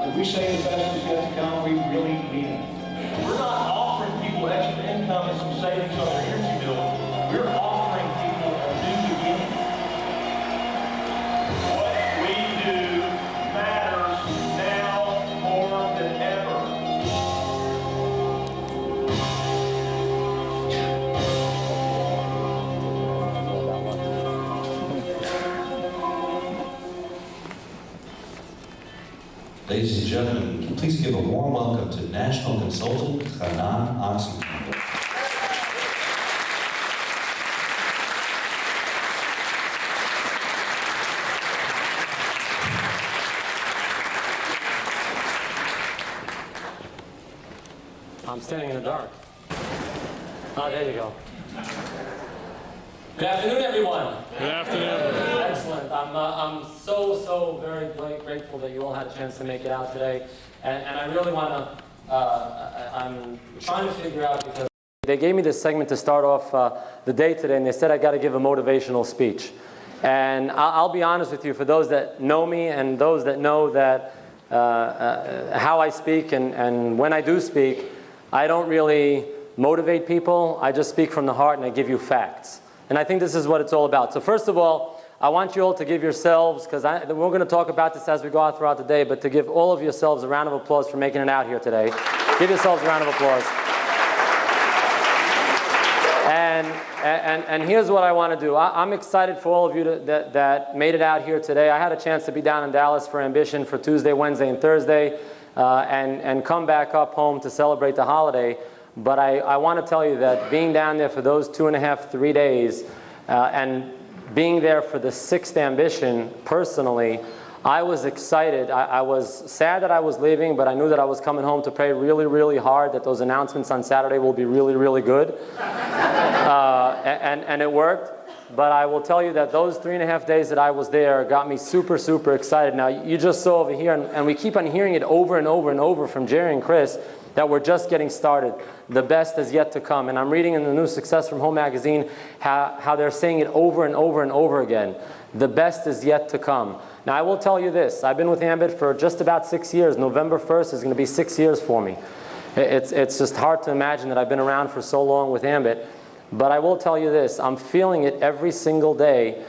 If we say the best is yet to come, we really mean it. We're not offering people extra income and some savings on their energy bill. We're offering people a new beginning. What we do matters now more than ever. Ladies and gentlemen, please give a warm welcome to National Consultant Hanan Oxenkamp. I'm standing in the dark. Oh, there you go. Good afternoon, everyone. Good afternoon. Excellent. I'm so very grateful that you all had a chance to make it out today. And I really want to, I'm trying to figure out, because they gave me this segment to start off the day today, and they said I got to give a motivational speech. And I'll be honest with you, for those that know me and those that know that how I speak and when I do speak, I don't really motivate people. I just speak from the heart and I give you facts. And I think this is what it's all about. So first of all, I want you all to give yourselves, because we're going to talk about this as we go out throughout the day, but to give all of yourselves a round of applause for making it out here today. Give yourselves a round of applause. And here's what I want to do. I'm excited for all of you that made it out here today. I had a chance to be down in Dallas for Ambition for Tuesday, Wednesday, and Thursday, and come back up home to celebrate the holiday. But I want to tell you that being down there for those 2.5, 3 days, and being there for the 6th Ambition, personally, I was excited. I was sad that I was leaving, but I knew that I was coming home to pray really hard that those announcements on Saturday will be really good. And it worked. But I will tell you that those 3.5 days that I was there got me super excited. Now, you just saw over here, and we keep on hearing it over and over from Jerry and Chris, that we're just getting started. The best is yet to come. And I'm reading in the new Success from Home magazine how they're saying it over and over again. The best is yet to come. Now, I will tell you this. I've been with Ambit for just about 6 years. November 1st is going to be 6 years for me. It's just hard to imagine that I've been around for so long with Ambit. But I will tell you this. I'm feeling it every single day.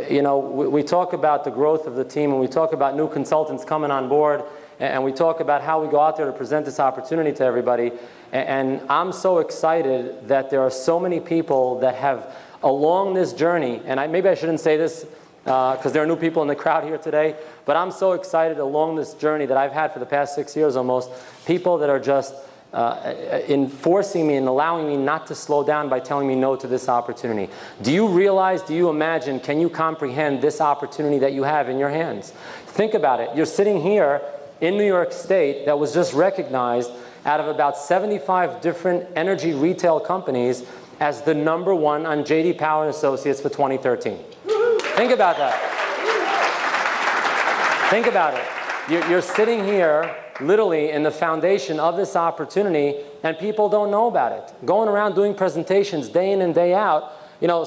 You know, we talk about the growth of the team, and we talk about new consultants coming on board, and we talk about how we go out there to present this opportunity to everybody. And I'm so excited that there are so many people that have, along this journey, and maybe I shouldn't say this because there are new people in the crowd here today, but I'm so excited along this journey that I've had for the past 6 years almost, people that are just enforcing me and allowing me not to slow down by telling me no to this opportunity. Do you realize, do you imagine, can you comprehend this opportunity that you have in your hands? Think about it. You're sitting here in New York State that was just recognized out of about 75 different energy retail companies as the #1 on J.D. Power & Associates for 2013. Think about that. Think about it. You're sitting here literally in the foundation of this opportunity, and people don't know about it. Going around doing presentations day in and day out, you know,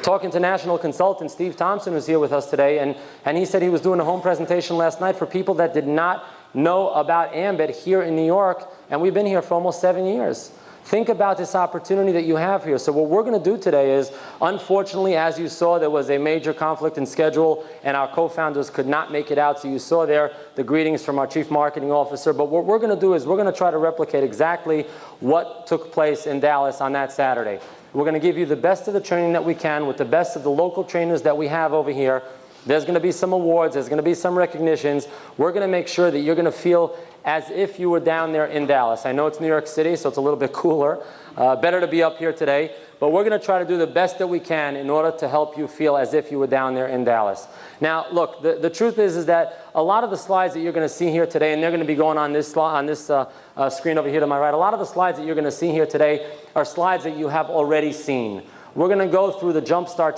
talking to National Consultant Steve Thompson was here with us today, and he said he was doing a home presentation last night for people that did not know about Ambit here in New York, and we've been here for almost 7 years. Think about this opportunity that you have here. So what we're going to do today is, unfortunately, as you saw, there was a major conflict in schedule, and our co-founders could not make it out. So you saw there the greetings from our Chief Marketing Officer. But what we're going to do is we're going to try to replicate exactly what took place in Dallas on that Saturday. We're going to give you the best of the training that we can with the best of the local trainers that we have over here. There's going to be some awards. There's going to be some recognitions. We're going to make sure that you're going to feel as if you were down there in Dallas. I know it's New York City, so it's a little bit cooler. Better to be up here today. But we're going to try to do the best that we can in order to help you feel as if you were down there in Dallas. Now, look, the truth is that a lot of the slides that you're going to see here today, and they're going to be going on this screen over here to my right, a lot of the slides that you're going to see here today are slides that you have already seen. We're going to go through the Jumpstart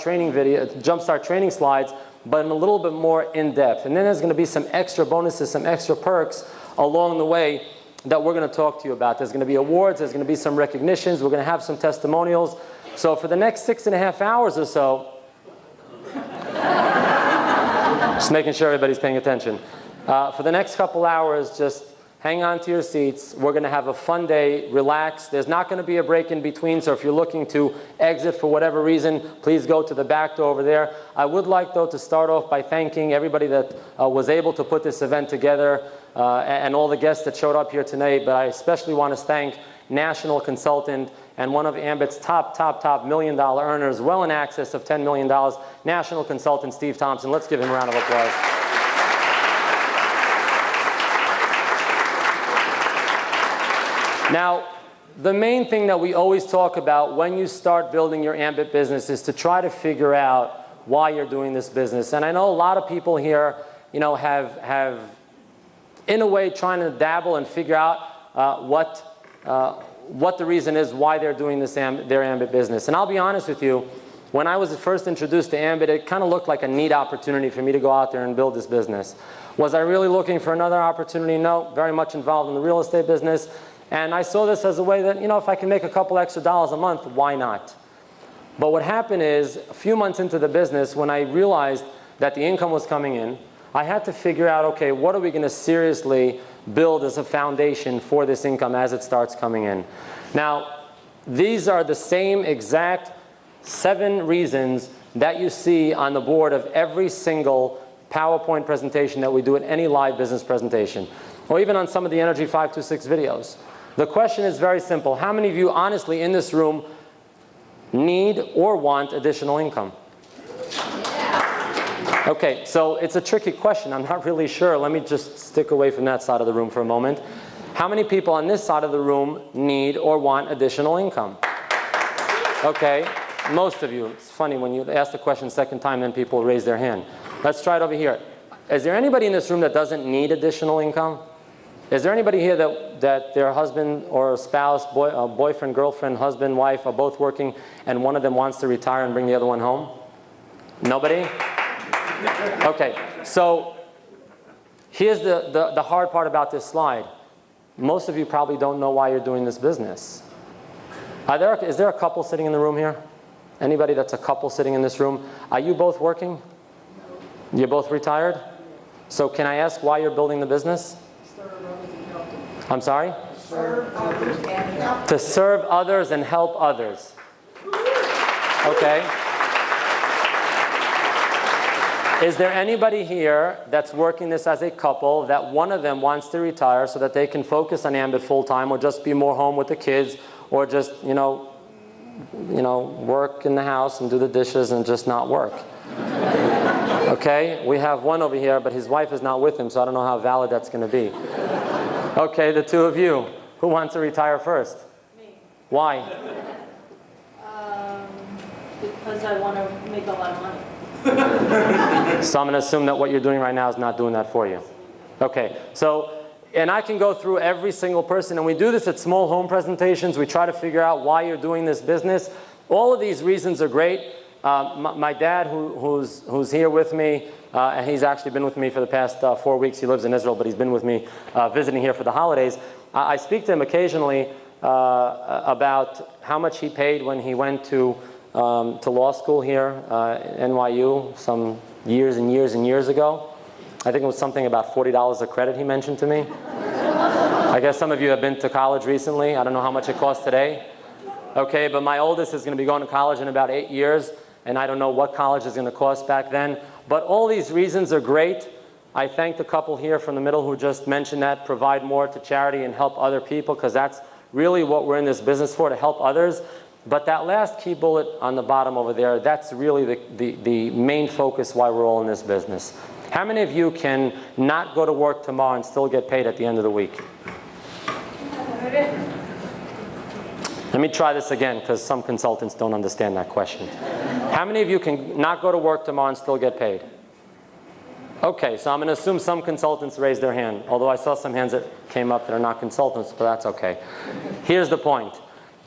training slides, but in a little bit more in depth. And then there's going to be some extra bonuses, some extra perks along the way that we're going to talk to you about. There's going to be awards, there's going to be some recognitions, we're going to have some testimonials. So for the next 6.5 hours or so, just making sure everybody's paying attention. For the next couple hours, just hang on to your seats. We're going to have a fun day. Relax. There's not going to be a break in between, so if you're looking to exit for whatever reason, please go to the back door over there. I would like, though, to start off by thanking everybody that was able to put this event together and all the guests that showed up here tonight. But I especially want to thank National Consultant and one of Ambit's top $1 million earners, well in excess of $10 million, National Consultant Steve Thompson. Let's give him a round of applause. Now, the main thing that we always talk about when you start building your Ambit business is to try to figure out why you're doing this business. And I know a lot of people here, have in a way trying to dabble and figure out what the reason is why they're doing their Ambit business. And I'll be honest with you, when I was first introduced to Ambit, it kind of looked like a neat opportunity for me to go out there and build this business. Was I really looking for another opportunity? No, very much involved in the real estate business. And I saw this as a way that, if I can make a couple extra dollars a month, why not? But what happened is, a few months into the business, when I realized that the income was coming in, I had to figure out, okay, what are we going to seriously build as a foundation for this income as it starts coming in? Now, these are the same exact 7 reasons that you see on the board of every single PowerPoint presentation that we do at any live business presentation, or even on some of the Energy 526 videos. The question is very simple. How many of you honestly in this room need or want additional income? Okay, so it's a tricky question. I'm not really sure. Let me just stick away from that side of the room for a moment. How many people on this side of the room need or want additional income? Okay, most of you. It's funny when you ask the question second time, then people raise their hand. Let's try it over here. Is there anybody in this room that doesn't need additional income? Is there anybody here that their husband or spouse, boyfriend, girlfriend, husband, wife are both working and one of them wants to retire and bring the other one home? Nobody? Okay, so here's the hard part about this slide. Most of you probably don't know why you're doing this business. Is there a couple sitting in the room here? Anybody that's a couple sitting in this room? Are you both working? You're both retired? So can I ask why you're building the business? I'm sorry? To serve others and help others. Okay. Is there anybody here that's working this as a couple that one of them wants to retire so that they can focus on Ambit full time, or just be more home with the kids, or just, work in the house and do the dishes and just not work? Okay, we have one over here, but his wife is not with him, so I don't know how valid that's going to be. Okay, the two of you. Who wants to retire first? Me. Why? Because I want to make a lot of money. So I'm going to assume that what you're doing right now is not doing that for you. Okay, so, and I can go through every single person, and we do this at small home presentations. We try to figure out why you're doing this business. All of these reasons are great. My dad, who's here with me, and he's actually been with me for the past 4 weeks. He lives in Israel, but he's been with me visiting here for the holidays. I speak to him occasionally about how much he paid when he went to law school here at NYU some years and years and years ago. I think it was something about $40 a credit he mentioned to me. I guess some of you have been to college recently. I don't know how much it costs today. Okay, but my oldest is going to be going to college in about 8 years, and I don't know what college is going to cost back then. But all these reasons are great. I thank the couple here from the middle who just mentioned that, provide more to charity and help other people, because that's really what we're in this business for, to help others. But that last key bullet on the bottom over there, that's really the main focus why we're all in this business. How many of you can not go to work tomorrow and still get paid at the end of the week? Let me try this again, because some consultants don't understand that question. How many of you can not go to work tomorrow and still get paid? Okay, so I'm going to assume some consultants raised their hand, although I saw some hands that came up that are not consultants, but that's okay. Here's the point.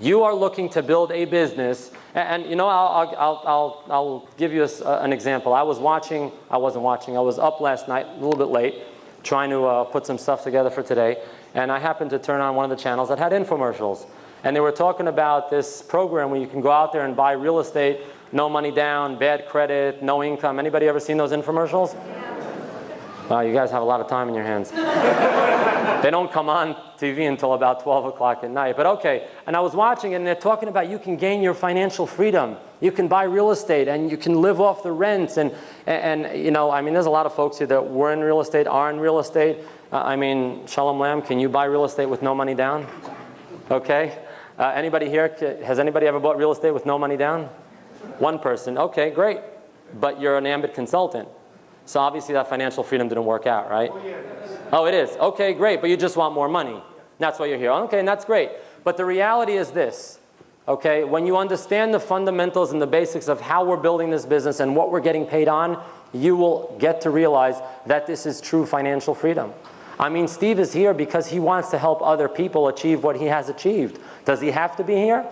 You are looking to build a business, and I'll give you an example. I was up last night, a little bit late, trying to put some stuff together for today, and I happened to turn on one of the channels that had infomercials. And they were talking about this program where you can go out there and buy real estate, no money down, bad credit, no income. Anybody ever seen those infomercials? Wow, you guys have a lot of time in your hands. They don't come on TV until about 12 o'clock at night. But okay, and I was watching it, and they're talking about you can gain your financial freedom. You can buy real estate, and you can live off the rents. And you know, I mean, there's a lot of folks here that were in real estate, are in real estate. I mean, Shalom Lamb, can you buy real estate with no money down? Okay. Anybody here, has anybody ever bought real estate with no money down? One person. Okay, great. But you're an Ambit consultant. So obviously that financial freedom didn't work out, right? Oh, it is. Okay, great. But you just want more money. That's why you're here. Okay, and that's great. But the reality is this. Okay, when you understand the fundamentals and the basics of how we're building this business and what we're getting paid on, you will get to realize that this is true financial freedom. I mean, Steve is here because he wants to help other people achieve what he has achieved. Does he have to be here?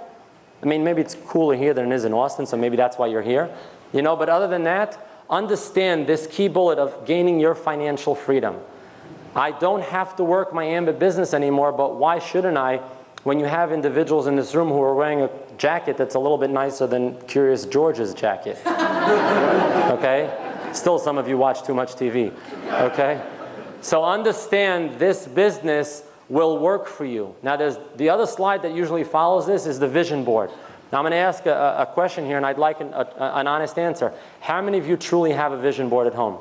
I mean, maybe it's cooler here than it is in Austin, so maybe that's why you're here. You know, but other than that, understand this key bullet of gaining your financial freedom. I don't have to work my Ambit business anymore, but why shouldn't I when you have individuals in this room who are wearing a jacket that's a little bit nicer than Curious George's jacket? Okay? Still, some of you watch too much TV. Okay? So understand this business will work for you. Now, there's the other slide that usually follows this is the vision board. Now, I'm going to ask a question here, and I'd like an honest answer. How many of you truly have a vision board at home?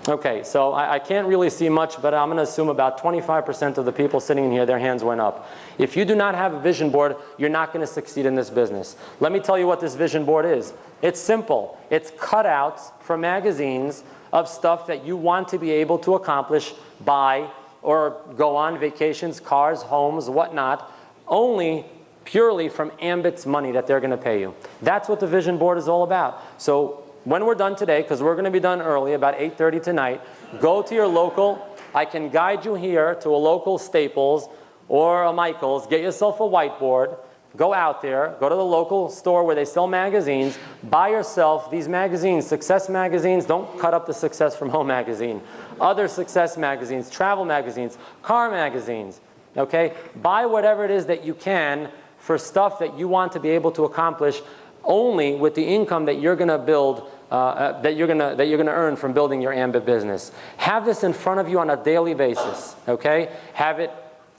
Okay, so I can't really see much, but I'm going to assume about 25% of the people sitting in here, their hands went up. If you do not have a vision board, you're not going to succeed in this business. Let me tell you what this vision board is. It's simple. It's cutouts from magazines of stuff that you want to be able to accomplish, buy, or go on vacations, cars, homes, whatnot, only purely from Ambit's money that they're going to pay you. That's what the vision board is all about. So when we're done today, because we're going to be done early, about 8:30 tonight, go to your local. I can guide you here to a local Staples or a Michael's. Get yourself a whiteboard. Go out there. Go to the local store where they sell magazines. Buy yourself these magazines, Success magazines. Don't cut up the Success from Home magazine. Other Success magazines, travel magazines, car magazines. Okay? Buy whatever it is that you can for stuff that you want to be able to accomplish only with the income that you're going to build, that you're going to earn from building your Ambit business. Have this in front of you on a daily basis. Okay? Have it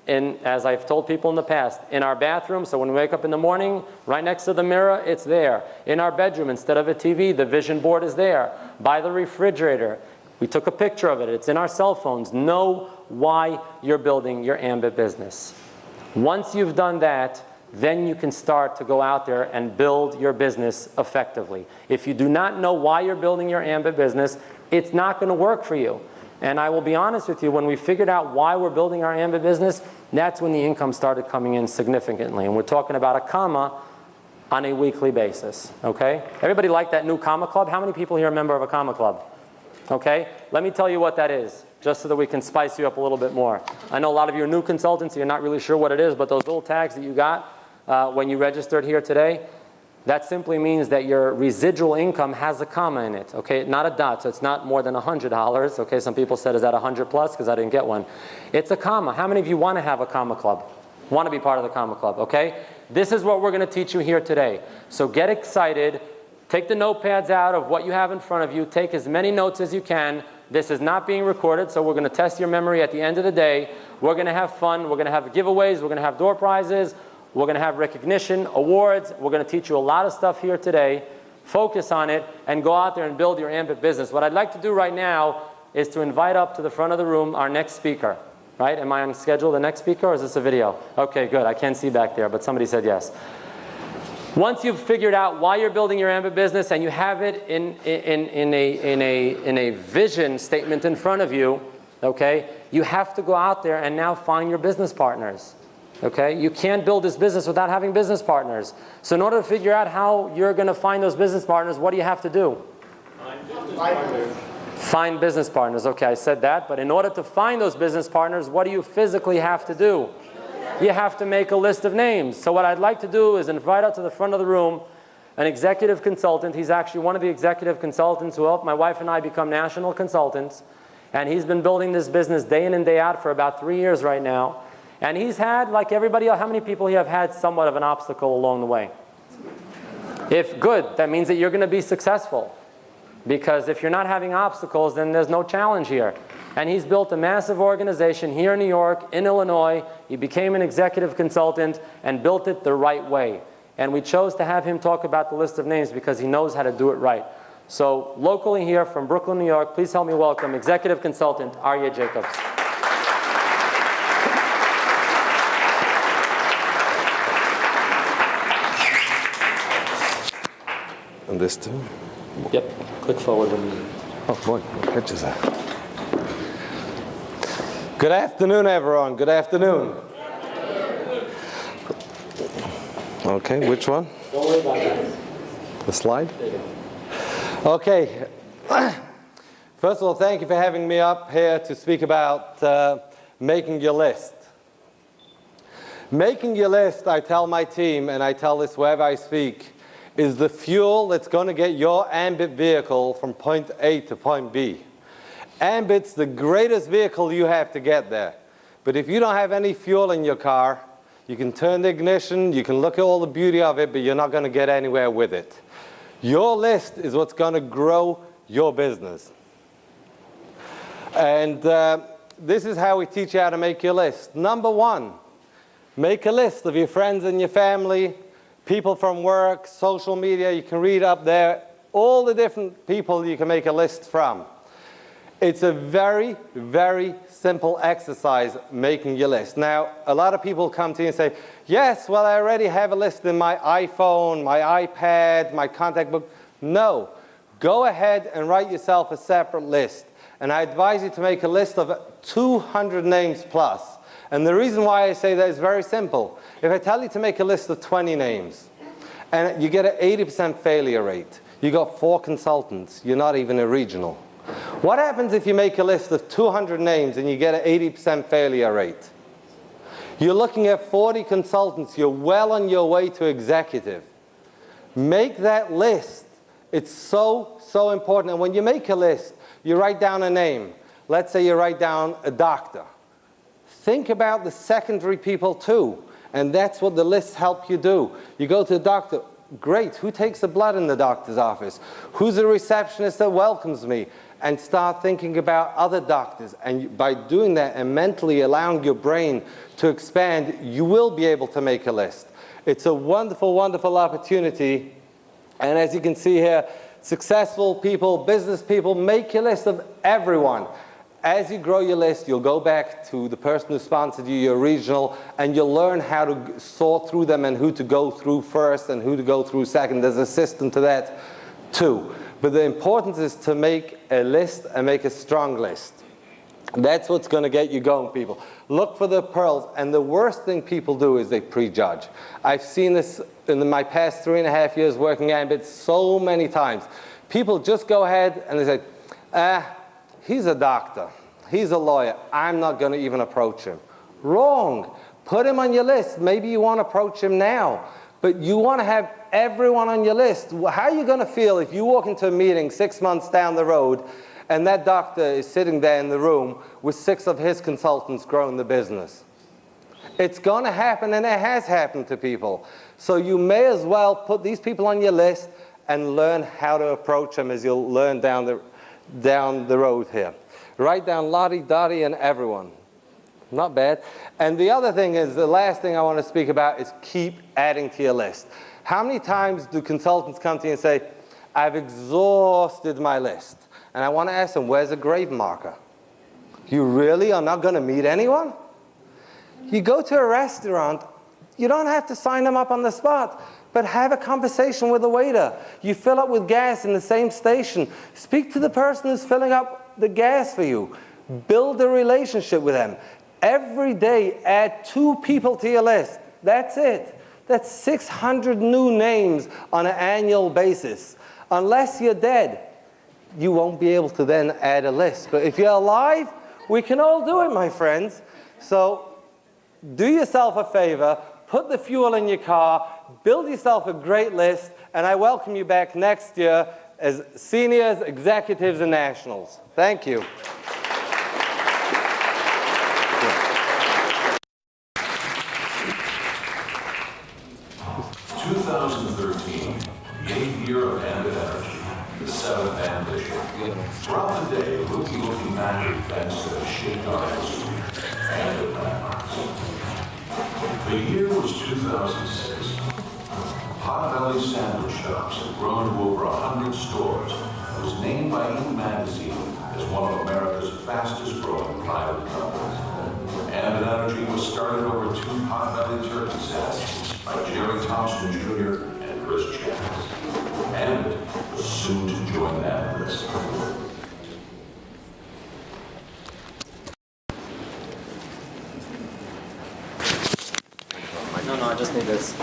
in, as I've told people in the past, in our bathroom. So when we wake up in the morning, right next to the mirror, it's there. In our bedroom, instead of a TV, the vision board is there. By the refrigerator. We took a picture of it. It's in our cell phones. Know why you're building your Ambit business. Once you've done that, then you can start to go out there and build your business effectively. If you do not know why you're building your Ambit business, it's not going to work for you. And I will be honest with you, when we figured out why we're building our Ambit business, that's when the income started coming in significantly. And we're talking about a comma on a weekly basis, okay? Everybody like that new comma club? How many people here are a member of a comma club? Okay, let me tell you what that is, just so that we can spice you up a little bit more. I know a lot of you are new consultants, so you're not really sure what it is, but those little tags that you got when you registered here today, that simply means that your residual income has a comma in it, okay? Not a dot, so it's not more than $100, okay? Some people said, is that 100 plus? Because I didn't get one. It's a comma. How many of you want to have a comma club? Want to be part of the comma club, okay? This is what we're going to teach you here today. So get excited. Take the notepads out of what you have in front of you. Take as many notes as you can. This is not being recorded, so we're going to test your memory at the end of the day. We're going to have fun. We're going to have giveaways. We're going to have door prizes. We're going to have recognition, awards. We're going to teach you a lot of stuff here today. Focus on it and go out there and build your Ambit business. What I'd like to do right now is to invite up to the front of the room our next speaker. Right? Am I on schedule, the next speaker, or is this a video? Okay, good. I can't see back there, but somebody said yes. Once you've figured out why you're building your Ambit business and you have it in a vision statement in front of you, okay, you have to go out there and now find your business partners. Okay, you can't build this business without having business partners. So in order to figure out how you're going to find those business partners, what do you have to do? Find business partners. Okay, I said that, but in order to find those business partners, what do you physically have to do? You have to make a list of names. So what I'd like to do is invite out to the front of the room an executive consultant. He's actually one of the executive consultants who helped my wife and I become national consultants. And he's been building this business day in and day out for about 3 years right now. And he's had, like everybody else, how many people here have had somewhat of an obstacle along the way? If good, that means that you're going to be successful. Because if you're not having obstacles, then there's no challenge here. And he's built a massive organization here in New York, in Illinois. He became an executive consultant and built it the right way. And we chose to have him talk about the list of names because he knows how to do it right. So locally here from Brooklyn, New York, please help me welcome executive consultant Aryeh Jacobs. And this too? Yep, click forward when you... Oh boy, what pictures that? Good afternoon, everyone. Good afternoon. Okay, which one? Don't worry about that. The slide? Okay. First of all, thank you for having me up here to speak about making your list. Making your list, I tell my team, and I tell this wherever I speak, is the fuel that's going to get your Ambit vehicle from point A to point B. Ambit's the greatest vehicle you have to get there. But if you don't have any fuel in your car, you can turn the ignition, you can look at all the beauty of it, but you're not going to get anywhere with it. Your list is what's going to grow your business. And this is how we teach you how to make your list. Number one, make a list of your friends and your family, people from work, social media. You can read up there all the different people you can make a list from. It's a very, very simple exercise, making your list. Now, a lot of people come to you and say, yes, well, I already have a list in my iPhone, my iPad, my contact book. No. Go ahead and write yourself a separate list. And I advise you to make a list of 200 names plus. And the reason why I say that is very simple. If I tell you to make a list of 20 names, and you get an 80% failure rate, you got 4 consultants, you're not even a regional. What happens if you make a list of 200 names and you get an 80% failure rate? You're looking at 40 consultants. You're well on your way to executive. Make that list. It's so, so important. And when you make a list, you write down a name. Let's say you write down a doctor. Think about the secondary people too. And that's what the lists help you do. You go to the doctor. Great. Who takes the blood in the doctor's office? Who's the receptionist that welcomes me? And start thinking about other doctors. And by doing that and mentally allowing your brain to expand, you will be able to make a list. It's a wonderful, wonderful opportunity. And as you can see here, successful people, business people, make your list of everyone. As you grow your list, you'll go back to the person who sponsored you, your regional, and you'll learn how to sort through them and who to go through first and who to go through second. There's a system to that too. But the importance is to make a list and make a strong list. That's what's going to get you going, people. Look for the pearls. And the worst thing people do is they prejudge. I've seen this in my past 3.5 years working Ambit so many times. People just go ahead and they say, he's a doctor. He's a lawyer. I'm not going to even approach him. Wrong. Put him on your list. Maybe you want to approach him now. But you want to have everyone on your list. How are you going to feel if you walk into a meeting 6 months down the road and that doctor is sitting there in the room with 6 of his consultants growing the business? It's going to happen, and it has happened to people. So you may as well put these people on your list and learn how to approach them, as you'll learn down the road here. Write down Lottie, Dottie, and everyone. Not bad. And the other thing is, the last thing I want to speak about is keep adding to your list. How many times do consultants come to you and say, I've exhausted my list? And I want to ask them, where's a grave marker? You really are not going to meet anyone? You go to a restaurant, you don't have to sign them up on the spot, but have a conversation with the waiter. You fill up with gas in the same station. Speak to the person who's filling up the gas for you. Build a relationship with them. Every day, add 2 people to your list. That's it. That's 600 new names on an annual basis. Unless you're dead, you won't be able to then add a list. But if you're alive, we can all do it, my friends. So do yourself a favor, put the fuel in your car, build yourself a great list, and I welcome you back next year as seniors, executives, and nationals. Thank you. 2013, the 8th year of Ambit Energy, the 7th ambition. Throughout the day, we'll be looking back at events that have shaped our history and at landmarks. The year was 2006. Potbelly Sandwich Shops had grown to over 100 stores and was named by Inc. magazine as one of America's fastest growing private companies. Ambit Energy was started over 2 Potbelly turkey sandwiches by Jerry Thompson Jr. and Chris Chance. Ambit was soon to join that list. No, I just need this.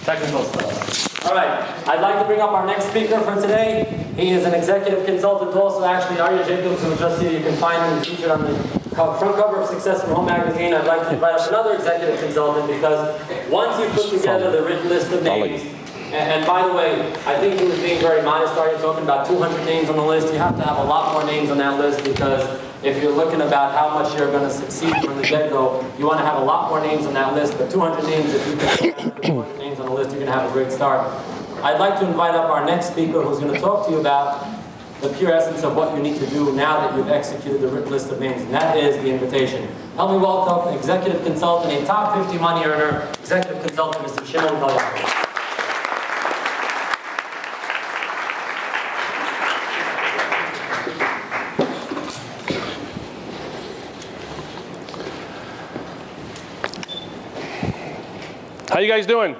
Technical stuff. All right, I'd like to bring up our next speaker for today. He is an executive consultant also. Actually, Arya Jacobs, who just here, you can find him featured on the front cover of Success from Home magazine. I'd like to invite up another executive consultant because once you put together the written list of names, and by the way, I think he was being very modest. Started talking about 200 names on the list. You have to have a lot more names on that list because if you're looking about how much you're going to succeed from the get-go, you want to have a lot more names on that list. But 200 names, if you can have 200 names on the list, you're going to have a great start. I'd like to invite up our next speaker who's going to talk to you about the pure essence of what you need to do now that you've executed the written list of names, and that is the invitation. Help me welcome executive consultant, a top 50 money earner, executive consultant, Mr. Shimon Kalyan. How you guys doing?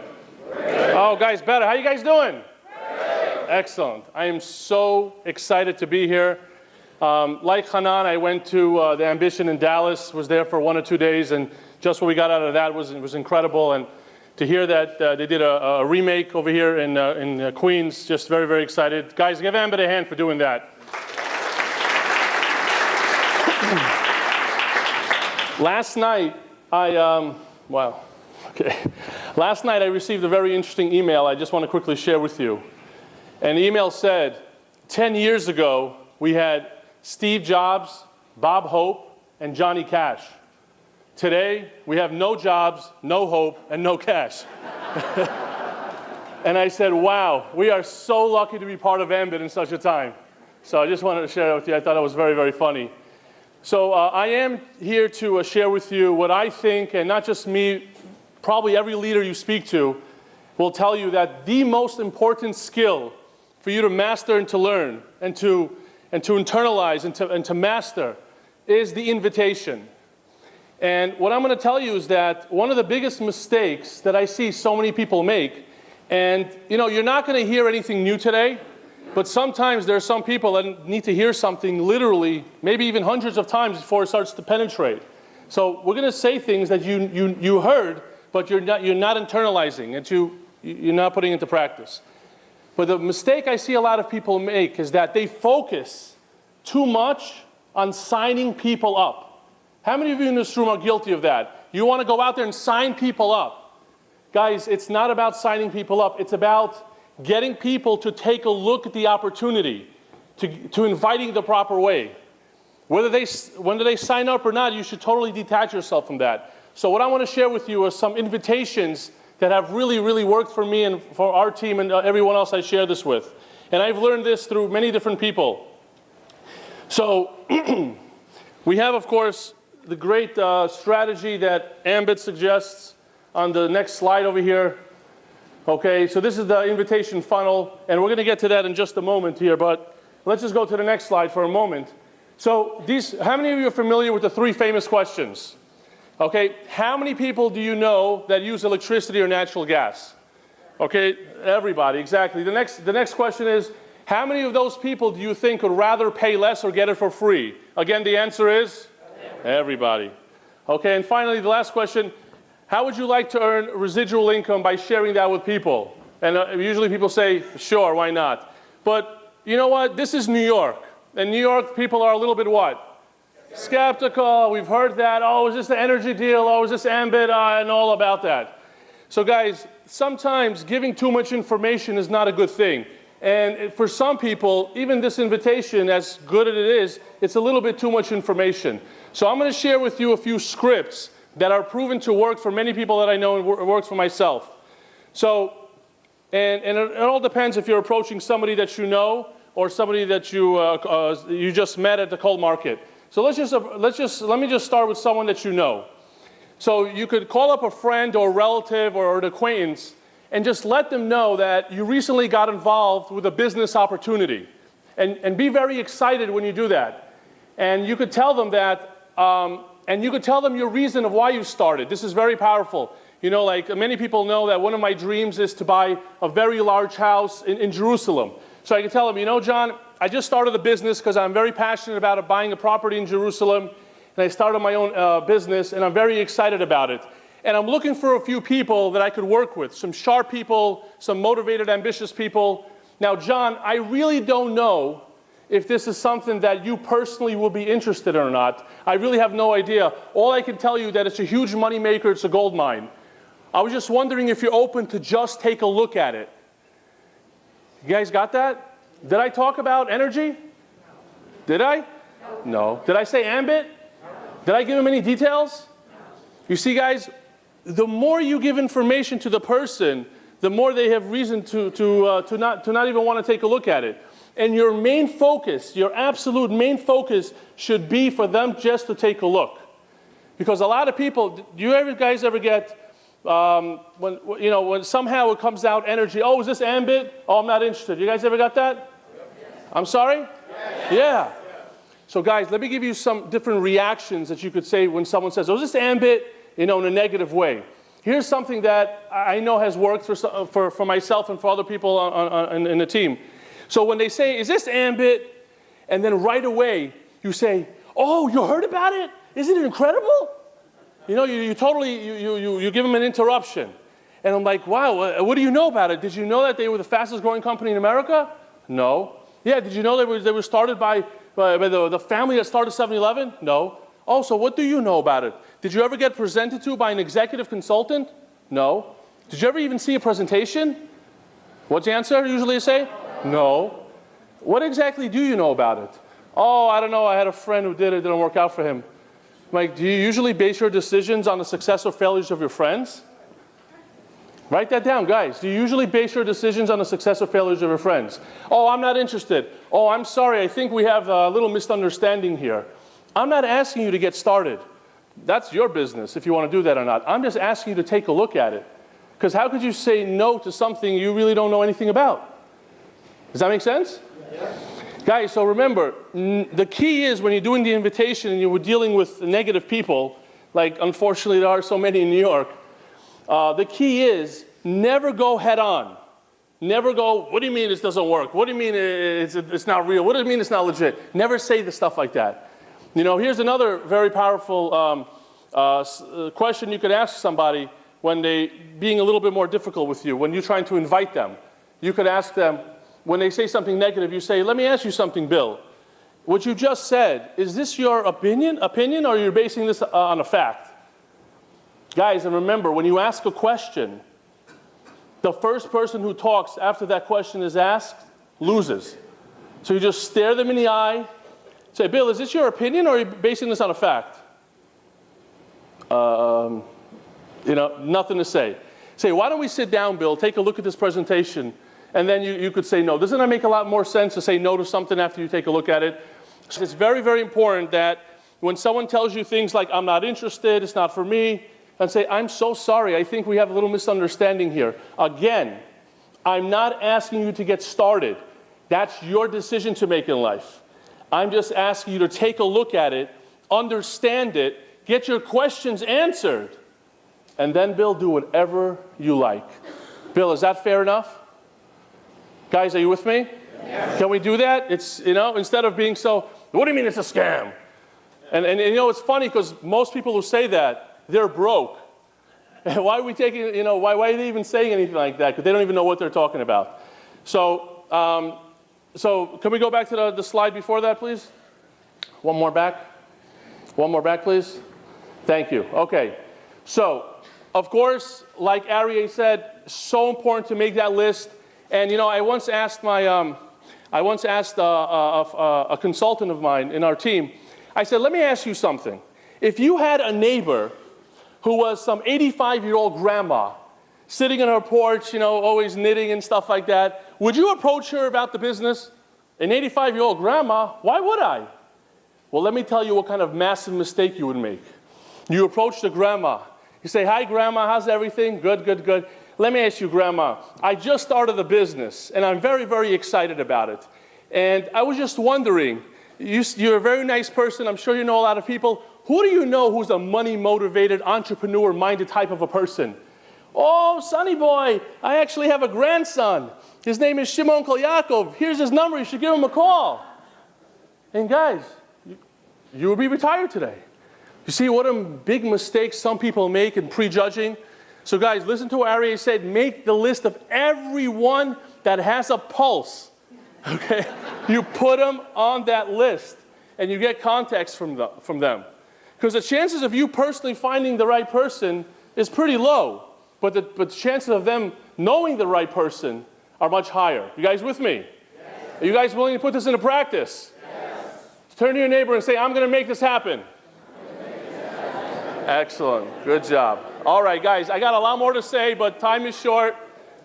Great. Oh, guys, better. How you guys doing? Great. Excellent. I am so excited to be here. Like Hanan, I went to the Ambition in Dallas, was there for 1 or 2 days, and just what we got out of that was incredible. And to hear that they did a remake over here in Queens, just very, very excited. Guys, give Ambit a hand for doing that. Last night, wow. Okay. Last night I received a very interesting email I just want to quickly share with you. And the email said, 10 years ago, we had Steve Jobs, Bob Hope, and Johnny Cash. Today, we have no Jobs, no Hope, and no Cash. And I said, wow, we are so lucky to be part of Ambit in such a time. So I just wanted to share that with you. I thought it was very, very funny. So I am here to share with you what I think, and not just me, probably every leader you speak to will tell you that the most important skill for you to master and to learn and to internalize and to master is the invitation. And what I'm going to tell you is that one of the biggest mistakes that I see so many people make, and you know, you're not going to hear anything new today, but sometimes there are some people that need to hear something literally, maybe even hundreds of times before it starts to penetrate. So we're going to say things that you heard, but you're not internalizing and you're not putting into practice. But the mistake I see a lot of people make is that they focus too much on signing people up. How many of you in this room are guilty of that? You want to go out there and sign people up. Guys, it's not about signing people up. It's about getting people to take a look at the opportunity, to inviting the proper way. Whether they sign up or not, you should totally detach yourself from that. So what I want to share with you are some invitations that have really, really worked for me and for our team and everyone else I share this with. And I've learned this through many different people. So we have, of course, the great strategy that Ambit suggests on the next slide over here. Okay, so this is the invitation funnel, and we're going to get to that in just a moment here, but let's just go to the next slide for a moment. So how many of you are familiar with the 3 famous questions? Okay, how many people do you know that use electricity or natural gas? Okay, everybody, exactly. The next question is, how many of those people do you think would rather pay less or get it for free? Again, the answer is? Everybody. Okay, and finally, the last question, how would you like to earn residual income by sharing that with people? And usually people say, sure, why not? But you know what? This is New York. And New York people are a little bit what? Skeptical. We've heard that. Oh, is this the energy deal? Oh, is this Ambit? And all about that. So guys, sometimes giving too much information is not a good thing. And for some people, even this invitation, as good as it is, it's a little bit too much information. So I'm going to share with you a few scripts that are proven to work for many people that I know and works for myself. So, and it all depends if you're approaching somebody that you know or somebody that you just met at the cold market. So let me just start with someone that you know. So you could call up a friend or a relative or an acquaintance and just let them know that you recently got involved with a business opportunity. And be very excited when you do that. And you could tell them that, and you could tell them your reason of why you started. This is very powerful. You know, like many people know that one of my dreams is to buy a very large house in Jerusalem. So I can tell them, you know, John, I just started a business because I'm very passionate about buying a property in Jerusalem. And I started my own business, and I'm very excited about it. And I'm looking for a few people that I could work with, some sharp people, some motivated, ambitious people. Now, John, I really don't know if this is something that you personally will be interested in or not. I really have no idea. All I can tell you that it's a huge moneymaker, it's a gold mine. I was just wondering if you're open to just take a look at it. You guys got that? Did I talk about energy? Did I? No. Did I say ambit? Did I give him any details? You see, guys, the more you give information to the person, the more they have reason to not even want to take a look at it. And your main focus, your absolute main focus should be for them just to take a look. Because a lot of people, do you guys ever get, when somehow it comes out energy, oh, is this ambit? Oh, I'm not interested. You guys ever got that? I'm sorry? Yeah. So guys, let me give you some different reactions that you could say when someone says, oh, is this ambit? In a negative way. Here's something that I know has worked for myself and for other people in the team. So when they say, is this ambit? And then right away you say, oh, you heard about it? Isn't it incredible? You know, you give them an interruption. And I'm like, wow, what do you know about it? Did you know that they were the fastest growing company in America? No. Yeah, did you know they were started by the family that started 7-Eleven? No. Oh, so what do you know about it? Did you ever get presented to by an executive consultant? No. Did you ever even see a presentation? What's the answer usually you say? No. What exactly do you know about it? Oh, I don't know. I had a friend who did it. It didn't work out for him. Like, do you usually base your decisions on the success or failures of your friends? Write that down, guys. Do you usually base your decisions on the success or failures of your friends? Oh, I'm not interested. Oh, I'm sorry. I think we have a little misunderstanding here. I'm not asking you to get started. That's your business if you want to do that or not. I'm just asking you to take a look at it. Because how could you say no to something you really don't know anything about? Does that make sense? Yeah. Guys, so remember, the key is when you're doing the invitation and you're dealing with negative people, like unfortunately there are so many in New York, the key is never go head on. Never go, what do you mean this doesn't work? What do you mean it's not real? What do you mean it's not legit? Never say the stuff like that. You know, here's another very powerful question you could ask somebody when they being a little bit more difficult with you, when you're trying to invite them. You could ask them, when they say something negative, you say, let me ask you something, Bill. What you just said, is this your opinion, or you're basing this on a fact? Guys, and remember, when you ask a question, the first person who talks after that question is asked loses. So you just stare them in the eye, say, Bill, is this your opinion, or are you basing this on a fact? Nothing to say. Say, why don't we sit down, Bill, take a look at this presentation, and then you could say no. Doesn't that make a lot more sense to say no to something after you take a look at it? So it's very, very important that when someone tells you things like, I'm not interested, it's not for me, and say, I'm so sorry, I think we have a little misunderstanding here. Again, I'm not asking you to get started. That's your decision to make in life. I'm just asking you to take a look at it, understand it, get your questions answered, and then, Bill, do whatever you like. Bill, is that fair enough? Guys, are you with me? Yes. Can we do that? It's, instead of being so, what do you mean it's a scam? And it's funny because most people who say that, they're broke. Why are we taking, why are they even saying anything like that? Because they don't even know what they're talking about. So can we go back to the slide before that, please? One more back. One more back, please. Thank you. Okay. So, of course, like Aryeh said, so important to make that list. And I once asked a consultant of mine in our team. I said, let me ask you something. If you had a neighbor who was some 85-year-old grandma sitting on her porch, always knitting and stuff like that, would you approach her about the business? An 85-year-old grandma, why would I? Well, let me tell you what kind of massive mistake you would make. You approach the grandma. You say, hi, Grandma, how's everything? Good, good, good. Let me ask you, Grandma, I just started a business, and I'm very, very excited about it. And I was just wondering, you're a very nice person. I'm sure you know a lot of people. Who do you know who's a money-motivated, entrepreneur-minded type of a person? Oh, Sonny boy, I actually have a grandson. His name is Shimon Kol Yaakov. Here's his number. You should give him a call. And guys, you will be retired today. You see what a big mistake some people make in prejudging? So guys, listen to what Aryeh said. Make the list of everyone that has a pulse. Okay? You put them on that list, and you get context from them. Because the chances of you personally finding the right person is pretty low. But the chances of them knowing the right person are much higher. You guys with me? Yes. Are you guys willing to put this into practice? Yes. Turn to your neighbor and say, I'm going to make this happen. Excellent. Good job. All right, guys, I got a lot more to say, but time is short.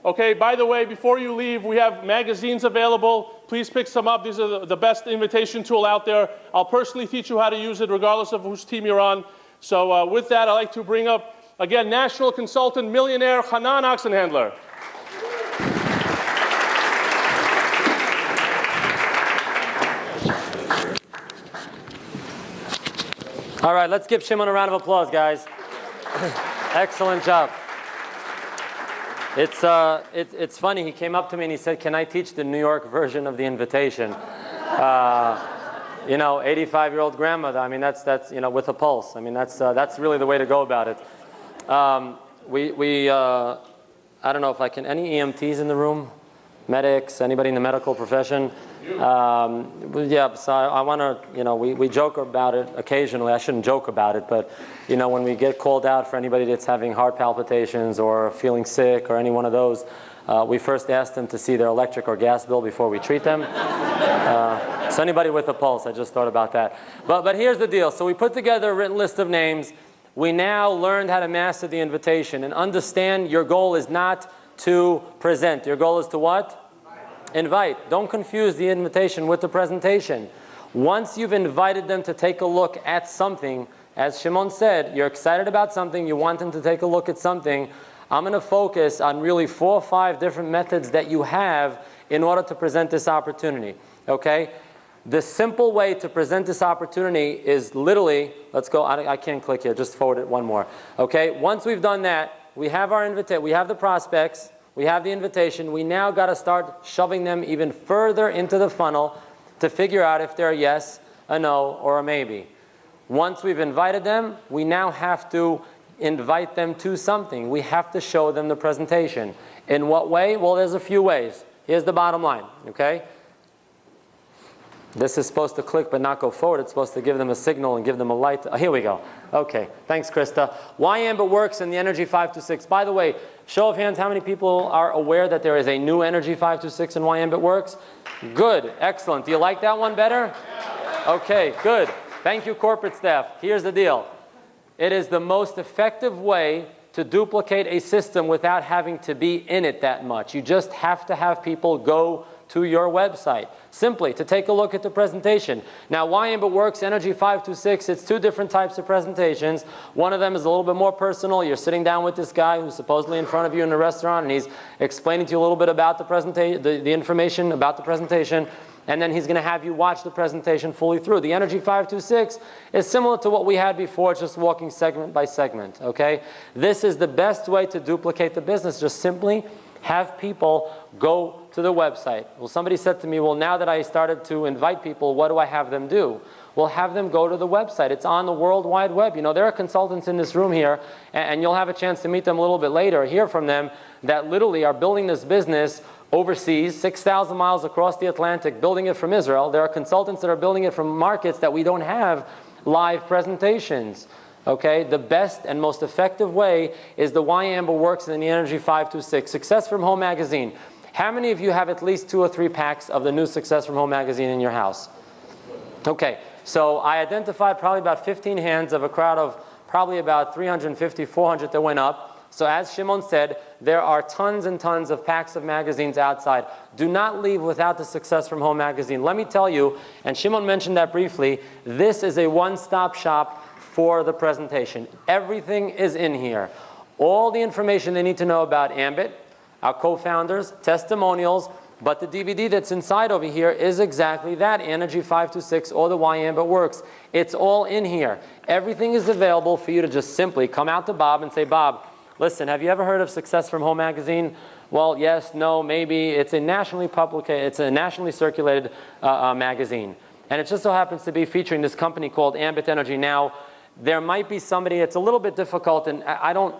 Okay, by the way, before you leave, we have magazines available. Please pick some up. These are the best invitation tool out there. I'll personally teach you how to use it regardless of whose team you're on. So with that, I'd like to bring up, again, national consultant, millionaire, Hanan Oxenhandler. All right, let's give Shimon a round of applause, guys. Excellent job. It's funny, he came up to me and he said, can I teach the New York version of the invitation? You know, 85-year-old grandmother, I mean, that's you know, with a pulse. I mean, that's really the way to go about it. I don't know if I can, any EMTs in the room? Medics, anybody in the medical profession? Yeah, so I want to, you know, we joke about it occasionally. I shouldn't joke about it, but, you know, when we get called out for anybody that's having heart palpitations or feeling sick or any one of those, we first ask them to see their electric or gas bill before we treat them. So anybody with a pulse, I just thought about that. But here's the deal. So we put together a written list of names. We now learned how to master the invitation and understand your goal is not to present. Your goal is to what? Invite. Don't confuse the invitation with the presentation. Once you've invited them to take a look at something, as Shimon said, you're excited about something, you want them to take a look at something, I'm going to focus on really 4 or 5 different methods that you have in order to present this opportunity. Okay? The simple way to present this opportunity is literally, let's go, I can't click here, just forward it one more. Okay? Once we've done that, we have our we have the prospects, we have the invitation. We now got to start shoving them even further into the funnel to figure out if they're a yes, a no, or a maybe. Once we've invited them, we now have to invite them to something. We have to show them the presentation. In what way? Well, there's a few ways. Here's the bottom line, okay? This is supposed to click but not go forward. It's supposed to give them a signal and give them a light. Oh, here we go. Okay, thanks, Krista. Why Ambit works in the Energy 526. By the way, show of hands, how many people are aware that there is a new Energy 526 and why Ambit works? Good, excellent. Do you like that one better? Okay, good. Thank you, corporate staff. Here's the deal. It is the most effective way to duplicate a system without having to be in it that much. You just have to have people go to your website, simply to take a look at the presentation. Now, why Ambit works, Energy 526, it's 2 different types of presentations. One of them is a little bit more personal. You're sitting down with this guy who's supposedly in front of you in a restaurant, and he's explaining to you a little bit about the presentation, the information about the presentation, and then he's going to have you watch the presentation fully through. The Energy 526 is similar to what we had before, just walking segment by segment, okay? This is the best way to duplicate the business. Just simply have people go to the website. Well, somebody said to me, well, now that I started to invite people, what do I have them do? Well, have them go to the website. It's on the World Wide Web. You know, there are consultants in this room here, and you'll have a chance to meet them a little bit later, hear from them, that literally are building this business overseas, 6,000 miles across the Atlantic, building it from Israel. There are consultants that are building it from markets that we don't have live presentations. Okay, the best and most effective way is the Why Ambit Works in the Energy 526. Success from Home magazine. How many of you have at least 2 or 3 packs of the new Success from Home magazine in your house? Okay, so I identified probably about 15 hands of a crowd of probably about 350, 400 that went up. So as Shimon said, There are tons and tons of packs of magazines outside. Do not leave without the Success from Home magazine. Let me tell you, and Shimon mentioned that briefly, this is a one-stop shop for the presentation. Everything is in here. All the information they need to know about Ambit, our co-founders, testimonials, but the DVD that's inside over here is exactly that, Energy 526 or the Why Ambit Works. It's all in here. Everything is available for you to just simply come out to Bob and say, Bob, listen, have you ever heard of Success from Home magazine? Well, yes, no, maybe. It's a nationally circulated magazine. And it just so happens to be featuring this company called Ambit Energy. Now, there might be somebody, it's a little bit difficult, and I don't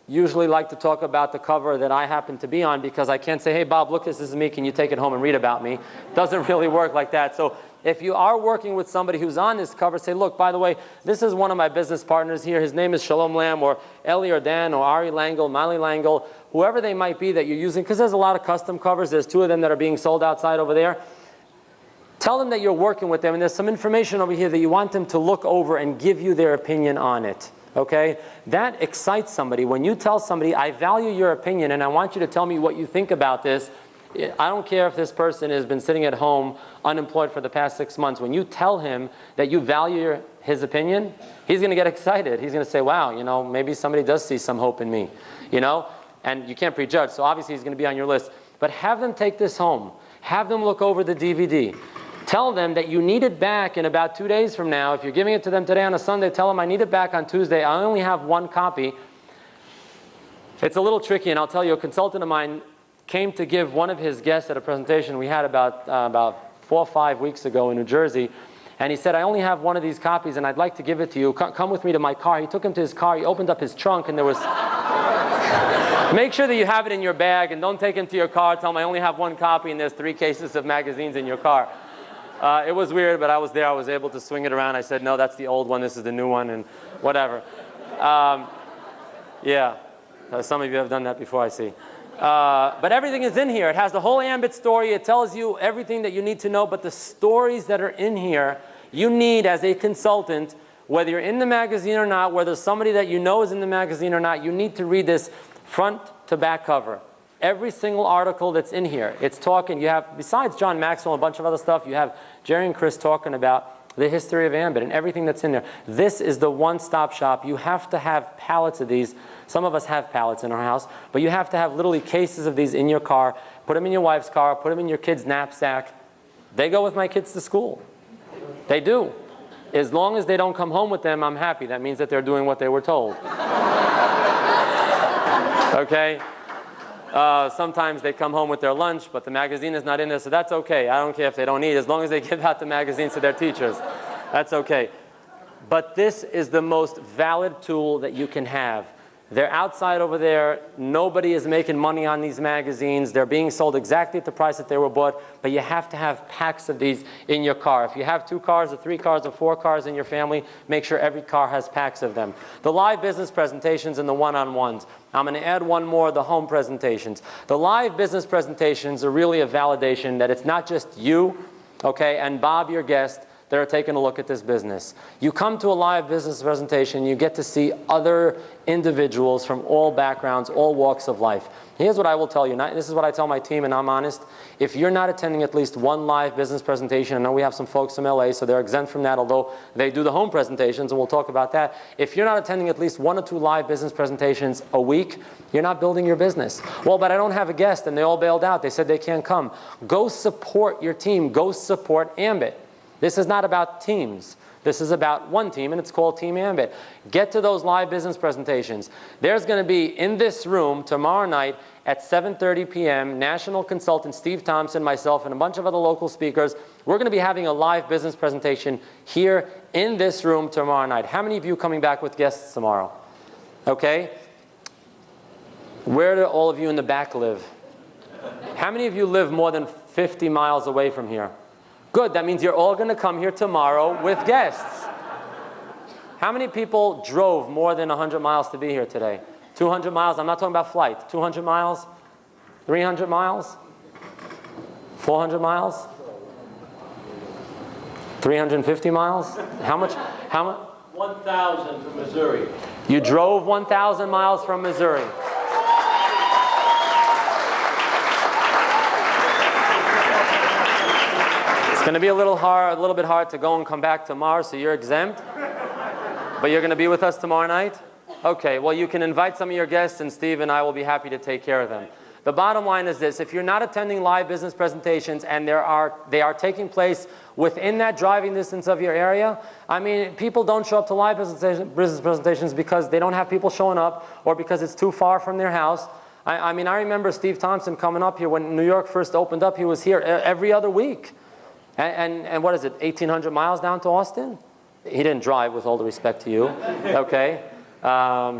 usually like to talk about the cover that I happen to be on because I can't say, hey, Bob, look, this is me. Can you take it home and read about me? It doesn't really work like that. So if you are working with somebody who's on this cover, say, look, by the way, this is one of my business partners here. His name is Shalom Lamb or Eli or Dan or Ari Langle, Mali Langle, whoever they might be that you're using, because there's a lot of custom covers. There's 2 of them that are being sold outside over there. Tell them that you're working with them, and there's some information over here that you want them to look over and give you their opinion on it. Okay? That excites somebody. When you tell somebody, I value your opinion and I want you to tell me what you think about this, I don't care if this person has been sitting at home unemployed for the past 6 months. When you tell him that you value his opinion, he's going to get excited. He's going to say, wow, you know, maybe somebody does see some hope in me, you know? And you can't prejudge, so obviously he's going to be on your list. But have them take this home. Have them look over the DVD. Tell them that you need it back in about 2 days from now. If you're giving it to them today on a Sunday, tell them I need it back on Tuesday. I only have 1 copy. It's a little tricky, and I'll tell you, a consultant of mine came to give one of his guests at a presentation we had about 4 or 5 weeks ago in New Jersey. And he said, I only have 1 of these copies, and I'd like to give it to you. Come with me to my car. He took him to his car. He opened up his trunk, and there was... Make sure that you have it in your bag, and don't take it to your car. Tell him I only have 1 copy, and there's 3 cases of magazines in your car. It was weird, but I was there. I was able to swing it around. I said, no, that's the old one. This is the new one, and whatever. Yeah, some of you have done that before, I see. But everything is in here. It has the whole Ambit story. It tells you everything that you need to know. But the stories that are in here, you need as a consultant, whether you're in the magazine or not, whether somebody that you know is in the magazine or not, you need to read this front to back cover. Every single article that's in here, it's talking. You have, besides John Maxwell and a bunch of other stuff, you have Jerry and Chris talking about the history of Ambit and everything that's in there. This is the one-stop shop. You have to have pallets of these. Some of us have pallets in our house, but you have to have literally cases of these in your car. Put them in your wife's car. Put them in your kid's knapsack. They go with my kids to school. They do. As long as they don't come home with them, I'm happy. That means that they're doing what they were told. Okay? Sometimes they come home with their lunch, but the magazine is not in there, so that's okay. I don't care if they don't eat, as long as they give out the magazines to their teachers. That's okay. But this is the most valid tool that you can have. They're outside over there. Nobody is making money on these magazines. They're being sold exactly at the price that they were bought, but you have to have packs of these in your car. If you have 2 cars or 3 cars or 4 cars in your family, make sure every car has packs of them. The live business presentations and the one-on-ones. I'm going to add one more, the home presentations. The live business presentations are really a validation that it's not just you, okay, and Bob, your guest, that are taking a look at this business. You come to a live business presentation, you get to see other individuals from all backgrounds, all walks of life. Here's what I will tell you. This is what I tell my team, and I'm honest. If you're not attending at least 1 live business presentation, I know we have some folks from LA, so they're exempt from that, although they do the home presentations, and we'll talk about that. If you're not attending at least 1 or 2 live business presentations a week, you're not building your business. Well, but I don't have a guest, and they all bailed out. They said they can't come. Go support your team. Go support Ambit. This is not about teams. This is about one team, and it's called Team Ambit. Get to those live business presentations. There's going to be, in this room, tomorrow night at 7:30 p.m., national consultant Steve Thompson, myself, and a bunch of other local speakers. We're going to be having a live business presentation here in this room tomorrow night. How many of you are coming back with guests tomorrow? Okay. Where do all of you in the back live? How many of you live more than 50 miles away from here? Good, that means you're all going to come here tomorrow with guests. How many people drove more than 100 miles to be here today? 200 miles, I'm not talking about flight. 200 miles? 300 miles? 400 miles? 350 miles? How much? 1,000 from Missouri. You drove 1,000 miles from Missouri. going to be a little bit hard to go and come back tomorrow, so you're exempt. But you're going to be with us tomorrow night? Okay, well, you can invite some of your guests, and Steve and I will be happy to take care of them. The bottom line is this: if you're not attending live business presentations and they are taking place within that driving distance of your area, I mean, people don't show up to live business presentations because they don't have people showing up or because it's too far from their house. I mean, I remember Steve Thompson coming up here when New York first opened up. He was here every other week. And what is it, 1,800 miles down to Austin? He didn't drive, with all the respect to you, okay?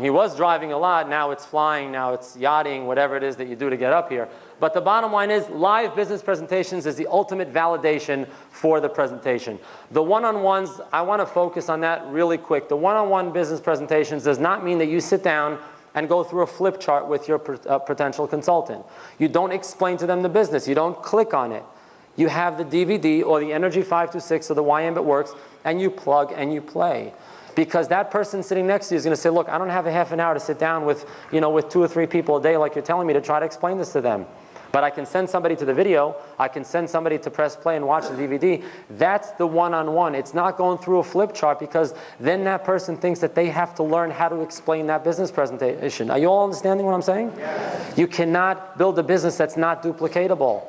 He was driving a lot. Now it's flying, now it's yachting, whatever it is that you do to get up here. But the bottom line is, live business presentations is the ultimate validation for the presentation. The one-on-ones, I want to focus on that really quick. The one-on-one business presentations does not mean that you sit down and go through a flip chart with your potential consultant. You don't explain to them the business. You don't click on it. You have the DVD or the Energy 526 or the Why Ambit Works, and you plug and you play. Because that person sitting next to you is going to say, look, I don't have a half an hour to sit down with 2 or 3 people a day like you're telling me to try to explain this to them. But I can send somebody to the video. I can send somebody to press play and watch the DVD. That's the one-on-one. It's not going through a flip chart, because then that person thinks that they have to learn how to explain that business presentation. Are you all understanding what I'm saying? Yes. You cannot build a business that's not duplicatable.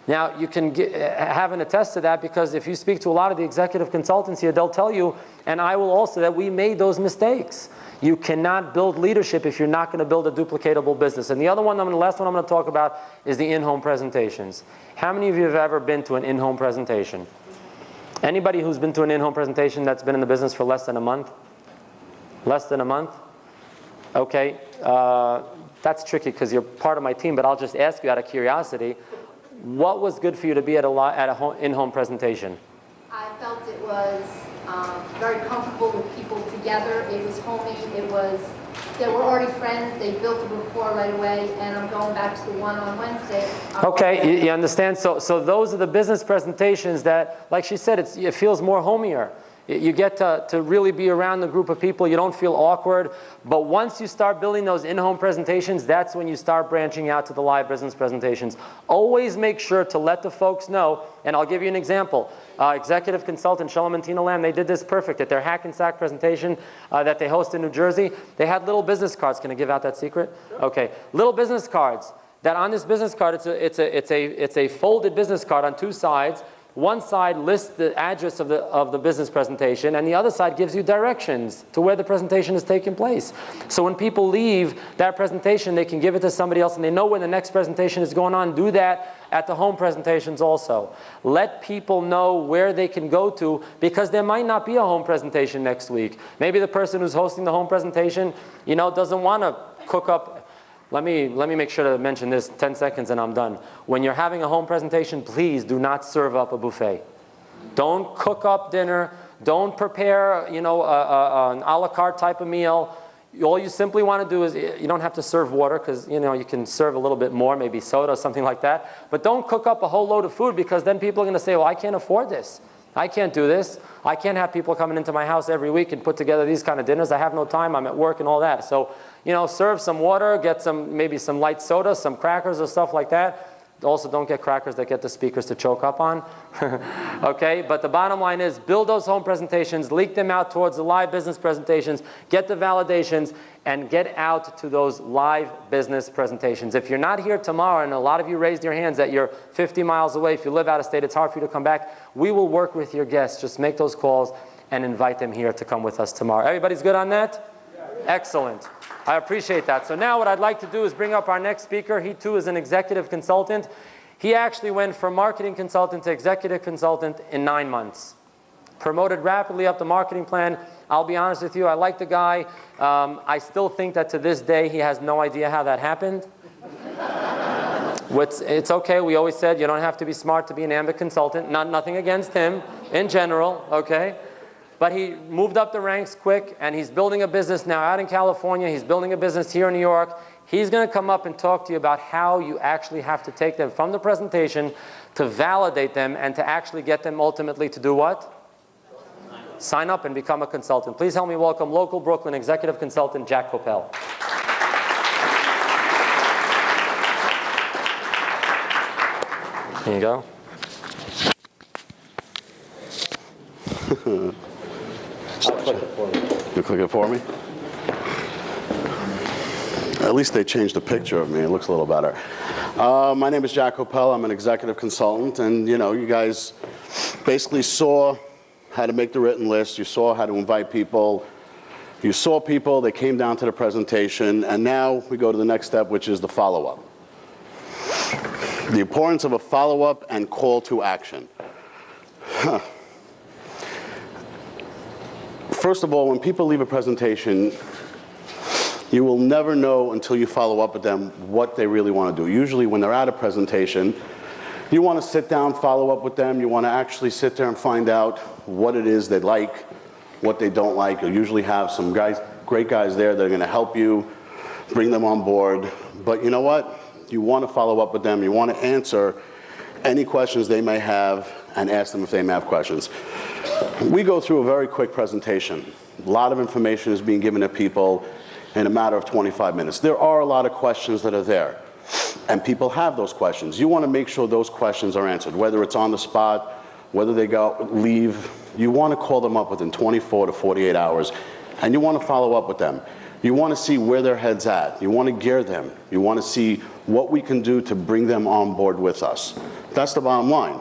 Now, you can have an attest to that, because if you speak to a lot of the executive consultants here, they'll tell you, and I will also, that we made those mistakes. You cannot build leadership if you're not going to build a duplicatable business. And the other one, the last one I'm going to talk about, is the in-home presentations. How many of you have ever been to an in-home presentation? Anybody who's been to an in-home presentation that's been in the business for less than a month? Less than a month? Okay. That's tricky because you're part of my team, but I'll just ask you out of curiosity. What was good for you to be at a in-home presentation? I felt it was very comfortable with people together. It was homey. They were already friends. They built a rapport right away. And I'm going back to the one on Wednesday. Okay, you understand? So those are the business presentations that, like she said, it feels more homier. You get to really be around the group of people. You don't feel awkward. But once you start building those in-home presentations, that's when you start branching out to the live business presentations. Always make sure to let the folks know, and I'll give you an example. Executive consultant Shalom and Tina Lamb, they did this perfect. At their Hack and Sack presentation that they hosted in New Jersey, they had little business cards. Can I give out that secret? Okay. Little business cards. That on this business card, it's a folded business card on 2 sides. One side lists the address of the business presentation, and the other side gives you directions to where the presentation is taking place. So when people leave that presentation, they can give it to somebody else, and they know when the next presentation is going on. Do that at the home presentations also. Let people know where they can go to, because there might not be a home presentation next week. Maybe the person who's hosting the home presentation, doesn't want to cook up. Let me make sure to mention this, 10 seconds and I'm done. When you're having a home presentation, please do not serve up a buffet. Don't cook up dinner. Don't prepare, an a la carte type of meal. All you simply want to do is, you don't have to serve water, because, you can serve a little bit more, maybe soda, something like that. But don't cook up a whole load of food, because then people are going to say, well, I can't afford this. I can't do this. I can't have people coming into my house every week and put together these kind of dinners. I have no time. I'm at work and all that. So, serve some water, get maybe some light soda, some crackers or stuff like that. Also, don't get crackers that get the speakers to choke up on. Okay, but the bottom line is, build those home presentations, leak them out towards the live business presentations, get the validations, and get out to those live business presentations. If you're not here tomorrow, and a lot of you raised your hands that you're 50 miles away, if you live out of state, it's hard for you to come back, we will work with your guests. Just make those calls and invite them here to come with us tomorrow. Everybody's good on that? Excellent. I appreciate that. So now what I'd like to do is bring up our next speaker. He too is an executive consultant. He actually went from marketing consultant to executive consultant in 9 months. Promoted rapidly up the marketing plan. I'll be honest with you, I like the guy. I still think that to this day he has no idea how that happened. It's okay. We always said you don't have to be smart to be an Ambit consultant. Nothing against him in general, okay? But he moved up the ranks quick, and he's building a business now out in California. He's building a business here in New York. He's going to come up and talk to you about how you actually have to take them from the presentation to validate them and to actually get them ultimately to do what? Sign up and become a consultant. Please help me welcome local Brooklyn executive consultant Jack Coppell. Here you go. You click it for me? At least they changed the picture of me. It looks a little better. My name is Jack Coppell. I'm an executive consultant. And, you know, you guys basically saw how to make the written list. You saw how to invite people. You saw people. They came down to the presentation. And now we go to the next step, which is the follow-up. The importance of a follow-up and call to action. First of all, when people leave a presentation, you will never know until you follow up with them what they really want to do. Usually when they're at a presentation, you want to sit down, follow up with them. You want to actually sit there and find out what it is they like, what they don't like. You'll usually have some guys, great guys there that are going to help you, bring them on board. But you know what? You want to follow up with them. You want to answer any questions they may have and ask them if they may have questions. We go through a very quick presentation. A lot of information is being given to people in a matter of 25 minutes. There are a lot of questions that are there, and people have those questions. You want to make sure those questions are answered, whether it's on the spot, whether they leave. You want to call them up within 24 to 48 hours, and you want to follow up with them. You want to see where their head's at. You want to gear them. You want to see what we can do to bring them on board with us. That's the bottom line.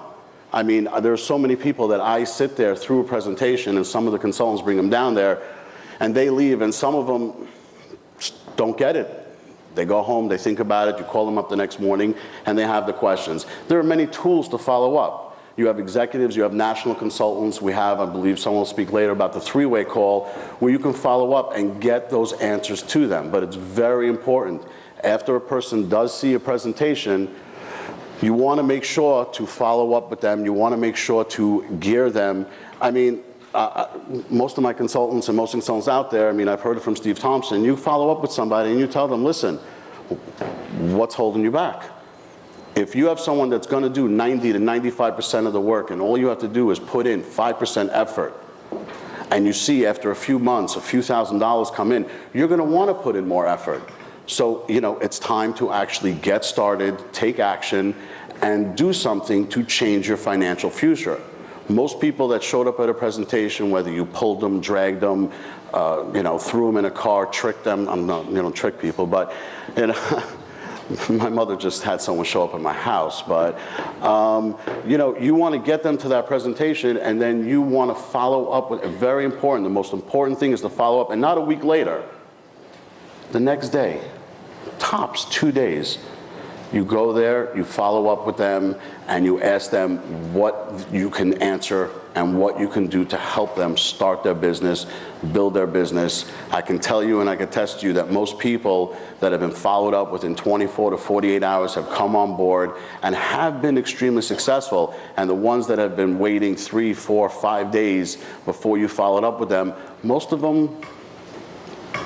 I mean, there are so many people that I sit there through a presentation, and some of the consultants bring them down there, and they leave, and some of them don't get it. They go home, they think about it, you call them up the next morning, and they have the questions. There are many tools to follow up. You have executives, you have national consultants. We have, I believe someone will speak later about the three-way call, where you can follow up and get those answers to them. But it's very important. After a person does see a presentation, you want to make sure to follow up with them. You want to make sure to gear them. I mean, most of my consultants and most consultants out there, I mean, I've heard it from Steve Thompson, you follow up with somebody and you tell them, listen, what's holding you back? If you have someone that's going to do 90 to 95% of the work and all you have to do is put in 5% effort, and you see after a few months, a few $1,000s come in, you're going to want to put in more effort. So, you know, it's time to actually get started, take action, and do something to change your financial future. Most people that showed up at a presentation, whether you pulled them, dragged them, you know, threw them in a car, tricked them, I'm not, you don't trick people, but, you know, my mother just had someone show up at my house, but, you know, you want to get them to that presentation, and then you want to follow up with, very important, the most important thing is to follow up, and not a week later, the next day, tops 2 days. You go there, you follow up with them, and you ask them what you can answer and what you can do to help them start their business, build their business. I can tell you and I can attest to you that most people that have been followed up within 24 to 48 hours have come on board and have been extremely successful. And the ones that have been waiting 3, 4, 5 days before you followed up with them, most of them,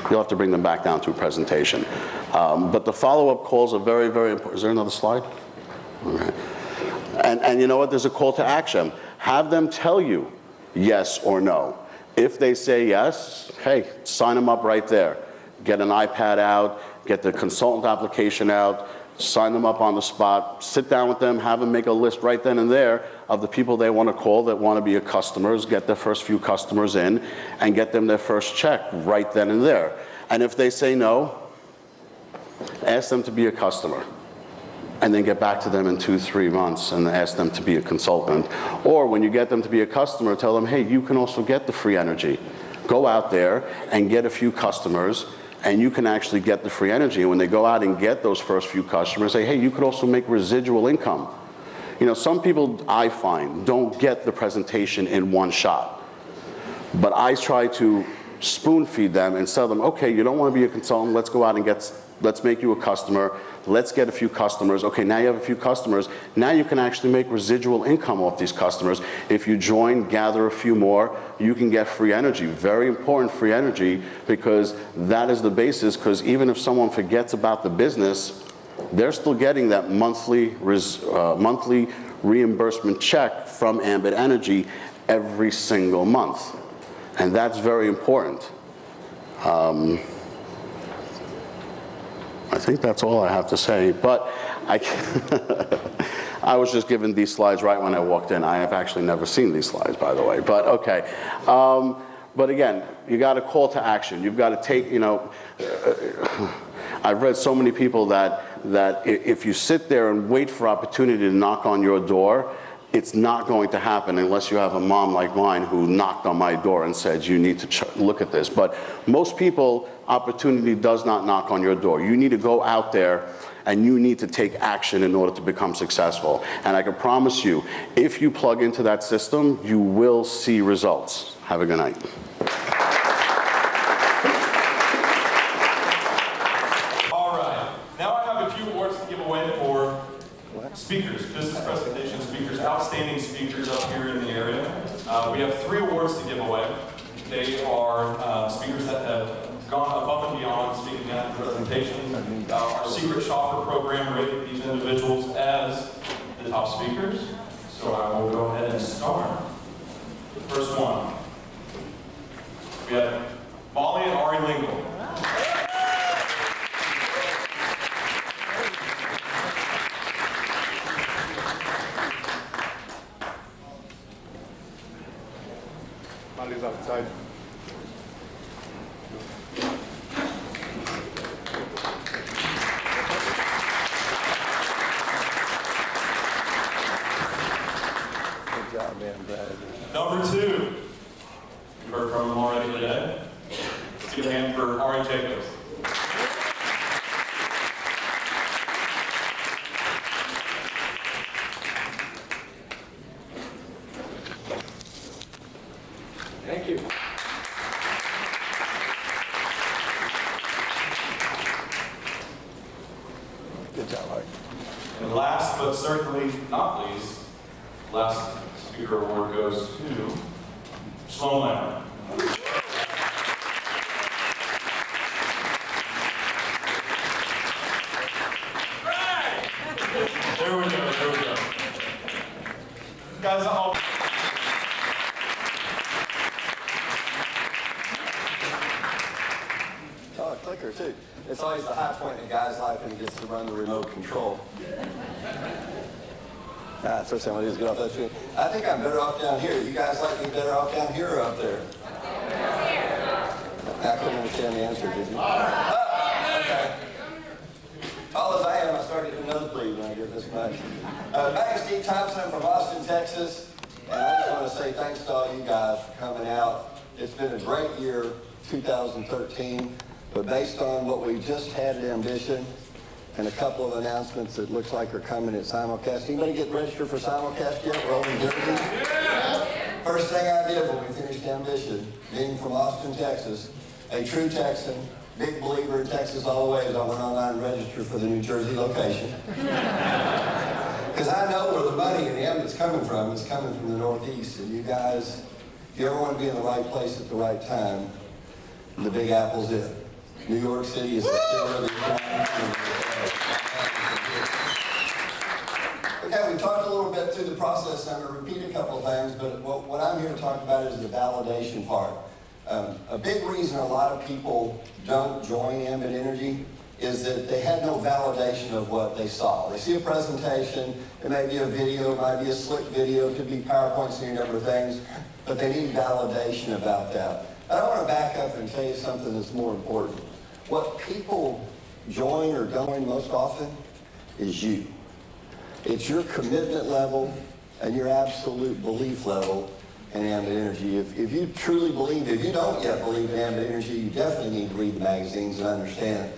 you'll have to bring them back down to a presentation. But the follow-up calls are very, very important. Is there another slide? Okay. And you know what? There's a call to action. Have them tell you yes or no. If they say yes, hey, sign them up right there. Get an iPad out, get the consultant application out, sign them up on the spot, sit down with them, have them make a list right then and there of the people they want to call that want to be your customers, get their first few customers in, and get them their first check right then and there. And if they say no, ask them to be a customer, and then get back to them in 2-3 months and ask them to be a consultant. Or when you get them to be a customer, tell them, hey, you can also get the free energy. Go out there and get a few customers, and you can actually get the free energy. And when they go out and get those first few customers, say, hey, you could also make residual income. You know, some people, I find, don't get the presentation in one shot. But I try to spoon feed them and tell them, okay, you don't want to be a consultant, let's go out and let's make you a customer, let's get a few customers. Okay, now you have a few customers, now you can actually make residual income off these customers. If you join, gather a few more, you can get free energy. Very important, free energy, because that is the basis, because even if someone forgets about the business, they're still getting that monthly reimbursement check from Ambit Energy every single month. And that's very important. I think that's all I have to say, but I was just given these slides right when I walked in. I have actually never seen these slides, by the way, but okay. But again, you got a call to action. You've got to take, I've read so many people that if you sit there and wait for opportunity to knock on your door, it's not going to happen unless you have a mom like mine who knocked on my door and said, you need to look at this. But most people, opportunity does not knock on your door. You need to go out there and you need to take action in order to become successful. And I can promise you, if you plug into that system, you will see results. Have a good night. All right, now I have a few awards to give away for speakers, business presentation speakers, outstanding speakers up here in the area. We have 3 awards to give away. They are speakers that have gone above and beyond speaking at presentations. Our secret shopper program rated these individuals as the top speakers. So I will go ahead and start. The first one. We have Molly and Ari Lingle. Molly's outside. Good job, man, Brad. Number 2. You heard from him already today. Let's give a hand for Ari Jacobs. Thank you. Good job, Art. And last but certainly not least, last speaker award goes to Sloan Lammer. There we go. Guys, I'll... Oh, a clicker too. It's always the high point in a guy's life when he gets to run the remote control. First thing I want to do is get off that screen. I think I'm better off down here. You guys like me better off down here or up there? I couldn't understand the answer, did you? Oh, okay. Tall as I am, I started to nosebleed when I get this much. My name is Steve Thompson. I'm from Austin, Texas. And I just want to say thanks to all you guys for coming out. It's been a great year, 2013. But based on what we just had at Ambition and a couple of announcements that looks like are coming at simulcast. Anybody get registered for simulcast yet? Rolling jerseys? First thing I did when we finished Ambition, being from Austin, Texas, a true Texan, big believer in Texas all the way, is I went online and registered for the New Jersey location. Because I know where the money in the end is coming from. It's coming from the Northeast. And you guys, if you ever want to be in the right place at the right time, the Big Apple's it. New York City is the center of the economy. Okay, we talked a little bit through the process, and I'm going to repeat a couple of things, but what I'm here to talk about is the validation part. A big reason a lot of people don't join Ambit Energy is that they had no validation of what they saw. They see a presentation, it may be a video, it might be a slick video, it could be PowerPoints and a number of things, but they need validation about that. And I want to back up and tell you something that's more important. What people join or don't join most often is you. It's your commitment level and your absolute belief level in Ambit Energy. If you truly believe, if you don't yet believe in Ambit Energy, you definitely need to read the magazines and understand.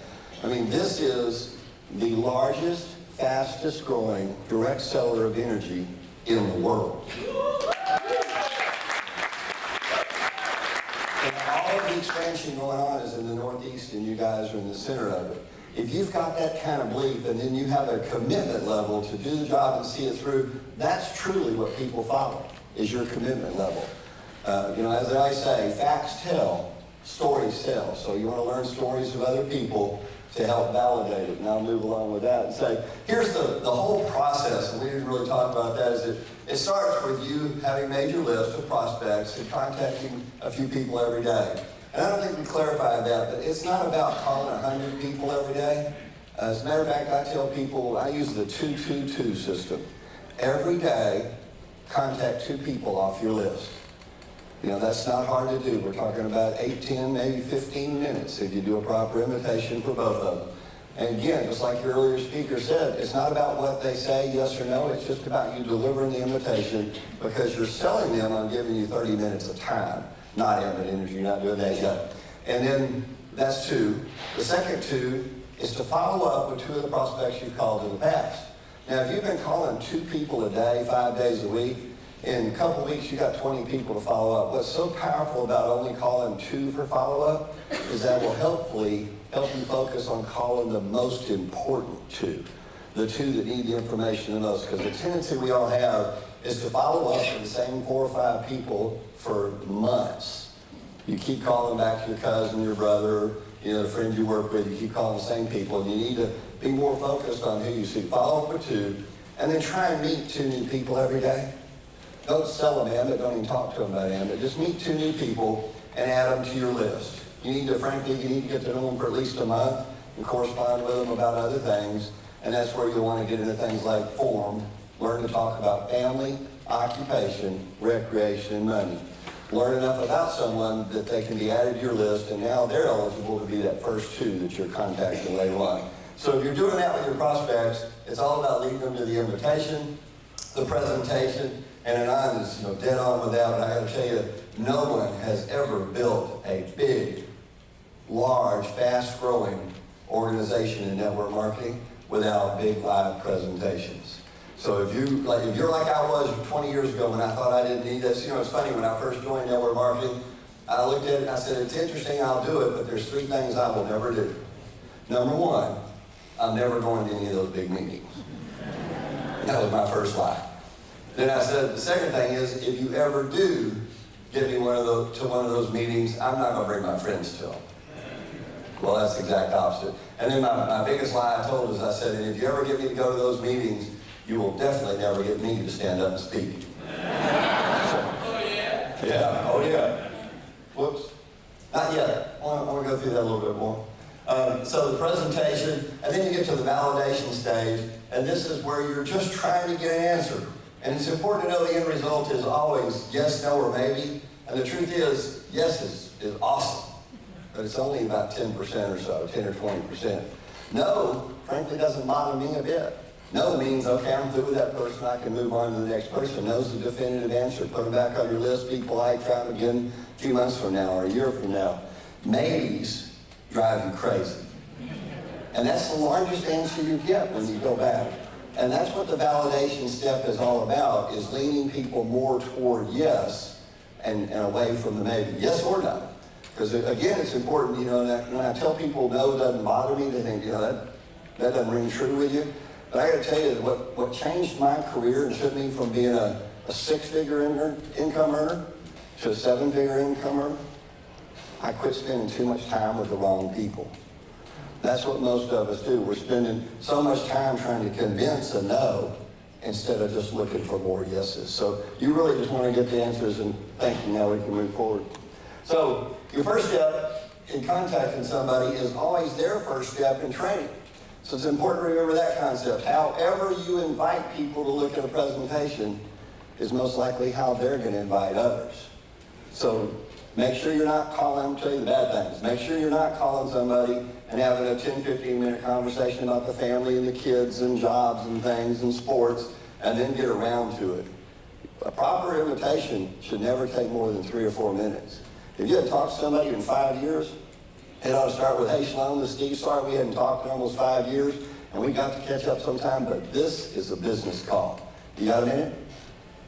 I mean, this is the largest, fastest growing direct seller of energy in the world. And all of the expansion going on is in the Northeast, and you guys are in the center of it. If you've got that kind of belief, and then you have a commitment level to do the job and see it through, that's truly what people follow, is your commitment level. As I say, facts tell, stories tell. So you want to learn stories of other people to help validate it. And I'll move along with that and say, here's the whole process, and we didn't really talk about that, is it starts with you having made your list of prospects and contacting a few people every day. And I don't think we clarified that, but it's not about calling 100 people every day. As a matter of fact, I tell people, I use the 2-2-2 system. Every day, contact 2 people off your list. You know, that's not hard to do. We're talking about 8, 10, maybe 15 minutes if you do a proper invitation for both of them. And again, just like your earlier speaker said, it's not about what they say, yes or no. It's just about you delivering the invitation because you're selling them on giving you 30 minutes of time, not energy. You're not doing that yet. And then that's 2. The second 2 is to follow up with 2 of the prospects you've called in the past. Now, if you've been calling 2 people a day, 5 days a week, in a couple weeks you got 20 people to follow up. What's so powerful about only calling 2 for follow-up is that will help you focus on calling the most important 2, the 2 that need the information the most. Because the tendency we all have is to follow up with the same 4 or 5 people for months. You keep calling back to your cousin, your brother, the friends you work with, you keep calling the same people, and you need to be more focused on who you see. Follow up with 2, and then try and meet 2 new people every day. Don't sell them Ambit, don't even talk to them about Ambit. Just meet 2 new people and add them to your list. You need to get to know them for at least a month and correspond with them about other things. And that's where you want to get into things like form, learn to talk about family, occupation, recreation, and money. Learn enough about someone that they can be added to your list, and now they're eligible to be that first 2 that you're contacting later on. So if you're doing that with your prospects, it's all about leading them to the invitation, the presentation, and Anand is dead on with that, but I got to tell you, no one has ever built a big, large, fast-growing organization in network marketing without big live presentations. So if you're like I was 20 years ago when I thought I didn't need this, it's funny, when I first joined network marketing, I looked at it and I said, it's interesting, I'll do it, but there's 3 things I will never do. Number 1, I'm never going to any of those big meetings. That was my first lie. Then I said, the second thing is, if you ever do get me to one of those meetings, I'm not going to bring my friends to them. Well, that's the exact opposite. And then my biggest lie I told is I said, and if you ever get me to go to those meetings, you will definitely never get me to stand up and speak. Yeah, oh yeah. Whoops. Not yet. I want to go through that a little bit more. So the presentation, and then you get to the validation stage, and this is where you're just trying to get an answer. And it's important to know the end result is always yes, no, or maybe. And the truth is, yes is awesome, but it's only about 10% or so, 10 or 20%. No, frankly, doesn't bother me a bit. No means, okay, I'm through with that person, I can move on to the next person. No's the definitive answer. Put them back on your list, be polite, try them again a few months from now or a year from now. Maybes drive you crazy. And that's the largest answer you get when you go back. And that's what the validation step is all about, is leaning people more toward yes and away from the maybe. Yes or no. Because again, it's important, that when I tell people no doesn't bother me, they think, that doesn't ring true with you. But I got to tell you, what changed my career and took me from being a 6-figure income earner to a 7-figure income earner, I quit spending too much time with the wrong people. That's what most of us do. We're spending so much time trying to convince a no instead of just looking for more yeses. So you really just want to get the answers and thank you. Now we can move forward. So your first step in contacting somebody is always their first step in training. So it's important to remember that concept. However you invite people to look at a presentation is most likely how they're going to invite others. So make sure you're not calling, I'll tell you the bad things. Make sure you're not calling somebody and having a 10, 15-minute conversation about the family and the kids and jobs and things and sports, and then get around to it. A proper invitation should never take more than 3 or 4 minutes. If you hadn't talked to somebody in 5 years, it ought to start with, hey, Shalom, this is Steve. Sorry we hadn't talked in almost 5 years, and we got to catch up sometime, but this is a business call. You got a minute?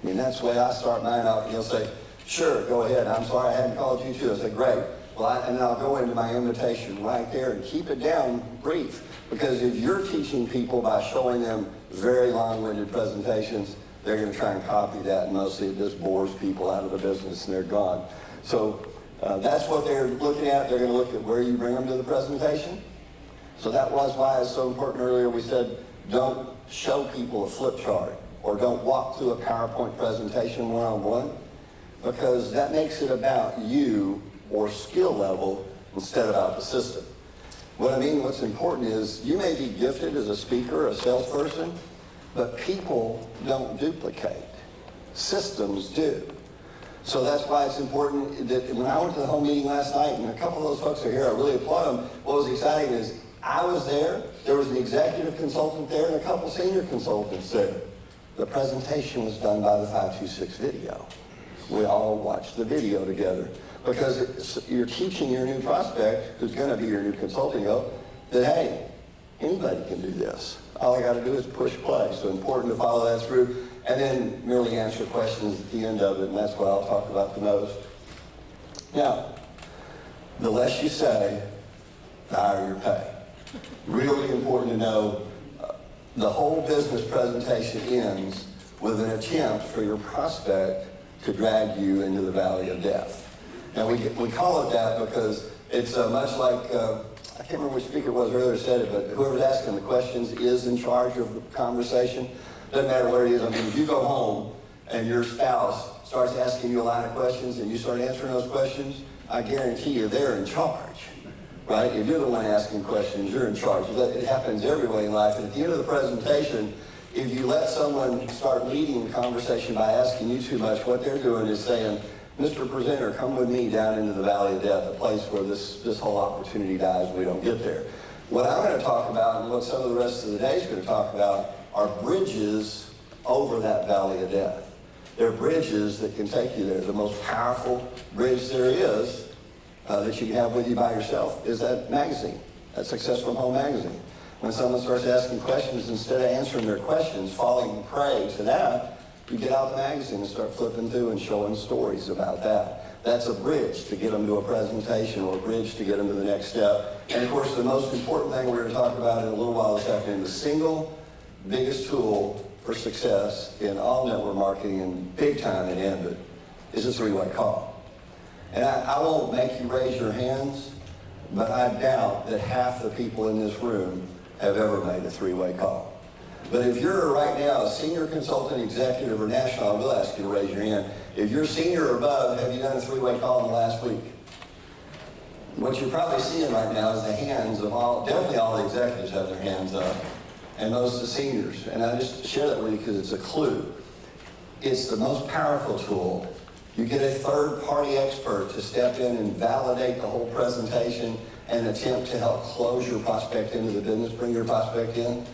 I mean, that's the way I start mine off, and you'll say, sure, go ahead. I'm sorry I hadn't called you too. I say, great. Well, and I'll go into my invitation right there and keep it down brief. Because if you're teaching people by showing them very long-winded presentations, they're going to try and copy that, and mostly it just bores people out of the business and they're gone. So that's what they're looking at. They're going to look at where you bring them to the presentation. So that was why it's so important earlier. We said, don't show people a flip chart or don't walk through a PowerPoint presentation one-on-one, because that makes it about you or skill level instead of about the system. What I mean, what's important is you may be gifted as a speaker, a salesperson, But people don't duplicate. Systems do. So that's why it's important that when I went to the home meeting last night, and a couple of those folks are here, I really applaud them. What was exciting is I was there was an executive consultant there, and a couple senior consultants there. The presentation was done by the 526 video. We all watched the video together because you're teaching your new prospect, who's going to be your new consulting help, that hey, anybody can do this. All I got to do is push play. So important to follow that through. And then merely answer questions at the end of it, and that's what I'll talk about the most. Now, the less you say, the higher your pay. Really important to know, the whole business presentation ends with an attempt for your prospect to drag you into the valley of death. Now, we call it that because it's much like, I can't remember which speaker it was earlier said it, but whoever's asking the questions is in charge of the conversation. Doesn't matter what it is. I mean, if you go home and your spouse starts asking you a line of questions and you start answering those questions, I guarantee you they're in charge, right? If you're the one asking questions, you're in charge. It happens every way in life. And at the end of the presentation, if you let someone start leading the conversation by asking you too much, what they're doing is saying, Mr. Presenter, come with me down into the valley of death, a place where this whole opportunity dies and we don't get there. What I'm going to talk about, and what some of the rest of the day is going to talk about, are bridges over that valley of death. They're bridges that can take you there. The most powerful bridge there is that you can have with you by yourself is that magazine, that Success from Home magazine. When someone starts asking questions, instead of answering their questions, falling prey to that, you get out the magazine and start flipping through and showing stories about that. That's a bridge to get them to a presentation or a bridge to get them to the next step. And of course, the most important thing we're going to talk about in a little while this afternoon, the single biggest tool for success in all network marketing and big time in Ambit is a three-way call. And I won't make you raise your hands, but I doubt that half the people in this room have ever made a three-way call. But if you're right now a senior consultant, executive, or national, I will ask you to raise your hand. If you're senior or above, have you done a three-way call in the last week? What you're probably seeing right now is the hands of definitely all the executives have their hands up, and most of the seniors. And I just share that with you because it's a clue. It's the most powerful tool. You get a third-party expert to step in and validate the whole presentation and attempt to help close your prospect into the business, bring your prospect in.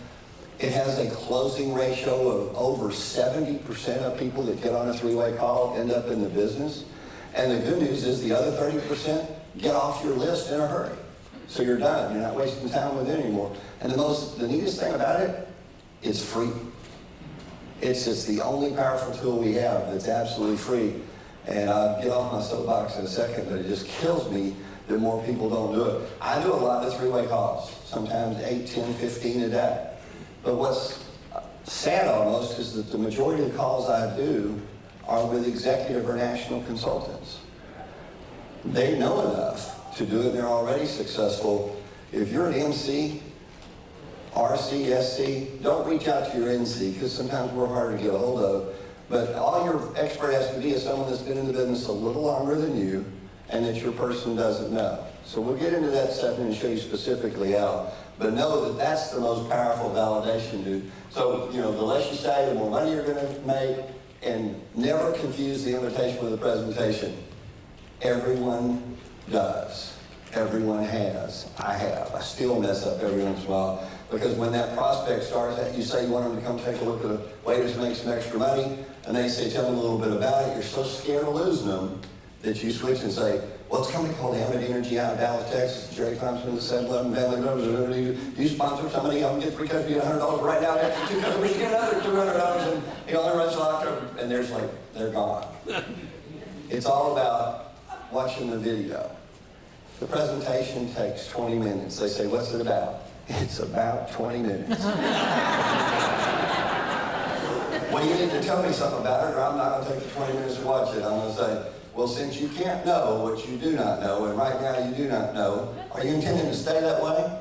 It has a closing ratio of over 70% of people that get on a three-way call end up in the business. And the good news is the other 30% get off your list in a hurry. So you're done. You're not wasting time with it anymore. And the neatest thing about it, it's free. It's the only powerful tool we have that's absolutely free. And I'll get off my soapbox in a second, but it just kills me that more people don't do it. I do a lot of three-way calls, sometimes 8, 10, 15 a day. But what's sad almost is that the majority of the calls I do are with executive or national consultants. They know enough to do it, they're already successful. If you're an MC, RC, SC, don't reach out to your NC, because sometimes we're hard to get a hold of. But all your expert has to be is someone that's been in the business a little longer than you, and that your person doesn't know. So we'll get into that stuff and show you specifically how. But know that that's the most powerful validation, dude. So, the less you say, the more money you're going to make, and never confuse the invitation with the presentation. Everyone does. Everyone has. I have. I still mess up every once in a while. Because when that prospect starts, you say you want them to come take a look at a way to make some extra money, and they say, tell them a little bit about it. You're so scared of losing them that you switch and say, well, it's a company called Ambit Energy out of Dallas, Texas. Jerry Thompson, the 7-Eleven family members. You sponsor somebody, I'm going to get free customers, get $100 right now. After 2 customers, you get another $200, and he only runs October. And they're gone. It's all about watching the video. The presentation takes 20 minutes. They say, what's it about? It's about 20 minutes. Well, you need to tell me something about it, or I'm not going to take the 20 minutes to watch it. I'm going to say, well, since you can't know what you do not know, and right now you do not know, are you intending to stay that way?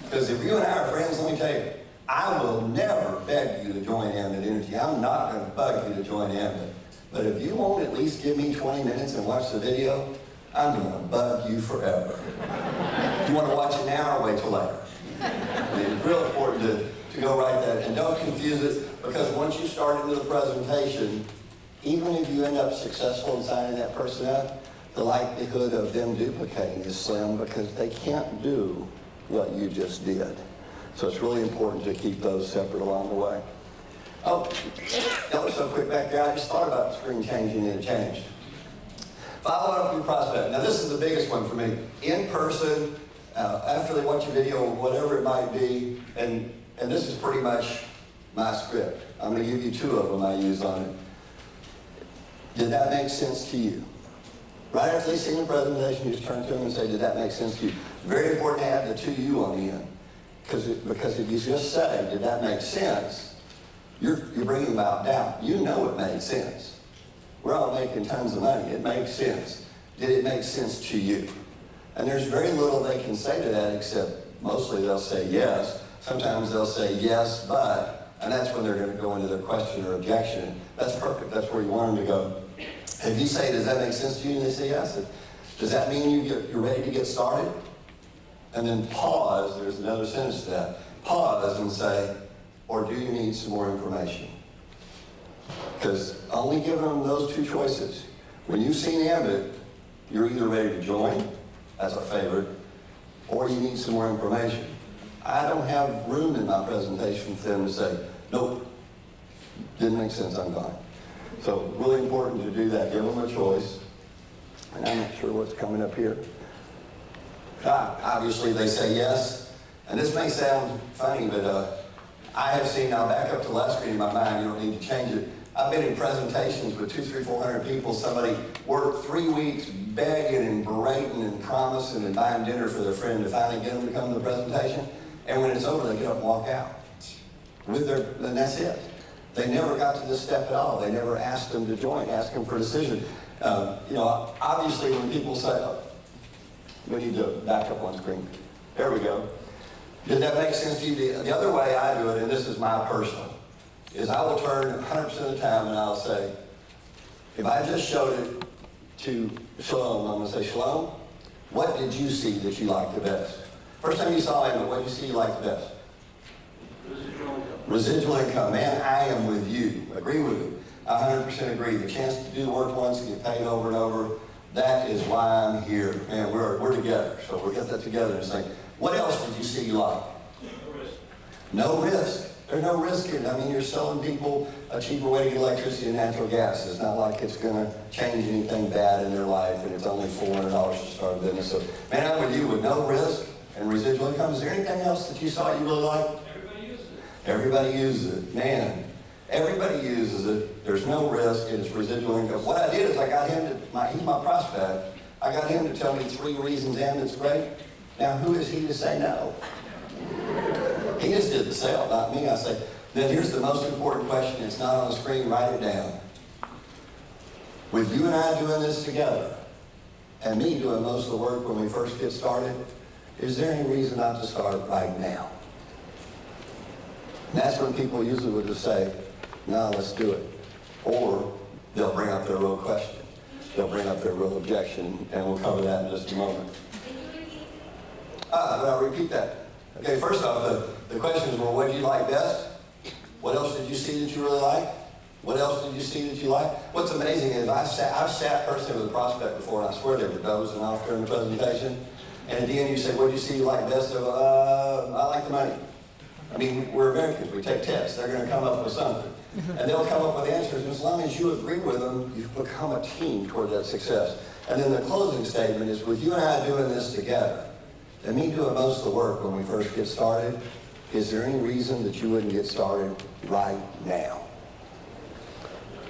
Because if you and I are friends, let me tell you, I will never beg you to join Ambit Energy. I'm not going to bug you to join Ambit. But if you won't at least give me 20 minutes and watch the video, I'm going to bug you forever. If you want to watch it now or wait till later. I mean, it's real important to to go write that. And don't confuse it, because once you start into the presentation, even if you end up successful in signing that person up, the likelihood of them duplicating is slim because they can't do what you just did. So it's really important to keep those separate along the way. Oh, that was so quick back there. I just thought about the screen changing and it changed. Follow up your prospect. Now this is the biggest one for me. In person, after they watch your video or whatever it might be, and this is pretty much my script. I'm going to give you 2 of them I use on it. Did that make sense to you? Right after they see the presentation, you just turn to them and say, did that make sense to you? Very important to add the "to you" on the end. Because if you just say, did that make sense, you're bringing about doubt. You know it made sense. We're all making tons of money. It makes sense. Did it make sense to you? And there's very little they can say to that except mostly they'll say yes. Sometimes they'll say yes, but, and that's when they're going to go into their question or objection. That's perfect. That's where you want them to go. If you say, does that make sense to you? And they say yes. Does that mean you're ready to get started? And then pause. There's another sentence to that. Pause and say, or do you need some more information? Because only giving them those 2 choices. When you've seen Ambit, you're either ready to join, that's a favorite, or you need some more information. I don't have room in my presentation for them to say, nope, didn't make sense, I'm gone. So really important to do that. Give them a choice. And I'm not sure what's coming up here. Obviously they say yes. And this may sound funny, but I have seen, I'll back up to the last screen in my mind, you don't need to change it. I've been in presentations with 200, 300, 400 people. Somebody worked 3 weeks begging and berating and promising and buying dinner for their friend to finally get them to come to the presentation. And when it's over, they get up and walk out. And that's it. They never got to this step at all. They never asked them to join, asked them for a decision. Obviously when people say, we need to back up on screen. There we go. Did that make sense to you? The other way I do it, and this is my personal, is I will turn 100% of the time and I'll say, if I just showed it to Shalom, I'm going to say, Shalom, what did you see that you liked the best? First time you saw him, what did you see you liked the best? Residual income. Man, I am with you. Agree with you. 100% agree. The chance to do the work once and get paid over and over, that is why I'm here. Man, we're together. So we'll get that together and say, what else did you see you like? No risk. There's no risk in it. I mean, you're selling people a cheaper way to get electricity and natural gas. It's not like it's going to change anything bad in their life, and it's only $400 to start a business. So, man, I'm with you with no risk and residual income. Is there anything else that you saw you really liked? Everybody uses it. Man, everybody uses it. There's no risk. It's residual income. What I did is I got him to, he's my prospect. I got him to tell me 3 reasons Ambit's great. Now, who is he to say no? He just did the sale, not me. I say, then here's the most important question. It's not on the screen. Write it down. With you and I doing this together, and me doing most of the work when we first get started, is there any reason not to start right now? And that's when people usually would just say, no, let's do it. Or they'll bring up their real question. They'll bring up their real objection, and we'll cover that in just a moment. But I'll repeat that. Okay, first off, the question is, well, what did you like best? What else did you see that you really liked? What else did you see that you liked? What's amazing is I've sat personally with a prospect before, and I swear they were dozing off during the presentation. And at the end, you say, what did you see you liked best? They're like, I like the money. I mean, we're Americans. We take tests. They're going to come up with something. And they'll come up with answers. And as long as you agree with them, you've become a team toward that success. And then the closing statement is, with you and I doing this together, and me doing most of the work when we first get started, is there any reason that you wouldn't get started right now?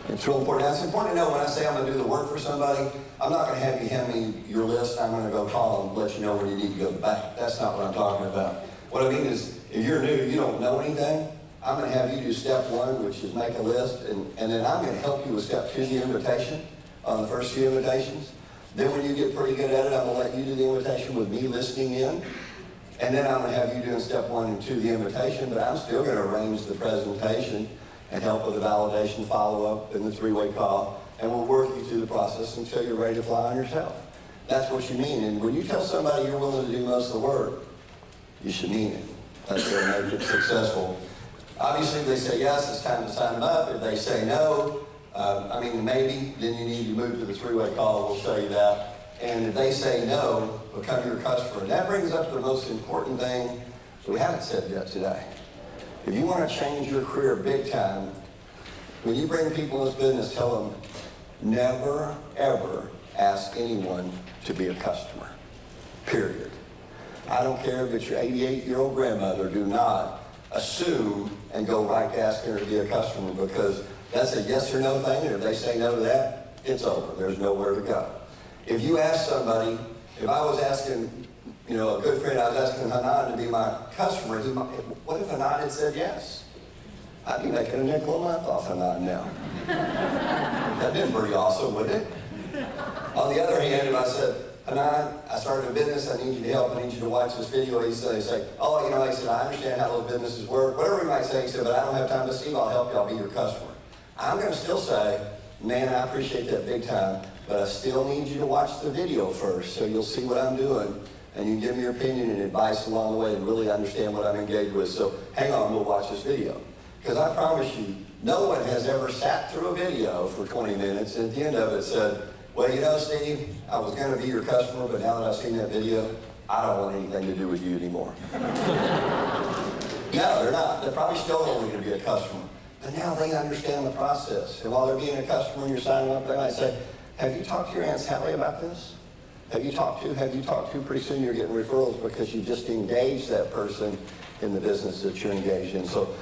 It's real important. Now, it's important to know when I say I'm going to do the work for somebody, I'm not going to have you hand me your list. I'm going to go call them and let you know where you need to go back. That's not what I'm talking about. What I mean is, if you're new, you don't know anything, I'm going to have you do step 1, which is make a list, and then I'm going to help you with step 2, the invitation, on the first few invitations. Then when you get pretty good at it, I'm going to let you do the invitation with me listening in. And then I'm going to have you doing step 1 and 2, the invitation, but I'm still going to arrange the presentation and help with the validation follow-up and the 3-way call. And we'll work you through the process until you're ready to fly on yourself. That's what you mean. And when you tell somebody you're willing to do most of the work, you should mean it. That's going to make it successful. Obviously, if they say yes, it's time to sign them up. If they say no, maybe, then you need to move to the three-way call. We'll show you that. And if they say no, become your customer. And that brings up the most important thing that we haven't said yet today. If you want to change your career big time, when you bring people in this business, tell them, never, ever ask anyone to be a customer, period. I don't care if it's your 88-year-old grandmother, do not assume and go right to asking her to be a customer, because that's a yes or no thing, and if they say no to that, it's over. There's nowhere to go. If you ask somebody, if I was asking, a good friend, I was asking Hanan to be my customer, what if Hanan had said yes? I'd be making a nickel a month off Hanan now. That'd been pretty awesome, wouldn't it? On the other hand, if I said, Hanan, I started a business, I need you to help, I need you to watch this video, he said, I said, I understand how those businesses work, whatever he might say, he said, but I don't have time to see, I'll help you, I'll be your customer. I'm going to still say, man, I appreciate that big time, but I still need you to watch the video first, so you'll see what I'm doing, and you can give me your opinion and advice along the way and really understand what I'm engaged with. So hang on, we'll watch this video. Because I promise you, no one has ever sat through a video for 20 minutes and at the end of it said, well, Steve, I was going to be your customer, but now that I've seen that video, I don't want anything to do with you anymore. No, they're not. They're probably still only going to be a customer. But now they understand the process. And while they're being a customer and you're signing up, they might say, have you talked to your Aunt Sally about this? Have you talked to? Pretty soon you're getting referrals because you just engaged that person in the business that you're engaged in. So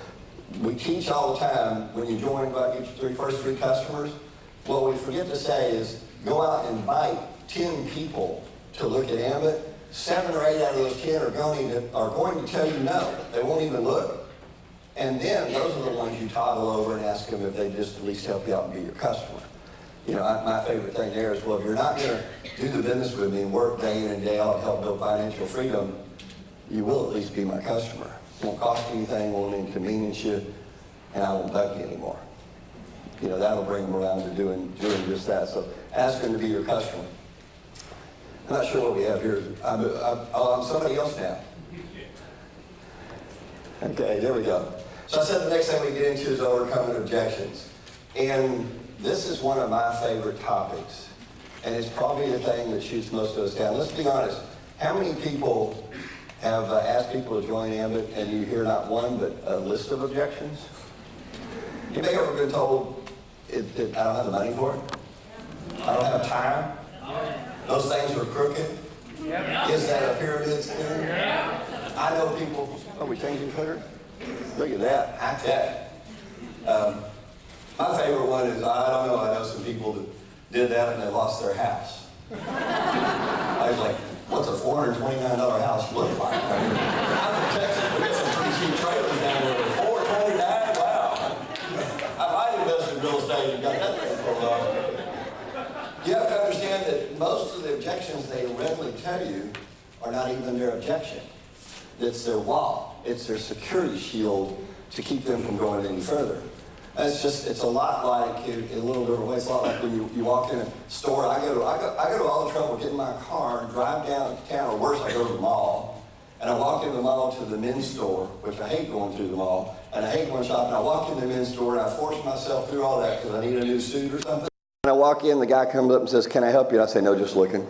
we teach all the time, when you join, go out and get your first three customers. What we forget to say is, go out and invite 10 people to look at Ambit. 7 or 8 out of those 10 are going to tell you no. They won't even look. And then those are the ones you toggle over and ask them if they just at least help you out and be your customer. My favorite thing there is, well, if you're not going to do the business with me and work day in and day out and help build financial freedom, you will at least be my customer. It won't cost you anything, won't inconvenience you, and I won't bug you anymore. That'll bring them around to doing just that. So ask them to be your customer. I'm not sure what we have here. I'm somebody else now. Okay, there we go. So I said the next thing we get into is overcoming objections. And this is one of my favorite topics. And it's probably the thing that shoots most of us down. Let's be honest. How many people have asked people to join Ambit and you hear not one but a list of objections? You may have ever been told, I don't have the money for it. I don't have time. Those things are crooked. Is that a pyramid scheme? I know people, are we changing colors? Look at that, high tech. My favorite one is, I don't know, I know some people that did that and they lost their house. I was like, what's a $429 house look like? I'm from Texas, we got some pretty cheap trailers down there. $429, wow. I might invest in real estate and got that thing pulled off. You have to understand that most of the objections they readily tell you are not even their objection. It's their wall. It's their security shield to keep them from going any further. And it's a lot like, in a little different way, it's a lot like when you walk in a store. I go to all the trouble of getting my car and drive downtown, or worse, I go to the mall. And I walk in the mall to the men's store, which I hate going through the mall, and I hate going shopping. I walk in the men's store and I force myself through all that because I need a new suit or something. And I walk in, the guy comes up and says, can I help you? And I say, no, just looking.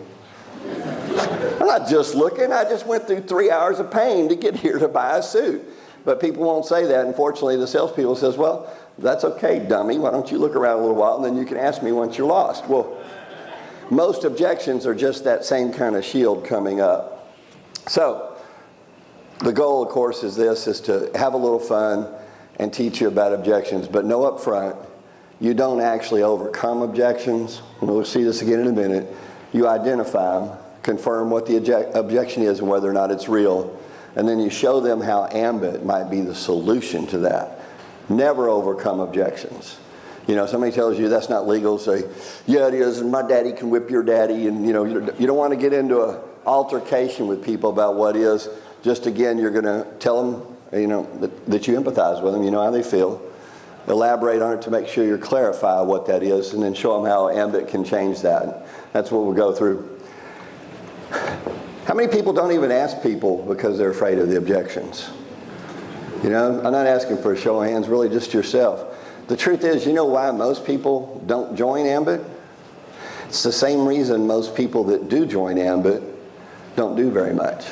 I'm not just looking, I just went through 3 hours of pain to get here to buy a suit. But people won't say that. Unfortunately, the salespeople says, well, that's okay, dummy. Why don't you look around a little while and then you can ask me once you're lost. Well, most objections are just that same kind of shield coming up. So the goal, of course, is to have a little fun and teach you about objections, but know up front, you don't actually overcome objections. And we'll see this again in a minute. You identify them, confirm what the objection is and whether or not it's real, and then you show them how Ambit might be the solution to that. Never overcome objections. Somebody tells you that's not legal, say, yeah, it is, and my daddy can whip your daddy, and you don't want to get into an altercation with people about what is. Just again, you're going to tell them, that you empathize with them, you know how they feel. Elaborate on it to make sure you clarify what that is, and then show them how Ambit can change that. That's what we'll go through. How many people don't even ask people because they're afraid of the objections? You know, I'm not asking for a show of hands, really just yourself. The truth is, you know why most people don't join Ambit? It's the same reason most people that do join Ambit don't do very much.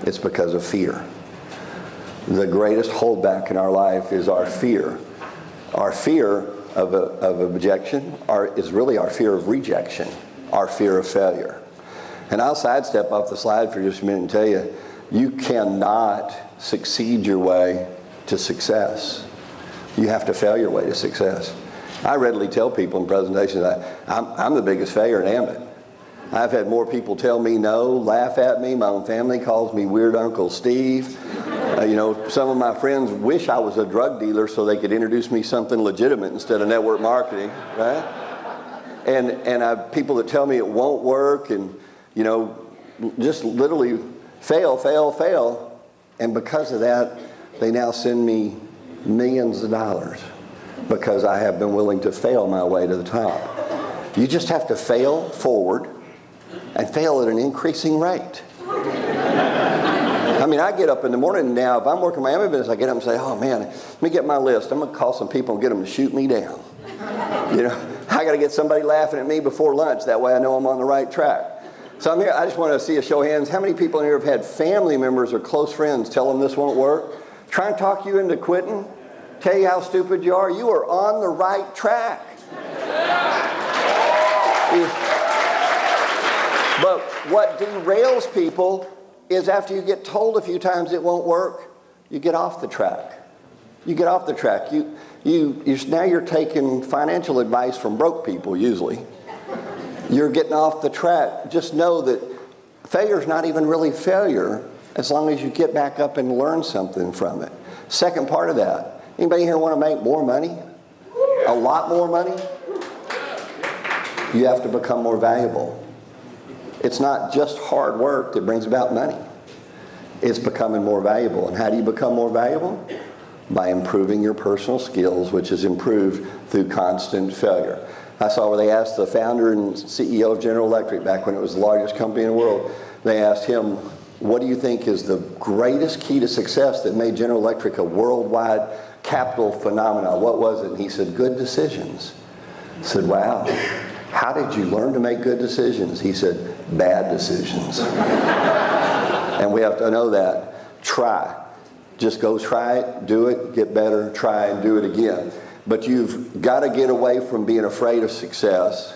It's because of fear. The greatest holdback in our life is our fear. Our fear of objection is really our fear of rejection, our fear of failure. And I'll sidestep off the slide for just a minute and tell you, you cannot succeed your way to success. You have to fail your way to success. I readily tell people in presentations that I'm the biggest failure in Ambit. I've had more people tell me no, laugh at me. My own family calls me Weird Uncle Steve. You know, some of my friends wish I was a drug dealer so they could introduce me something legitimate instead of network marketing, right? And I have people that tell me it won't work and, you know, just literally fail, fail, fail. And because of that, they now send me millions of dollars because I have been willing to fail my way to the top. You just have to fail forward and fail at an increasing rate. I mean, I get up in the morning now, if I'm working my Ambit business, I get up and say, oh man, let me get my list. I'm gonna call some people and get them to shoot me down. You know, I gotta get somebody laughing at me before lunch, that way I know I'm on the right track. So I'm here, I just want to see a show of hands. How many people in here have had family members or close friends tell them this won't work? Try and talk you into quitting? Tell you how stupid you are? You are on the right track. But what derails people is after you get told a few times it won't work, you get off the track. You get off the track. Now you're taking financial advice from broke people, usually. You're getting off the track. Just know that failure is not even really failure as long as you get back up and learn something from it. Second part of that, anybody here want to make more money? A lot more money? You have to become more valuable. It's not just hard work that brings about money. It's becoming more valuable. And how do you become more valuable? By improving your personal skills, which is improved through constant failure. I saw where they asked the founder and CEO of General Electric back when it was the largest company in the world, they asked him, what do you think is the greatest key to success that made General Electric a worldwide capital phenomenon? What was it? And he said, good decisions. I said, wow. How did you learn to make good decisions? He said, bad decisions. And we have to know that. Try. Just go try it, do it, get better, try and do it again. But you've got to get away from being afraid of success.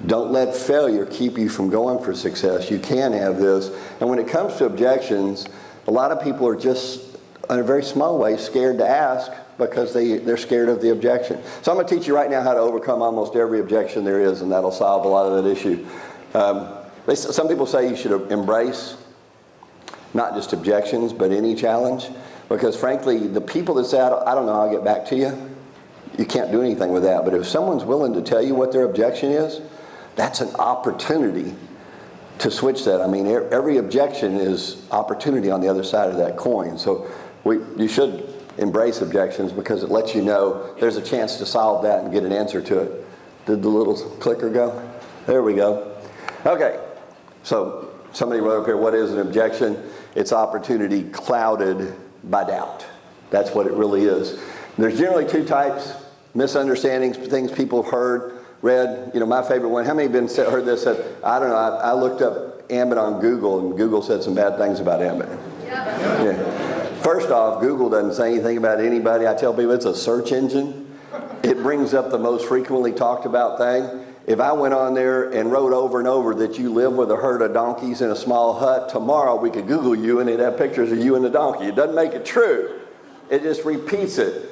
Don't let failure keep you from going for success. You can have this. And when it comes to objections, a lot of people are just, in a very small way, scared to ask because they're scared of the objection. So I'm going to teach you right now how to overcome almost every objection there is, and that'll solve a lot of that issue. Some people say you should embrace not just objections, but any challenge. Because frankly, the people that say, I don't know, I'll get back to you, you can't do anything with that. But if someone's willing to tell you what their objection is, that's an opportunity to switch that. I mean, every objection is opportunity on the other side of that coin. So you should embrace objections because it lets you know there's a chance to solve that and get an answer to it. Did the little clicker go? There we go. Okay, so somebody wrote up here, what is an objection? It's opportunity clouded by doubt. That's what it really is. There's generally two types, misunderstandings, things people have heard, read. You know, my favorite one, how many have heard this? Said, I don't know, I looked up Ambit on Google and Google said some bad things about Ambit. Yeah. First off, Google doesn't say anything about anybody. I tell people it's a search engine. It brings up the most frequently talked about thing. If I went on there and wrote over and over that you live with a herd of donkeys in a small hut, tomorrow we could Google you and it'd have pictures of you and the donkey. It doesn't make it true. It just repeats it.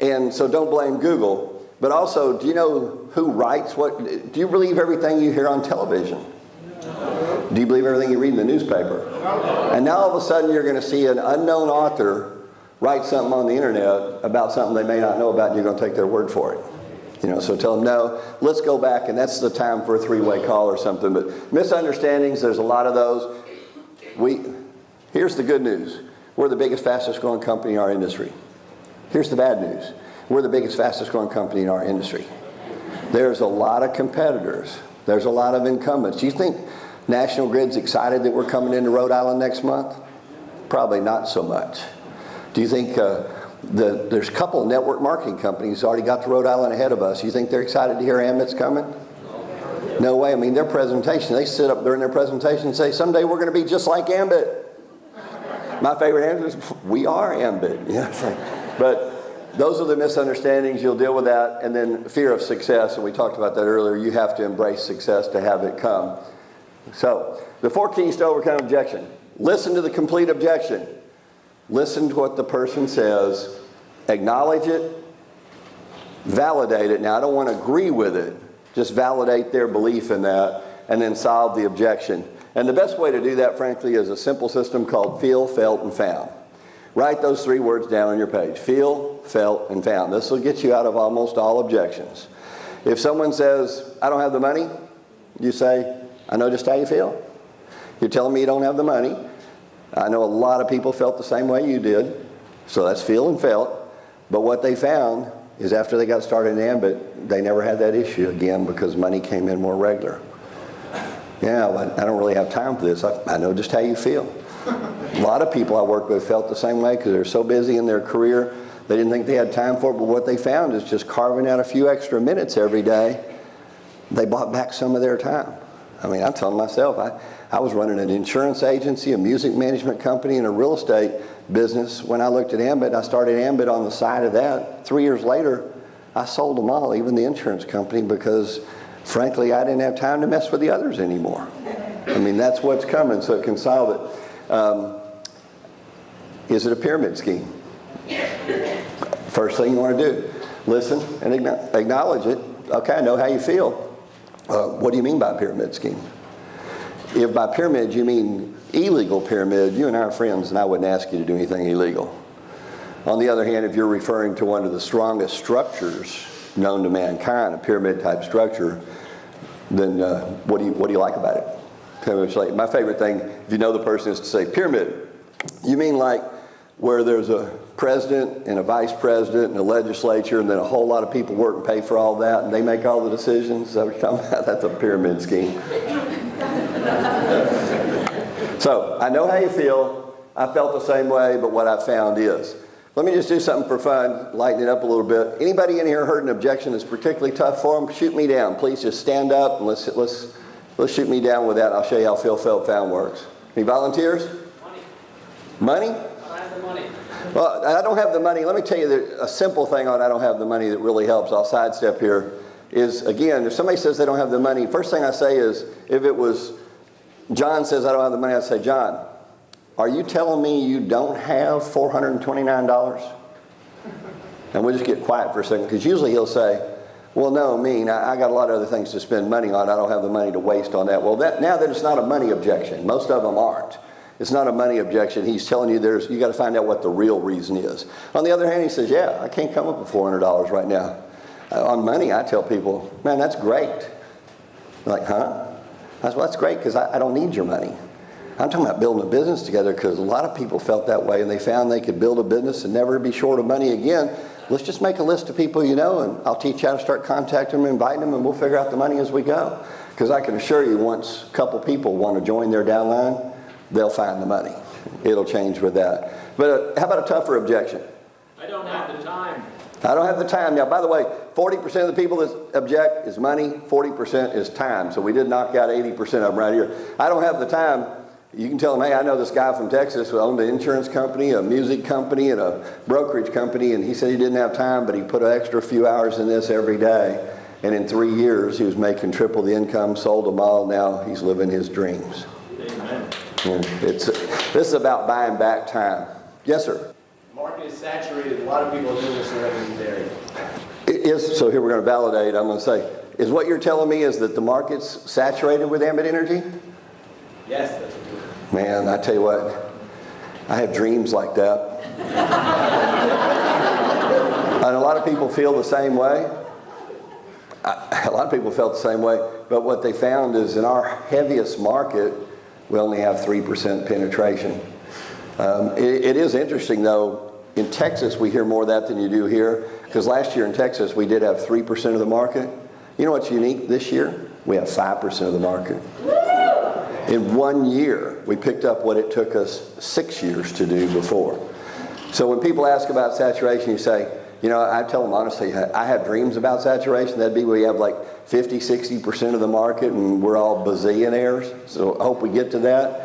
And so don't blame Google. But also, do you know who writes what? Do you believe everything you hear on television? Do you believe everything you read in the newspaper? And now all of a sudden you're going to see an unknown author write something on the internet about something they may not know about and you're going to take their word for it. You know, so tell them, no, let's go back, and that's the time for a three-way call or something. But misunderstandings, there's a lot of those. Here's the good news. We're the biggest, fastest growing company in our industry. Here's the bad news. We're the biggest, fastest growing company in our industry. There's a lot of competitors. There's a lot of incumbents. Do you think National Grid's excited that we're coming into Rhode Island next month? Probably not so much. Do you think there's a couple of network marketing companies already got to Rhode Island ahead of us? You think they're excited to hear Ambit's coming? No way. I mean, their presentation, they sit up during their presentation and say, someday we're going to be just like Ambit. My favorite answer is, we are Ambit. Yeah, but those are the misunderstandings. You'll deal with that. And then fear of success, and we talked about that earlier. You have to embrace success to have it come. So, the 4 keys to overcome objection. Listen to the complete objection. Listen to what the person says. Acknowledge it. Validate it. Now, I don't want to agree with it. Just validate their belief in that, and then solve the objection. And the best way to do that, frankly, is a simple system called feel, felt, and found. Write those 3 words down on your page. Feel, felt, and found. This will get you out of almost all objections. If someone says, I don't have the money, you say, I know just how you feel. You're telling me you don't have the money. I know a lot of people felt the same way you did. So that's feel and felt. But what they found is after they got started in Ambit, they never had that issue again because money came in more regular. Yeah, well, I don't really have time for this. I know just how you feel. A lot of people I worked with felt the same way because they're so busy in their career, they didn't think they had time for it. But what they found is just carving out a few extra minutes every day, they bought back some of their time. I mean, I'm telling myself, I was running an insurance agency, a music management company, and a real estate business. When I looked at Ambit, I started Ambit on the side of that. 3 years later, I sold them all, even the insurance company, because frankly, I didn't have time to mess with the others anymore. I mean, that's what's coming, so it can solve it. Is it a pyramid scheme? First thing you want to do, listen and acknowledge it. Okay, I know how you feel. What do you mean by a pyramid scheme? If by pyramid you mean illegal pyramid, you and I are friends, and I wouldn't ask you to do anything illegal. On the other hand, if you're referring to one of the strongest structures known to mankind, a pyramid-type structure, then what do you like about it? My favorite thing, if you know the person, is to say, pyramid. You mean like where there's a president and a vice president and a legislature, and then a whole lot of people work and pay for all that, and they make all the decisions? Is that what you're talking about? That's a pyramid scheme. So, I know how you feel. I felt the same way, but what I found is, let me just do something for fun, lighten it up a little bit. Anybody in here heard an objection that's particularly tough for them? Shoot me down. Please just stand up and let's shoot me down with that. I'll show you how feel, felt, found works. Any volunteers? Money? Money? I don't have the money. Well, I don't have the money. Let me tell you that a simple thing on I don't have the money that really helps. I'll sidestep here. Is, again, if somebody says they don't have the money, first thing I say is, if it was John says I don't have the money, I'd say, John, are you telling me you don't have $429? And we'll just get quiet for a second, because usually he'll say, well, no, I got a lot of other things to spend money on. I don't have the money to waste on that. Well, now that it's not a money objection. Most of them aren't. It's not a money objection. He's telling you you got to find out what the real reason is. On the other hand, he says, yeah, I can't come up with $400 right now. On money, I tell people, man, that's great. They're like, huh? I said, well, that's great because I don't need your money. I'm talking about building a business together, because a lot of people felt that way, and they found they could build a business and never be short of money again. Let's just make a list of people you know, and I'll teach you how to start contacting them, inviting them, and we'll figure out the money as we go. Because I can assure you, once a couple people want to join their downline, they'll find the money. It'll change with that. But how about a tougher objection? I don't have the time. I don't have the time. Now, by the way, 40% of the people that object is money, 40% is time. So we did knock out 80% of them right here. I don't have the time. You can tell them, hey, I know this guy from Texas who owned an insurance company, a music company, and a brokerage company, and he said he didn't have time, but he put an extra few hours in this every day. And in 3 years, he was making triple the income, sold them all. Now he's living his dreams. Amen. This is about buying back time. Yes, sir? The market is saturated. A lot of people are doing this in the area. It is. So here we're going to validate. I'm going to say, is what you're telling me is that the market's saturated with Ambit Energy? Yes, that's what you're doing. Man, I tell you what, I have dreams like that. And a lot of people feel the same way. A lot of people felt the same way. But what they found is in our heaviest market, we only have 3% penetration. It is interesting, though. In Texas, we hear more of that than you do here. Because last year in Texas, we did have 3% of the market. You know what's unique this year? We have 5% of the market. In 1 year, we picked up what it took us 6 years to do before. So when people ask about saturation, you say, you know, I tell them honestly, I have dreams about saturation. That'd be where you have like 50, 60% of the market and we're all bazillionaires. So I hope we get to that.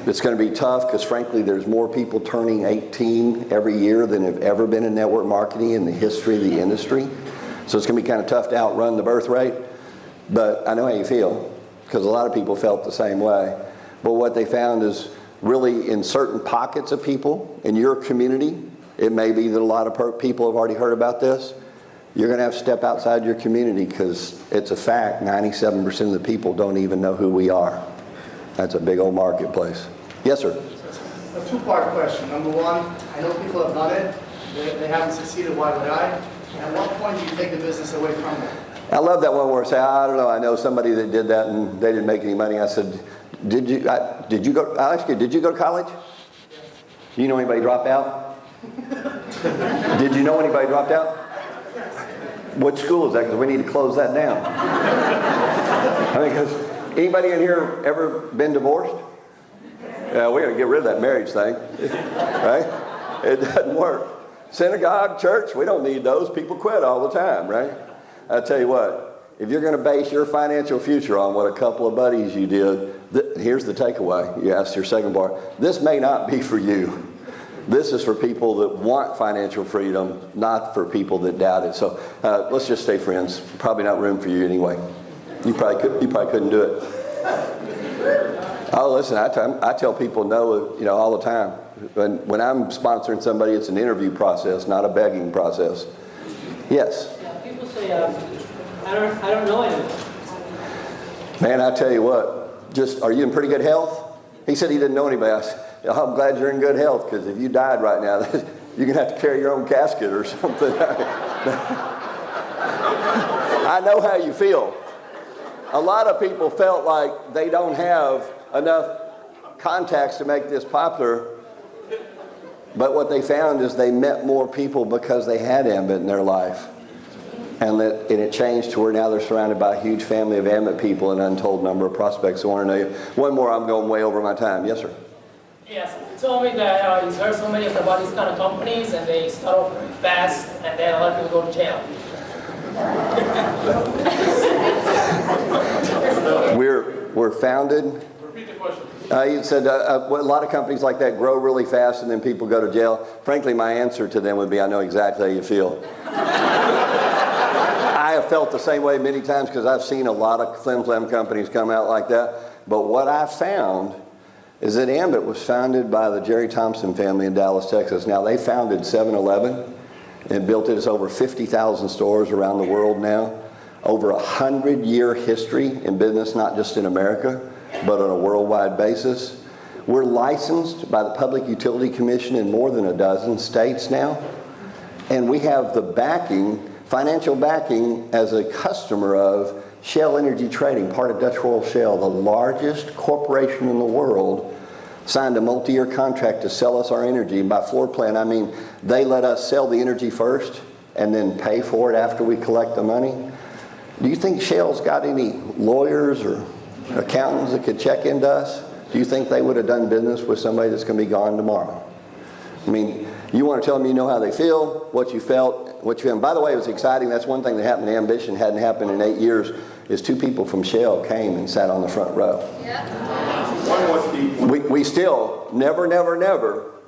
It's going to be tough because frankly, there's more people turning 18 every year than have ever been in network marketing in the history of the industry. So it's going to be kind of tough to outrun the birth rate. But I know how you feel because a lot of people felt the same way. But what they found is really in certain pockets of people in your community, it may be that a lot of people have already heard about this. You're going to have to step outside your community because it's a fact, 97% of the people don't even know who we are. That's a big old marketplace. Yes, sir? A two-part question. Number one, I know people have done it. They haven't succeeded. Why would I? At what point do you take the business away from them? I love that one where I say, I don't know, I know somebody that did that and they didn't make any money. I said, did you go, I'll ask you, did you go to college? Do you know anybody dropped out? Did you know anybody dropped out? What school is that? Because we need to close that down. I mean, because anybody in here ever been divorced? Yeah, we got to get rid of that marriage thing, right? It doesn't work. Synagogue, church, we don't need those. People quit all the time, right? I tell you what, if you're going to base your financial future on what a couple of buddies you did, here's the takeaway. You asked your second part. This may not be for you. This is for people that want financial freedom, not for people that doubt it. So let's just stay friends. Probably not room for you anyway. You probably couldn't do it. Oh, listen, I tell people no, you know, all the time. When I'm sponsoring somebody, it's an interview process, not a begging process. Yes. Yeah, people say I don't know anyone. Man, I tell you what. Just are you in pretty good health? He said he didn't know anybody. I said, I'm glad you're in good health because if you died right now, you're going to have to carry your own casket or something. I know how you feel. A lot of people felt like they don't have enough contacts to make this popular. But what they found is they met more people because they had Ambit in their life. And it changed to where now they're surrounded by a huge family of Ambit people and an untold number of prospects. So I want to know you. One more, I'm going way over my time. Yes, sir. Yes, he told me that he's heard so many about these kind of companies and they start off very fast and then a lot of people go to jail. We're founded. Repeat the question. You said a lot of companies like that grow really fast and then people go to jail. Frankly, my answer to them would be, I know exactly how you feel. I have felt the same way many times because I've seen a lot of flim-flam companies come out like that. But what I found is that Ambit was founded by the Jerry Thompson family in Dallas, Texas. Now, they founded 7-Eleven and built it. It's over 50,000 stores around the world now. Over 100-year history in business, not just in America, but on a worldwide basis. We're licensed by the Public Utility Commission in more than a dozen states now. And we have the backing, financial backing, as a customer of Shell Energy Trading, part of Dutch Royal Shell, the largest corporation in the world, signed a multi-year contract to sell us our energy. And by floor plan, I mean they let us sell the energy first and then pay for it after we collect the money. Do you think Shell's got any lawyers or accountants that could check into us? Do you think they would have done business with somebody that's going to be gone tomorrow? I mean, you want to tell them you know how they feel, what you felt, what you feel. And by the way, it was exciting. That's one thing that happened to Ambition, hadn't happened in 8 years, is 2 people from Shell came and sat on the front row. Yeah. We still never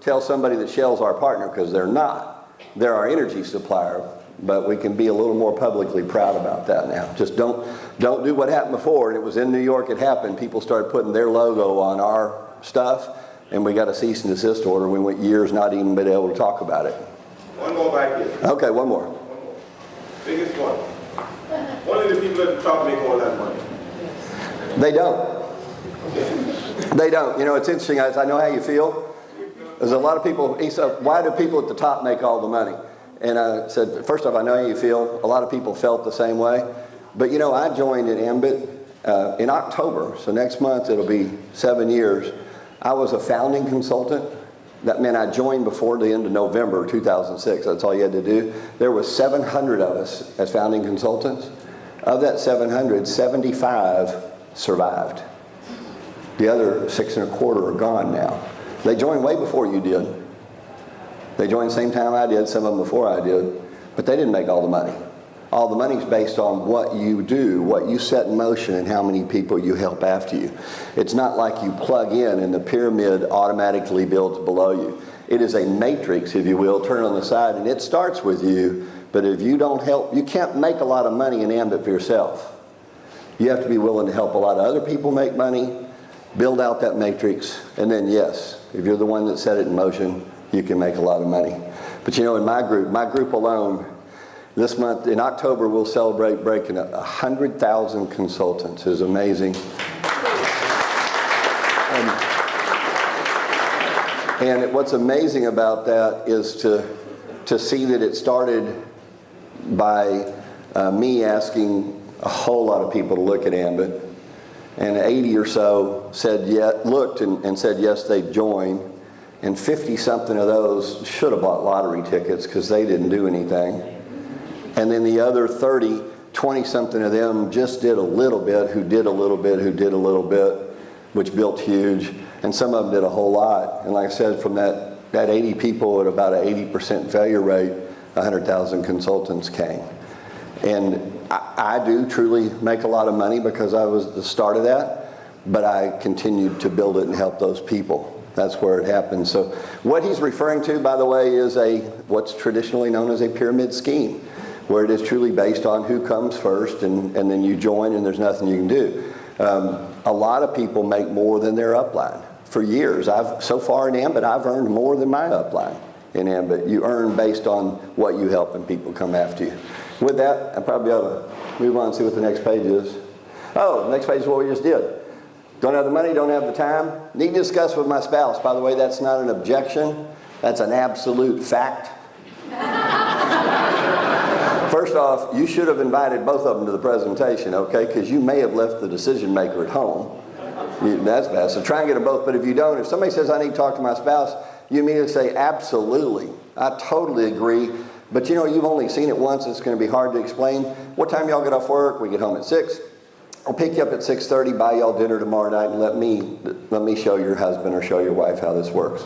tell somebody that Shell's our partner because they're not. They're our energy supplier. But we can be a little more publicly proud about that now. Just don't do what happened before. And it was in New York, it happened. People started putting their logo on our stuff, and we got a cease and desist order. We went years not even been able to talk about it. One more back here. Okay, one more. Biggest one. One of the people at the top make all that money. They don't. They don't. You know, it's interesting. I know how you feel. There's a lot of people. He said, why do people at the top make all the money? And I said, first off, I know how you feel. A lot of people felt the same way. But, you know, I joined at Ambit in October. So next month, it'll be 7 years. I was a founding consultant. That meant I joined before the end of November 2006. That's all you had to do. There was 700 of us as founding consultants. Of that 700, 75 survived. The other 6 1/4 are gone now. They joined way before you did. They joined the same time I did, some of them before I did, but they didn't make all the money. All the money's based on what you do, what you set in motion, and how many people you help after you. It's not like you plug in and the pyramid automatically builds below you. It is a matrix, if you will, turn on the side, and it starts with you, but if you don't help, you can't make a lot of money in Ambit for yourself. You have to be willing to help a lot of other people make money, build out that matrix, and then yes, if you're the one that set it in motion, you can make a lot of money. But you know, in my group alone, this month, in October, we'll celebrate breaking 100,000 consultants. It's amazing. And what's amazing about that is to see that it started by me asking a whole lot of people to look at Ambit. And 80 or so said looked and said yes, they'd join. And 50-something of those should have bought lottery tickets because they didn't do anything. And then the other 30, 20-something of them just did a little bit, who did a little bit, who did a little bit, which built huge. And some of them did a whole lot. And like I said, from that 80 people at about an 80% failure rate, 100,000 consultants came. And I do truly make a lot of money because I was the start of that, but I continued to build it and help those people. That's where it happened. So what he's referring to, by the way, is what's traditionally known as a pyramid scheme, where it is truly based on who comes first, and then you join and there's nothing you can do. A lot of people make more than their upline. For years, so far in Ambit, I've earned more than my upline in Ambit. You earn based on what you help and people come after you. With that, I probably ought to move on and see what the next page is. Oh, the next page is what we just did. Don't have the money, don't have the time. Need to discuss with my spouse. By the way, that's not an objection. That's an absolute fact. First off, you should have invited both of them to the presentation, okay? Because you may have left the decision maker at home. That's bad. So try and get them both. But if you don't, if somebody says, I need to talk to my spouse, you immediately say, absolutely. I totally agree. But you know, you've only seen it once. It's going to be hard to explain. What time y'all get off work? We get home at 6. I'll pick you up at 6:30, buy y'all dinner tomorrow night, and let me show your husband or show your wife how this works.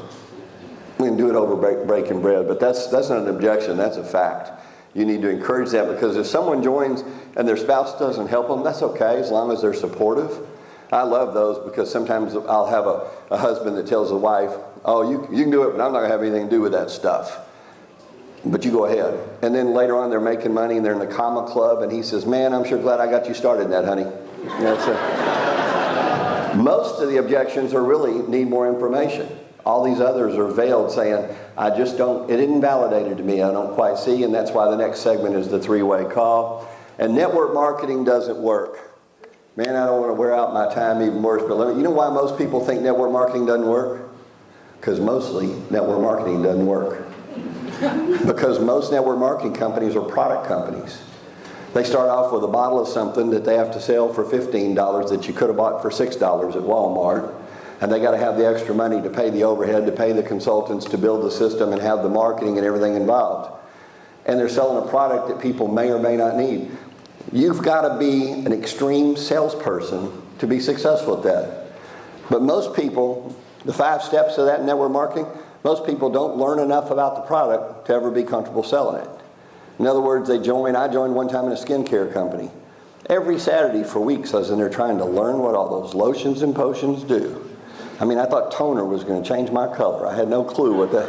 We can do it over breaking bread, but that's not an objection. That's a fact. You need to encourage that, because if someone joins and their spouse doesn't help them, that's okay as long as they're supportive. I love those, because sometimes I'll have a husband that tells the wife, oh, you can do it, but I'm not going to have anything to do with that stuff. But you go ahead. And then later on they're making money and they're in the comma club, and he says, man, I'm sure glad I got you started in that, honey. You know, so most of the objections are really need more information. All these others are veiled, saying, I just don't, it isn't validated to me, I don't quite see, and that's why the next segment is the 3-way call. And network marketing doesn't work. Man, I don't want to wear out my time even worse, but you know why most people think network marketing doesn't work? Because mostly network marketing doesn't work. Because most network marketing companies are product companies. They start off with a bottle of something that they have to sell for $15 that you could have bought for $6 at Walmart. And they got to have the extra money to pay the overhead, to pay the consultants, to build the system and have the marketing and everything involved. And they're selling a product that people may or may not need. You've got to be an extreme salesperson to be successful at that. But most people, the 5 steps of that network marketing, most people don't learn enough about the product to ever be comfortable selling it. In other words, I joined one time in a skincare company. Every Saturday for weeks I was in there trying to learn what all those lotions and potions do. I mean, I thought toner was going to change my color. I had no clue what that.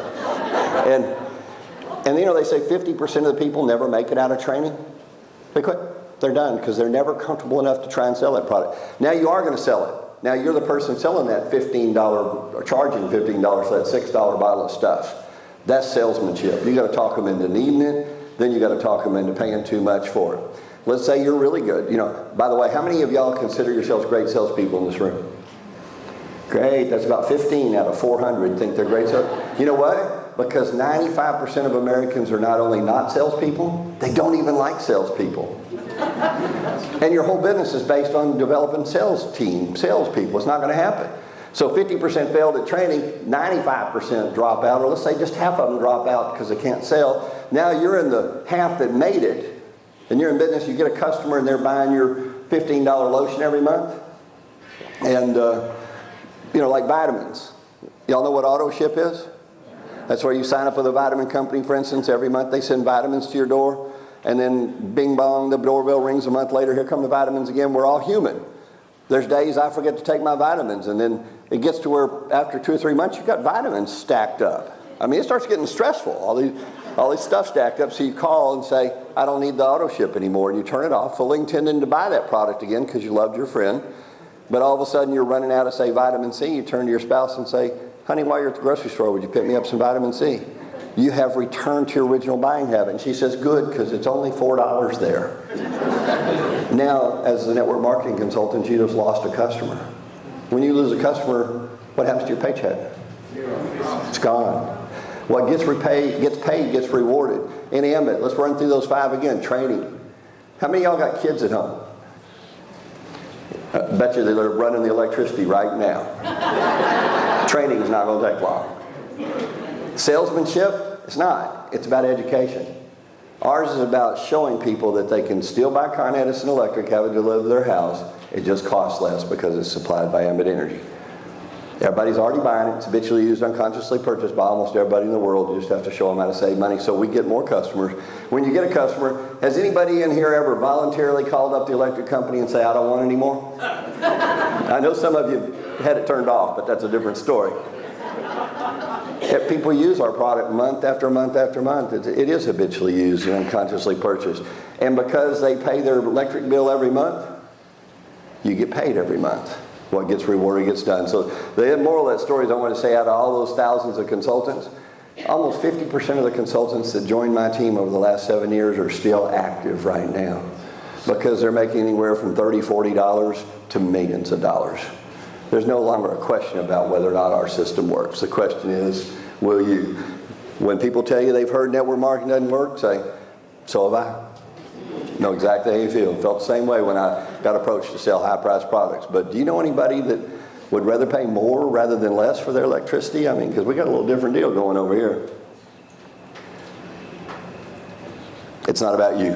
And you know, they say 50% of the people never make it out of training. They quit. They're done because they're never comfortable enough to try and sell that product. Now you are going to sell it. Now you're the person selling that $15 or charging $15 for that $6 bottle of stuff. That's salesmanship. You got to talk them into needing it. Then you got to talk them into paying too much for it. Let's say you're really good. You know, by the way, how many of y'all consider yourselves great salespeople in this room? Great. That's about 15 out of 400 think they're great salespeople. You know what? Because 95% of Americans are not only not salespeople, they don't even like salespeople. And your whole business is based on developing salespeople. It's not going to happen. So 50% failed at training, 95% drop out, or let's say just half of them drop out because they can't sell. Now you're in the half that made it, and you're in business, you get a customer and they're buying your $15 lotion every month. And, you know, like vitamins. Y'all know what auto ship is? That's where you sign up with a vitamin company, for instance. Every month they send vitamins to your door, and then bing bong, the doorbell rings a month later, here come the vitamins again. We're all human. There's days I forget to take my vitamins, and then it gets to where after 2 or 3 months, you've got vitamins stacked up. I mean, it starts getting stressful, all this stuff stacked up, so you call and say, I don't need the auto ship anymore, and you turn it off, fully intending to buy that product again because you loved your friend. But all of a sudden, you're running out of, say, vitamin C. You turn to your spouse and say, honey, while you're at the grocery store, would you pick me up some vitamin C? You have returned to your original buying habit. And she says, good, because it's only $4 there. Now, as a network marketing consultant, you just lost a customer. When you lose a customer, what happens to your paycheck? It's gone. What gets paid gets rewarded. In Ambit, let's run through those 5 again. Training. How many of y'all got kids at home? I bet you they're running the electricity right now. Training is not going to take long. Salesmanship, it's not. It's about education. Ours is about showing people that they can still buy Con Edison Electric, have it delivered to their house. It just costs less because it's supplied by Ambit Energy. Everybody's already buying it. It's habitually used, unconsciously purchased by almost everybody in the world. You just have to show them how to save money so we get more customers. When you get a customer, has anybody in here ever voluntarily called up the electric company and say, I don't want any more? I know some of you had it turned off, but that's a different story. If people use our product month after month after month, it is habitually used and unconsciously purchased. And because they pay their electric bill every month, you get paid every month. What gets rewarded gets done. So the moral of that story is I want to say out of all those thousands of consultants, almost 50% of the consultants that joined my team over the last 7 years are still active right now because they're making anywhere from $30, $40 to millions of dollars. There's no longer a question about whether or not our system works. The question is, will you? When people tell you they've heard network marketing doesn't work, say, so have I. Know exactly how you feel. Felt the same way when I got approached to sell high-priced products. But do you know anybody that would rather pay more rather than less for their electricity? I mean, because we got a little different deal going over here. It's not about you.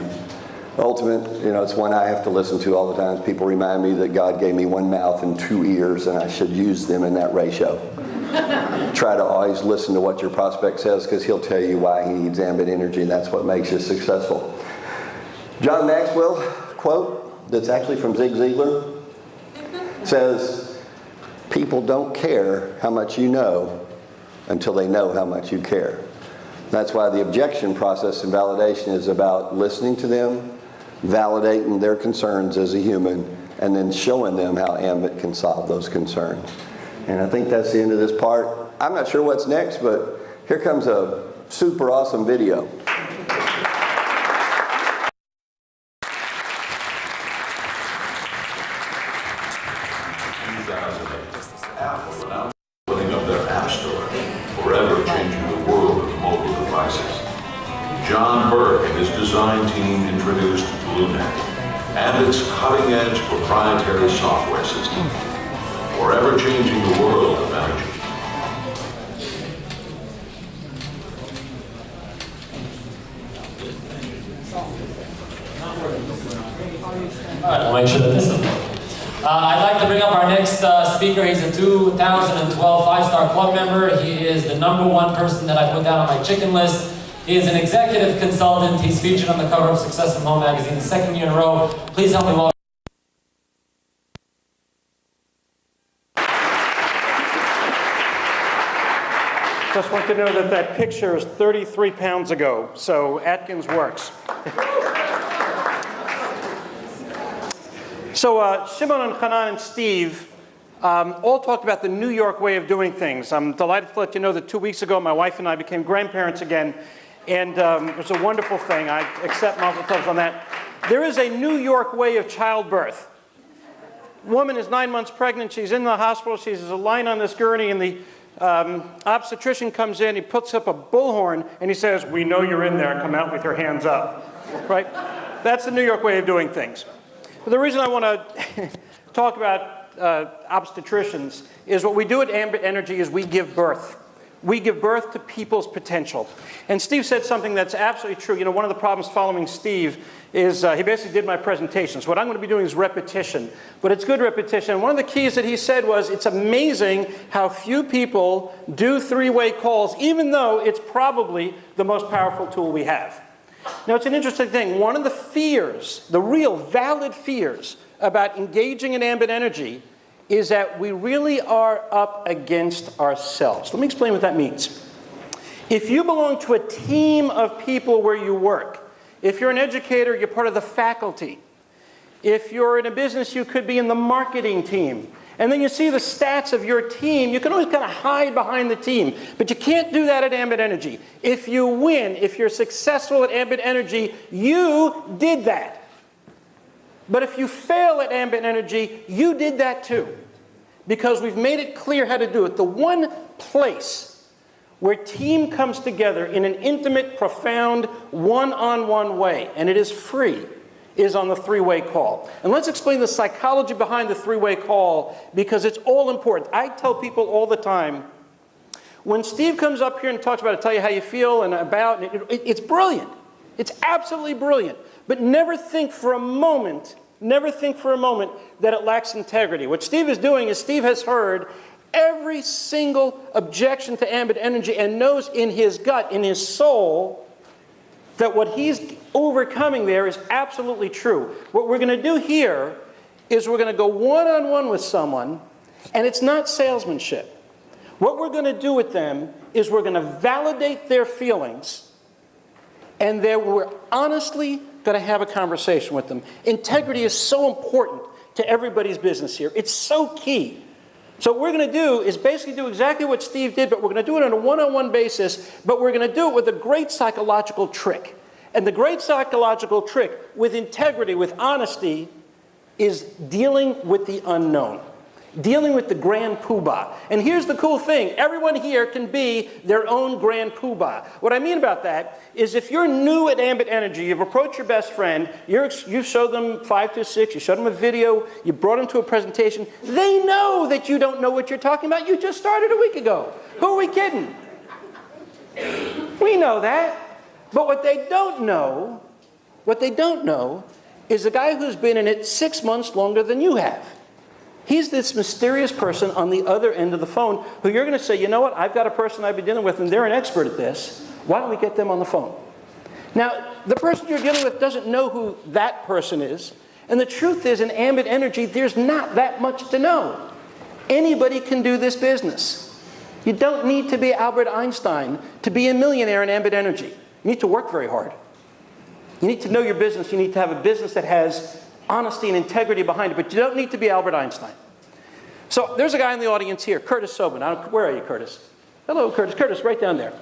Ultimate, it's one I have to listen to all the time. People remind me that God gave me 1 mouth and 2 ears, and I should use them in that ratio. Try to always listen to what your prospect says because he'll tell you why he needs Ambit Energy, and that's what makes you successful. John Maxwell quote, that's actually from Zig Ziglar, says, people don't care how much you know until they know how much you care. That's why the objection process and validation is about listening to them, validating their concerns as a human, and then showing them how Ambit can solve those concerns. And I think that's the end of this part. I'm not sure what's next, but here comes a super awesome video. Apple announced the opening of their App Store, forever changing the world of mobile devices. John Burke and his design team introduced BlueNet and its cutting-edge proprietary software system, forever changing the world of energy. All right, I'll make sure that this is. I'd like to bring up our next speaker. He's a 2012 5-star club member. He is the #1 person that I put down on my chicken list. He is an executive consultant. He's featured on the cover of Success from Home magazine the 2nd year in a row. Please help me welcome. Just want to know that that picture is 33 pounds ago, so Atkins works. So Shimon and Hanan and Steve all talked about the New York way of doing things. I'm delighted to let you know that 2 weeks ago, my wife and I became grandparents again, and it was a wonderful thing. I accept mazel tovs on that. There is a New York way of childbirth. Woman is 9 months pregnant. She's in the hospital. She's a line on this gurney, and the obstetrician comes in. He puts up a bullhorn, and he says, "We know you're in there. Come out with your hands up." Right? That's the New York way of doing things. But the reason I want to talk about obstetricians is what we do at Ambit Energy is we give birth. we give birth to people's potential. And Steve said something that's absolutely true. You know, one of the problems following Steve is he basically did my presentations. What I'm going to be doing is repetition, but it's good repetition. One of the keys that he said was, it's amazing how few people do three-way calls, even though it's probably the most powerful tool we have. Now, it's an interesting thing. One of the fears, the real valid fears about engaging in ambit energy is that we really are up against ourselves. Let me explain what that means. If you belong to a team of people where you work, if you're an educator, you're part of the faculty. If you're in a business, you could be in the marketing team. And then you see the stats of your team. You can always kind of hide behind the team, but you can't do that at Ambit Energy. If you win, if you're successful at Ambit Energy, you did that. But if you fail at Ambit Energy, you did that too. Because we've made it clear how to do it. The one place where team comes together in an intimate, profound, one-on-one way, and it is free, is on the three-way call. And let's explain the psychology behind the three-way call, because it's all important. I tell people all the time, when Steve comes up here and talks about it, tell you how you feel and about, it's brilliant. It's absolutely brilliant. But never think for a moment that it lacks integrity. What Steve is doing is Steve has heard every single objection to Ambit Energy and knows in his gut, in his soul, that what he's overcoming there is absolutely true. What we're going to do here is we're going to go one-on-one with someone, and it's not salesmanship. What we're going to do with them is we're going to validate their feelings, and then we're honestly going to have a conversation with them. Integrity is so important to everybody's business here. It's so key. So what we're going to do is basically do exactly what Steve did, but we're going to do it on a one-on-one basis, but we're going to do it with a great psychological trick. And the great psychological trick with integrity, with honesty, is dealing with the unknown. Dealing with the grand poobah. And here's the cool thing. Everyone here can be their own grand poobah. What I mean about that is if you're new at Ambit Energy, you've approached your best friend, you showed them 526, you showed them a video, you brought them to a presentation, they know that you don't know what you're talking about. You just started a week ago. Who are we kidding? We know that. But what they don't know is a guy who's been in it 6 months longer than you have. He's this mysterious person on the other end of the phone who you're going to say, you know what, I've got a person I've been dealing with and they're an expert at this. Why don't we get them on the phone? Now, the person you're dealing with doesn't know who that person is. And the truth is, in Ambit Energy, there's not that much to know. Anybody can do this business. You don't need to be Albert Einstein to be a millionaire in Ambit Energy. You need to work very hard. You need to know your business. You need to have a business that has honesty and integrity behind it, but you don't need to be Albert Einstein. So there's a guy in the audience here, Curtis Sobin. Where are you, Curtis? Hello, Curtis. Curtis, right down there.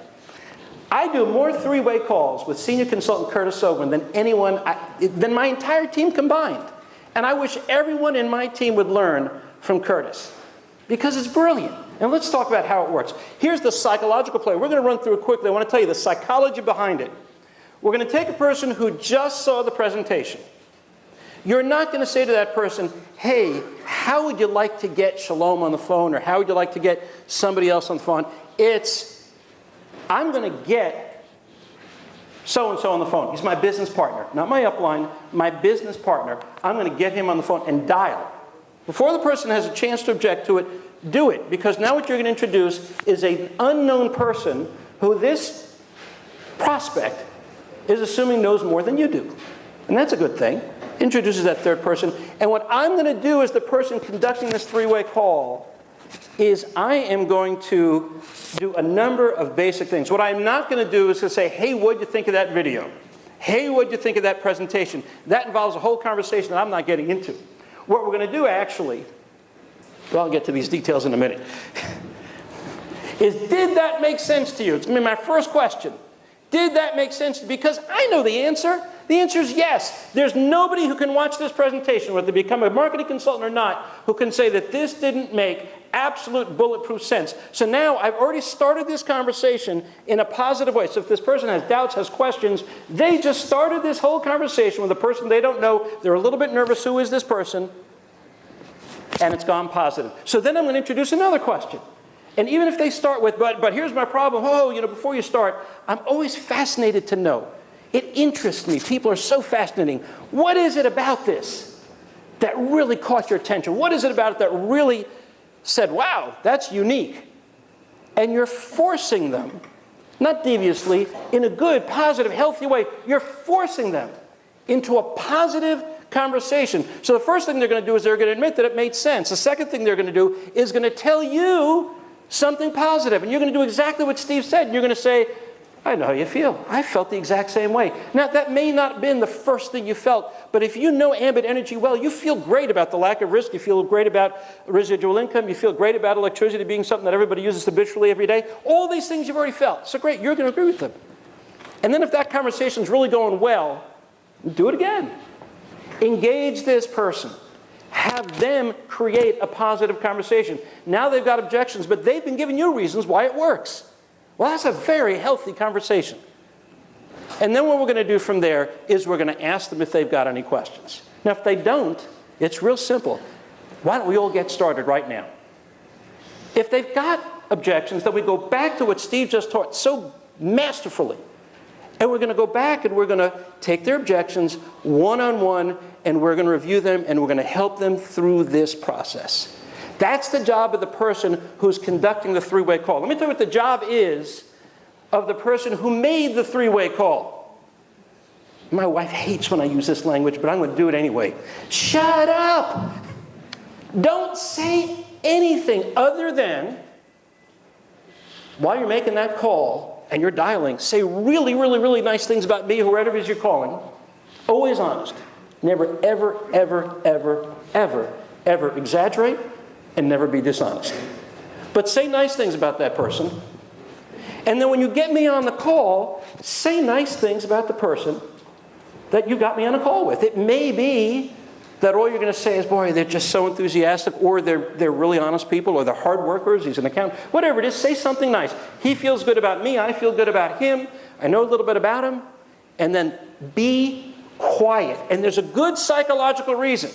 I do more three-way calls with senior consultant Curtis Sobin than my entire team combined. And I wish everyone in my team would learn from Curtis, because it's brilliant. And let's talk about how it works. Here's the psychological play. We're going to run through it quickly. I want to tell you the psychology behind it. We're going to take a person who just saw the presentation. You're not going to say to that person, hey, how would you like to get Shalom on the phone, or how would you like to get somebody else on the phone? It's, I'm going to get so-and-so on the phone. He's my business partner, not my upline, my business partner. I'm going to get him on the phone and dial. Before the person has a chance to object to it, do it. Because now what you're going to introduce is an unknown person who this prospect is assuming knows more than you do. And that's a good thing. Introduces that third person. And what I'm going to do as the person conducting this three-way call is I am going to do a number of basic things. What I'm not going to do is to say, hey, what'd you think of that video? Hey, what'd you think of that presentation? That involves a whole conversation that I'm not getting into. What we're going to do actually, well, I'll get to these details in a minute, is did that make sense to you? It's going to be my first question. Did that make sense? Because I know the answer. The answer is yes. There's nobody who can watch this presentation, whether they become a marketing consultant or not, who can say that this didn't make absolute bulletproof sense. So now I've already started this conversation in a positive way. So if this person has doubts, has questions, they just started this whole conversation with a person they don't know. They're a little bit nervous. Who is this person? And it's gone positive. So then I'm going to introduce another question. And even if they start with, but here's my problem, before you start, I'm always fascinated to know. It interests me. People are so fascinating. What is it about this that really caught your attention? What is it about it that really said, wow, that's unique? And you're forcing them, not deviously, in a good, positive, healthy way, you're forcing them into a positive conversation. So the first thing they're going to do is they're going to admit that it made sense. The second thing they're going to do is going to tell you something positive. And you're going to do exactly what Steve said. And you're going to say, I know how you feel. I felt the exact same way. Now, that may not have been the first thing you felt, but if you know Ambit Energy well, you feel great about the lack of risk. You feel great about residual income. You feel great about electricity being something that everybody uses habitually every day. All these things you've already felt. So great, you're going to agree with them. And then if that conversation's really going well, do it again. Engage this person. Have them create a positive conversation. Now they've got objections, but they've been giving you reasons why it works. Well, that's a very healthy conversation. And then what we're going to do from there is we're going to ask them if they've got any questions. Now, if they don't, it's real simple. Why don't we all get started right now? If they've got objections, then we go back to what Steve just taught so masterfully. And we're going to go back and we're going to take their objections one-on-one and we're going to review them and we're going to help them through this process. That's the job of the person who's conducting the three-way call. Let me tell you what the job is of the person who made the three-way call. My wife hates when I use this language, but I'm going to do it anyway. Shut up! Don't say anything other than, while you're making that call and you're dialing, say really, really, really nice things about me, whoever it is you're calling. Always honest. Never, ever, ever, ever, ever, ever exaggerate and never be dishonest. But say nice things about that person. And then when you get me on the call, say nice things about the person that you got me on a call with. It may be that all you're going to say is, boy, they're just so enthusiastic, or they're really honest people, or they're hard workers, he's an accountant. Whatever it is, say something nice. He feels good about me, I feel good about him, I know a little bit about him. And then be quiet. And there's a good psychological reason.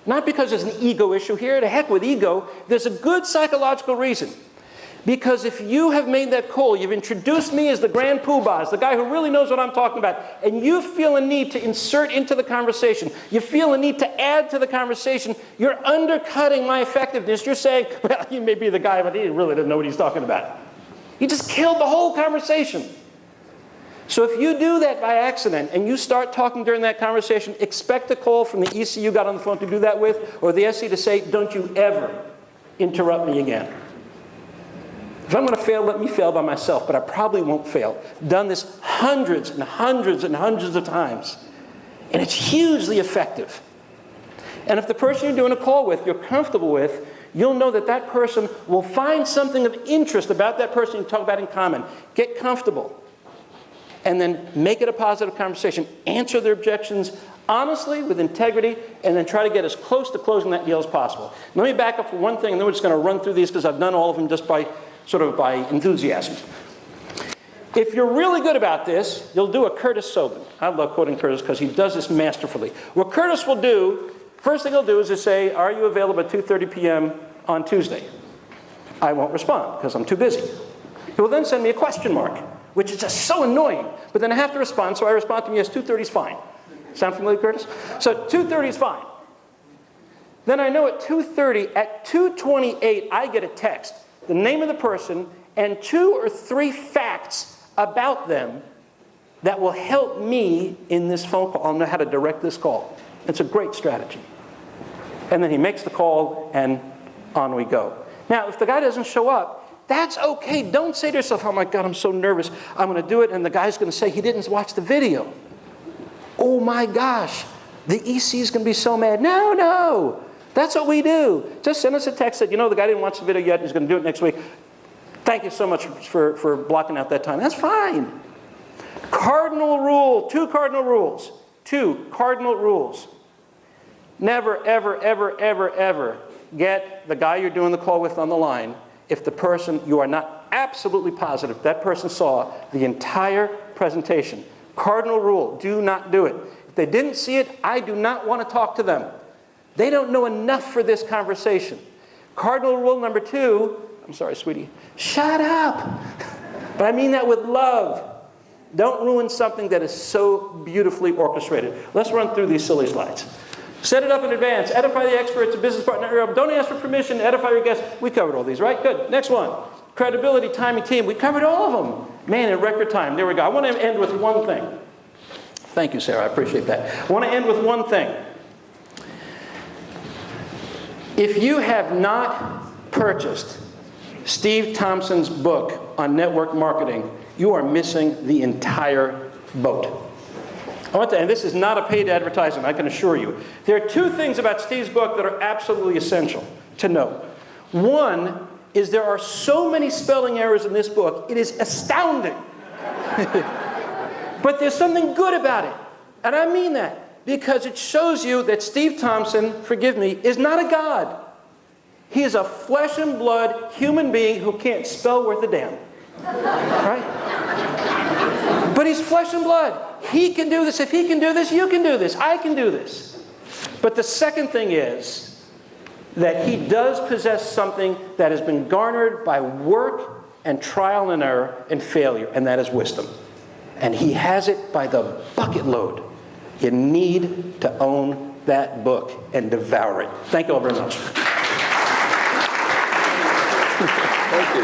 Not because there's an ego issue here, to heck with ego. There's a good psychological reason. Because if you have made that call, you've introduced me as the grand poobah, as the guy who really knows what I'm talking about, and you feel a need to insert into the conversation, you feel a need to add to the conversation, you're undercutting my effectiveness. You're saying, well, he may be the guy, but he really doesn't know what he's talking about. You just killed the whole conversation. So if you do that by accident and you start talking during that conversation, expect a call from the EC you got on the phone to do that with, or the SC to say, don't you ever interrupt me again. If I'm going to fail, let me fail by myself, but I probably won't fail. Done this hundreds and hundreds and hundreds of times, and it's hugely effective. And if the person you're doing a call with, you're comfortable with, you'll know that that person will find something of interest about that person you talk about in common. Get comfortable. And then make it a positive conversation. Answer their objections honestly, with integrity, and then try to get as close to closing that deal as possible. Let me back up for one thing, and then we're just going to run through these because I've done all of them just by enthusiasm. If you're really good about this, you'll do a Curtis Sobin. I love quoting Curtis because he does this masterfully. What Curtis will do, first thing he'll do is to say, are you available at 2:30 p.m. on Tuesday? I won't respond because I'm too busy. He will then send me a question mark, which is just so annoying. But then I have to respond, so I respond to him, yes, 2:30 is fine. Sound familiar, Curtis? So 2:30 is fine. Then I know at 2:30, at 2:28, I get a text, the name of the person, and 2 or 3 facts about them that will help me in this phone call. I'll know how to direct this call. It's a great strategy. And then he makes the call, and on we go. Now, if the guy doesn't show up, that's okay. Don't say to yourself, oh my God, I'm so nervous. I'm going to do it, and the guy's going to say he didn't watch the video. Oh my gosh, the EC is going to be so mad. No. That's what we do. Just send us a text that, the guy didn't watch the video yet. He's going to do it next week. Thank you so much for blocking out that time. That's fine. Cardinal rule, 2 cardinal rules. 2 cardinal rules. Never, ever, ever, ever, ever get the guy you're doing the call with on the line if the person, you are not absolutely positive that person saw the entire presentation. Cardinal rule, do not do it. If they didn't see it, I do not want to talk to them. They don't know enough for this conversation. Cardinal rule number 2, I'm sorry, sweetie. Shut up. But I mean that with love. Don't ruin something that is so beautifully orchestrated. Let's run through these silly slides. Set it up in advance. Edify the experts, a business partner. Don't ask for permission. Edify your guests. We covered all these, right? Good. Next one. Credibility, timing, team. We covered all of them. Man, in record time. There we go. I want to end with one thing. Thank you, Sarah. I appreciate that. I want to end with one thing. If you have not purchased Steve Thompson's book on network marketing, you are missing the entire boat. And this is not a paid advertisement, I can assure you. There are two things about Steve's book that are absolutely essential to know. One is there are so many spelling errors in this book, it is astounding. But there's something good about it. And I mean that because it shows you that Steve Thompson, forgive me, is not a god. He is a flesh and blood human being who can't spell worth a damn. Right? But he's flesh and blood. He can do this. If he can do this, you can do this. I can do this. But the second thing is that he does possess something that has been garnered by work and trial and error and failure, and that is wisdom. And he has it by the bucket load. You need to own that book and devour it. Thank you all very much. Thank you.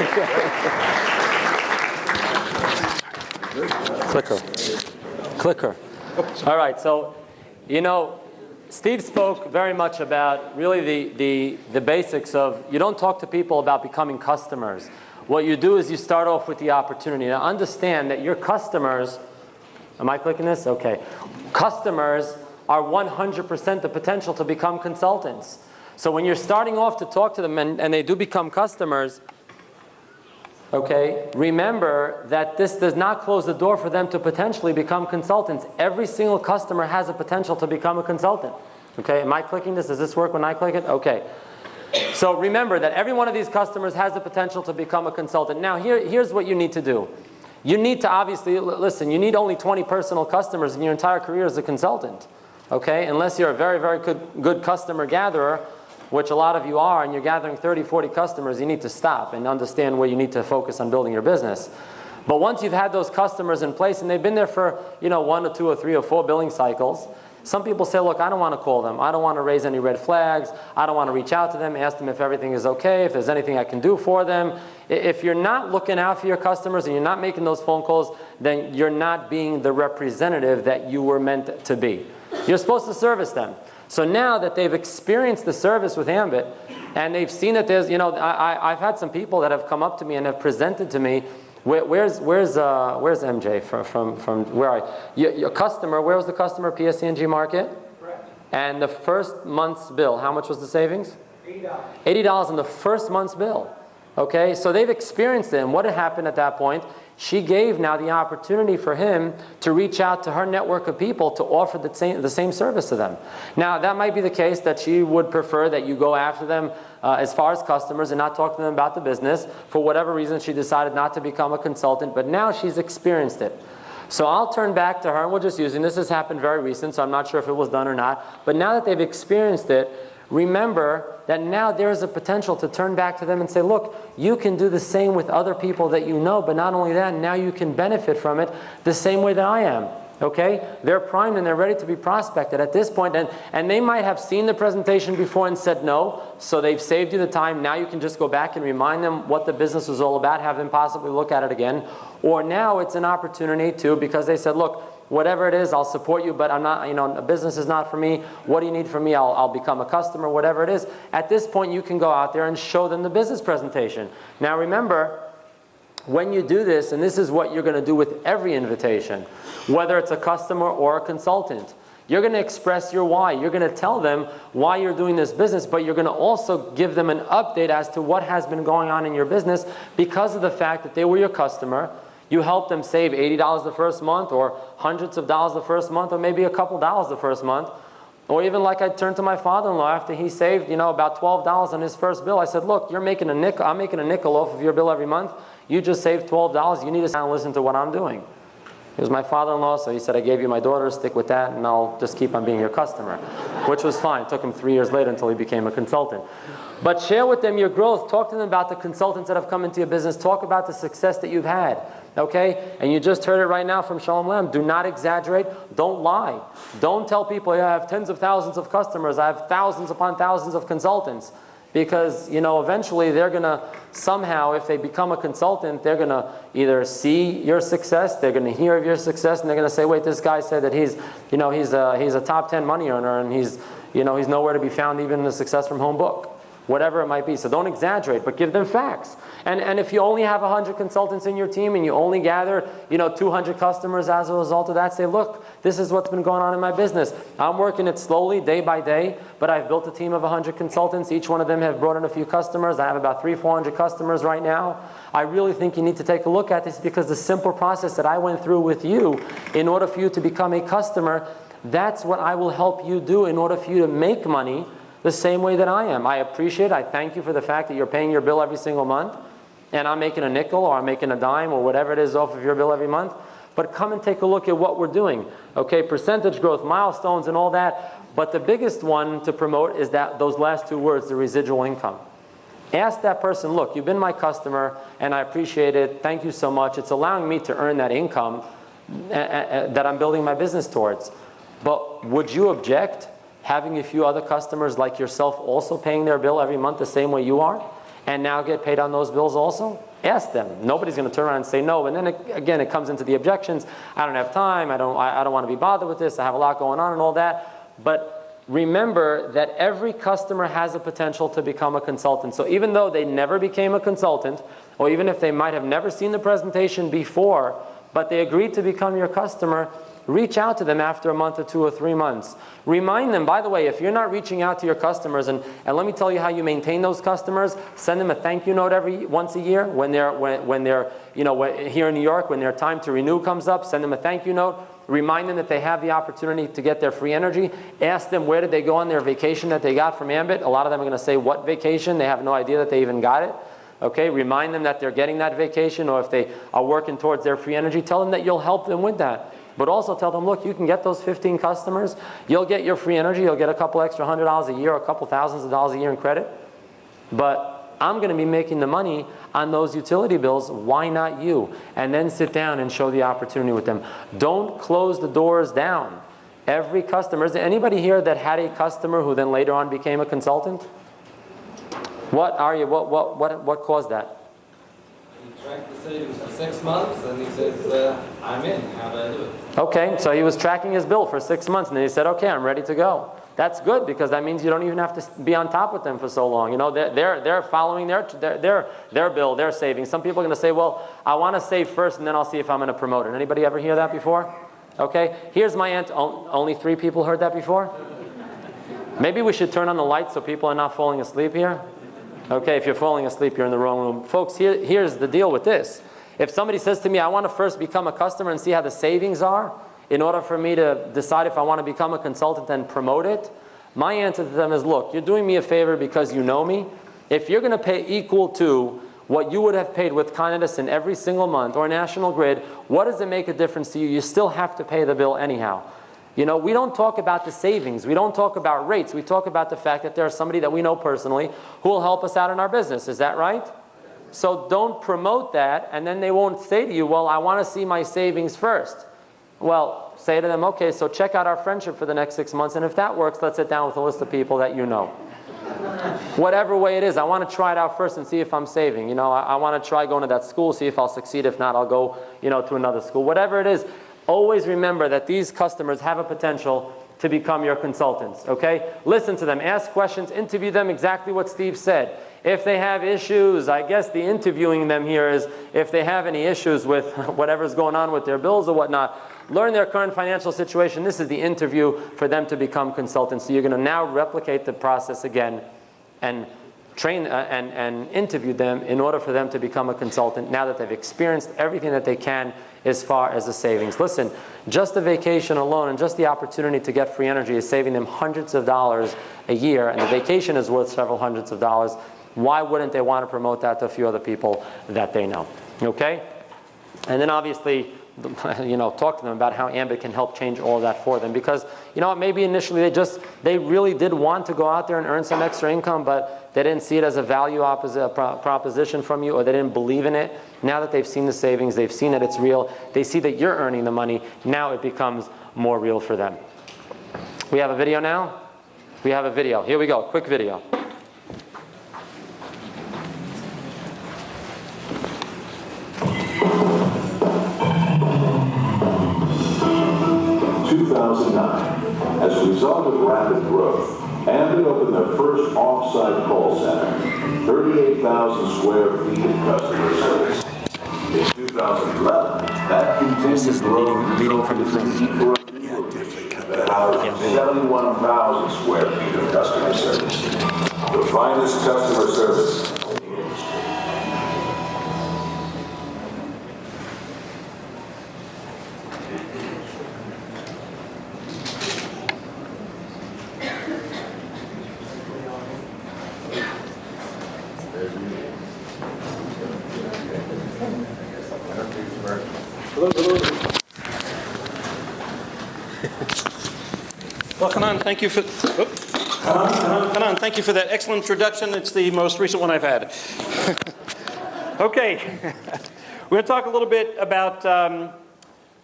Clicker. All right, so, Steve spoke very much about really the basics of, you don't talk to people about becoming customers. What you do is you start off with the opportunity. Now understand that your customers, am I clicking this? Okay. Customers are 100% the potential to become consultants. So when you're starting off to talk to them and they do become customers, okay, remember that this does not close the door for them to potentially become consultants. Every single customer has a potential to become a consultant. Okay, am I clicking this? Does this work when I click it? Okay. So remember that every one of these customers has the potential to become a consultant. Now here's what you need to do. You need to obviously, listen, you need only 20 personal customers in your entire career as a consultant. Okay, unless you're a very, very good customer gatherer, which a lot of you are, and you're gathering 30, 40 customers, you need to stop and understand where you need to focus on building your business. But once you've had those customers in place and they've been there for 1 or 2 or 3 or 4 billing cycles, some people say, look, I don't want to call them. I don't want to raise any red flags. I don't want to reach out to them, ask them if everything is okay, if there's anything I can do for them. If you're not looking out for your customers and you're not making those phone calls, then you're not being the representative that you were meant to be. You're supposed to service them. So now that they've experienced the service with Ambit and they've seen that there's, I've had some people that have come up to me and have presented to me, where's MJ from where are you? Your customer, where was the customer, PSCNG Market? Correct. And the first month's bill, how much was the savings? $80. $80 in the first month's bill. Okay, so they've experienced it, and what had happened at that point? She gave now the opportunity for him to reach out to her network of people to offer the same service to them. Now, that might be the case that she would prefer that you go after them as far as customers and not talk to them about the business. For whatever reason, she decided not to become a consultant, but now she's experienced it. So I'll turn back to her, and we're just using, this has happened very recent, so I'm not sure if it was done or not, but now that they've experienced it, remember that now there is a potential to turn back to them and say, look, you can do the same with other people that you know, but not only that, now you can benefit from it the same way that I am. Okay? They're primed and they're ready to be prospected at this point, and they might have seen the presentation before and said no, so they've saved you the time. Now you can just go back and remind them what the business was all about, have them possibly look at it again. Or now it's an opportunity to, because they said, look, whatever it is, I'll support you, but I'm not, a business is not for me. What do you need from me? I'll become a customer, whatever it is. At this point, you can go out there and show them the business presentation. Now remember, when you do this, and this is what you're going to do with every invitation, whether it's a customer or a consultant, you're going to express your why. You're going to tell them why you're doing this business, but you're going to also give them an update as to what has been going on in your business because of the fact that they were your customer. You helped them save $80 the first month, or hundreds of dollars the first month, or maybe a couple dollars the first month. Or even like I turned to my father-in-law after he saved, about $12 on his first bill. I said, look, you're making a nickel. I'm making a nickel off of your bill every month. You just saved $12. You need to listen to what I'm doing. He was my father-in-law, so he said, I gave you my daughter, stick with that, and I'll just keep on being your customer, which was fine. It took him 3 years later until he became a consultant. But share with them your growth. Talk to them about the consultants that have come into your business. Talk about the success that you've had, okay? And you just heard it right now from Shalom Lamb. Do not exaggerate. Don't lie. Don't tell people, yeah, I have tens of thousands of customers. I have thousands upon thousands of consultants. Because, you know, eventually they're going to somehow, if they become a consultant, they're going to either see your success, they're going to hear of your success, and they're going to say, wait, this guy said that he's a top 10 money earner, and he's nowhere to be found even in the Success from Home book. Whatever it might be. So don't exaggerate, but give them facts. And if you only have 100 consultants in your team and you only gather, 200 customers as a result of that, say, look, this is what's been going on in my business. I'm working it slowly, day by day, but I've built a team of 100 consultants. Each one of them have brought in a few customers. I have about 300-400 customers right now. I really think you need to take a look at this, because the simple process that I went through with you in order for you to become a customer, that's what I will help you do in order for you to make money the same way that I am. I appreciate it. I thank you for the fact that you're paying your bill every single month, and I'm making a nickel or I'm making a dime or whatever it is off of your bill every month. But come and take a look at what we're doing. Okay, percentage growth, milestones, and all that. But the biggest one to promote is that those last two words, the residual income. Ask that person, look, you've been my customer and I appreciate it. Thank you so much. It's allowing me to earn that income that I'm building my business towards. But would you object having a few other customers like yourself also paying their bill every month the same way you are, and now get paid on those bills also? Ask them. Nobody's going to turn around and say no. And then again, it comes into the objections. I don't have time. I don't want to be bothered with this. I have a lot going on and all that. But remember that every customer has a potential to become a consultant. So even though they never became a consultant, or even if they might have never seen the presentation before, but they agreed to become your customer, reach out to them after a month or 2 or 3 months. Remind them, by the way, if you're not reaching out to your customers, and let me tell you how you maintain those customers, send them a thank you note once a year when they're here in New York, when their time to renew comes up, send them a thank you note. Remind them that they have the opportunity to get their free energy. Ask them where did they go on their vacation that they got from Ambit. A lot of them are going to say what vacation. They have no idea that they even got it. Okay, remind them that they're getting that vacation, or if they are working towards their free energy, tell them that you'll help them with that. But also tell them, look, you can get those 15 customers, you'll get your free energy, you'll get a couple extra $100 a year, or a couple thousands of dollars a year in credit. But I'm going to be making the money on those utility bills, why not you? And then sit down and show the opportunity with them. Don't close the doors down. Every customer, is there anybody here that had a customer who then later on became a consultant? What caused that? He tracked the savings for 6 months and he says, I'm in, how do I do it? Okay, so he was tracking his bill for 6 months, and then he said, okay, I'm ready to go. That's good, because that means you don't even have to be on top with them for so long. They're following their bill, their savings. Some people are going to say, well, I want to save first and then I'll see if I'm going to promote it. Anybody ever hear that before? Okay, here's my answer. Only 3 people heard that before? Maybe we should turn on the lights so people are not falling asleep here. Okay, if you're falling asleep, you're in the wrong room. Folks, here's the deal with this. If somebody says to me, I want to first become a customer and see how the savings are in order for me to decide if I want to become a consultant and promote it, my answer to them is, look, you're doing me a favor because you know me. If you're going to pay equal to what you would have paid with Con Edison every single month, or National Grid, what does it make a difference to you? You still have to pay the bill anyhow. We don't talk about the savings. We don't talk about rates. We talk about the fact that there's somebody that we know personally who will help us out in our business. Is that right? So don't promote that, and then they won't say to you, well, I want to see my savings first. Well, say to them, okay, so check out our friendship for the next 6 months, and if that works, let's sit down with a list of people that you know. Whatever way it is, I want to try it out first and see if I'm saving. I want to try going to that school, see if I'll succeed. If not, I'll go, to another school. Whatever it is, always remember that these customers have a potential to become your consultants, okay? Listen to them, ask questions, interview them, exactly what Steve said. If they have issues, I guess the interviewing them here is if they have any issues with whatever's going on with their bills or whatnot, learn their current financial situation. This is the interview for them to become consultants. So you're going to now replicate the process again and train and interview them in order for them to become a consultant now that they've experienced everything that they can as far as the savings. Listen, just the vacation alone and just the opportunity to get free energy is saving them hundreds of dollars a year, and the vacation is worth several hundreds of dollars. Why wouldn't they want to promote that to a few other people that they know? Okay? And then obviously, talk to them about how Ambit can help change all of that for them. Because, maybe initially they really did want to go out there and earn some extra income, but they didn't see it as a value proposition from you, or they didn't believe in it. Now that they've seen the savings, they've seen that it's real, they see that you're earning the money, now it becomes more real for them. We have a video now? We have a video. Here we go, quick video. In 2009, as a result of rapid growth, Ambit opened their first off-site call center, 38,000 square feet of customer service. In 2011, that continued to grow leading from the front. That housed 71,000 square feet of customer service. The finest customer service in the industry. Well, Hanan, thank you for Hanan, thank you for that excellent introduction. It's the most recent one I've had. Okay, we're going to talk a little bit about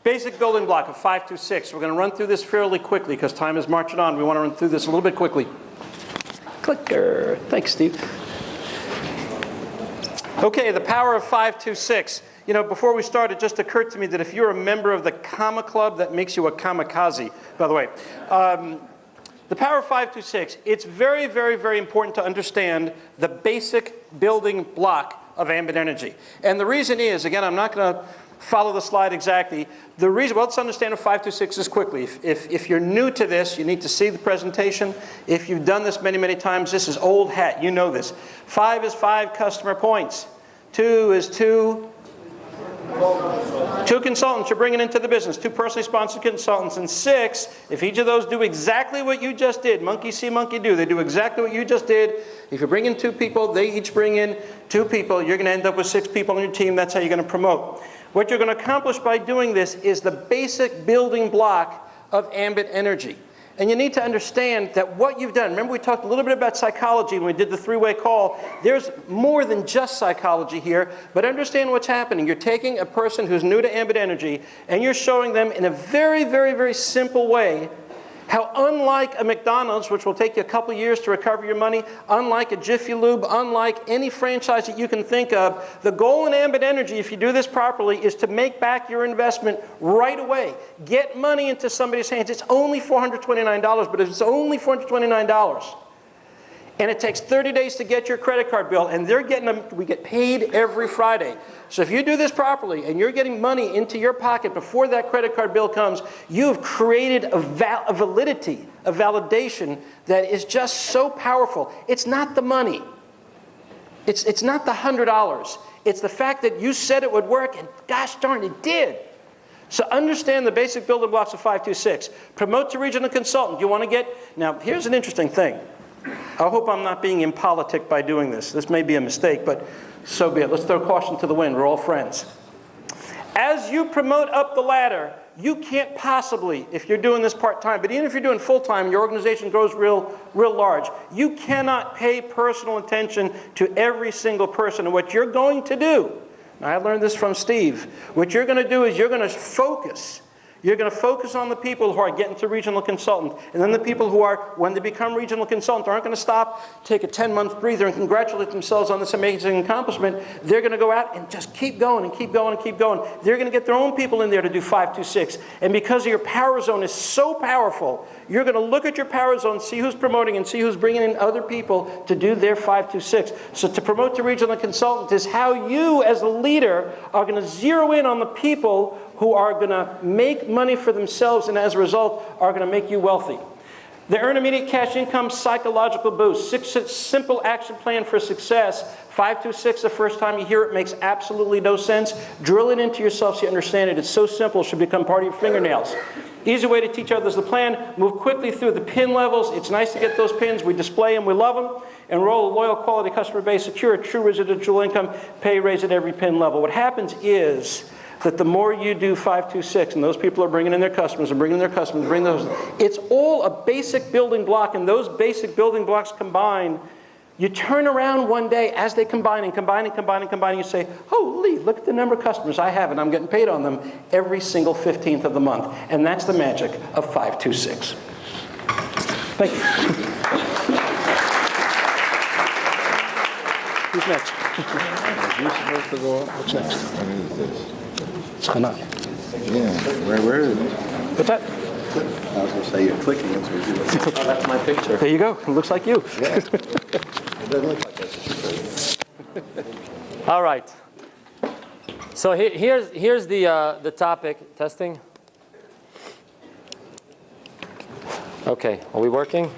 basic building block of 526. We're going to run through this fairly quickly because time is marching on. We want to run through this a little bit quickly. Clicker. Thanks, Steve. Okay, the power of 526. Before we start, it just occurred to me that if you're a member of the Comma Club, that makes you a kamikaze, by the way. The power of 526, it's very, very, very important to understand the basic building block of Ambit Energy. And the reason is, again, I'm not going to follow the slide exactly. The reason, well, let's understand what 526 is quickly. If you're new to this, you need to see the presentation. If you've done this many, many times, this is old hat. You know this. 5 is 5 customer points. 2 is 2 consultants you're bringing into the business, 2 personally sponsored consultants, and 6, if each of those do exactly what you just did, monkey see, monkey do, they do exactly what you just did. If you bring in 2 people, they each bring in 2 people, you're going to end up with 6 people on your team. That's how you're going to promote. What you're going to accomplish by doing this is the basic building block of Ambit Energy. And you need to understand that what you've done, remember we talked a little bit about psychology when we did the 3-way call. There's more than just psychology here, but understand what's happening. You're taking a person who's new to Ambit Energy and you're showing them in a very, very, very simple way how unlike a McDonald's, which will take you a couple years to recover your money, unlike a Jiffy Lube, unlike any franchise that you can think of, the goal in Ambit Energy, if you do this properly, is to make back your investment right away. Get money into somebody's hands. It's only $429, but it's only $429. And it takes 30 days to get your credit card bill, and they're getting them, we get paid every Friday. So if you do this properly and you're getting money into your pocket before that credit card bill comes, you've created a validity, a validation that is just so powerful. It's not the money. It's not the $100. It's the fact that you said it would work, and gosh darn, it did. So understand the basic building blocks of 526. Promote to regional consultant. You want to get, now here's an interesting thing. I hope I'm not being impolitic by doing this. This may be a mistake, but so be it. Let's throw caution to the wind. We're all friends. As you promote up the ladder, you can't possibly, if you're doing this part-time, but even if you're doing full-time, your organization grows real large, you cannot pay personal attention to every single person. And what you're going to do, and I learned this from Steve, what you're going to do is you're going to focus. You're going to focus on the people who are getting to regional consultant. And then the people who are, when they become regional consultant, aren't going to stop, take a 10-month breather and congratulate themselves on this amazing accomplishment. They're going to go out and just keep going and keep going and keep going. They're going to get their own people in there to do 526. And because your power zone is so powerful, you're going to look at your power zone, see who's promoting and see who's bringing in other people to do their 526. So to promote to regional consultant is how you as a leader are going to zero in on the people who are going to make money for themselves and as a result are going to make you wealthy. The Earn Immediate Cash Income Psychological Boost, 6 simple action plan for success. 526, the first time you hear it makes absolutely no sense. Drill it into yourself so you understand it. It's so simple, it should become part of your fingernails. Easy way to teach others the plan. Move quickly through the pin levels. It's nice to get those pins. We display them. We love them. Enroll a loyal quality customer base. Secure a true residual income. Pay raise at every pin level. What happens is that the more you do 526, and those people are bringing in their customers and bringing in their customers, bringing those, it's all a basic building block, and those basic building blocks combined, you turn around one day as they combine and combine and combine and combine, and you say, holy, look at the number of customers I have, and I'm getting paid on them every single 15th of the month. And that's the magic of 526. Thank you. Who's next? You're supposed to go up. What's next? What is this? It's Hanan. Yeah, where is it? What's that? I was going to say you're clicking it. So Oh, that's my picture. There you go. It looks like you. yeah. It doesn't look like that's All right. So here's the topic. Testing. Okay, are we working?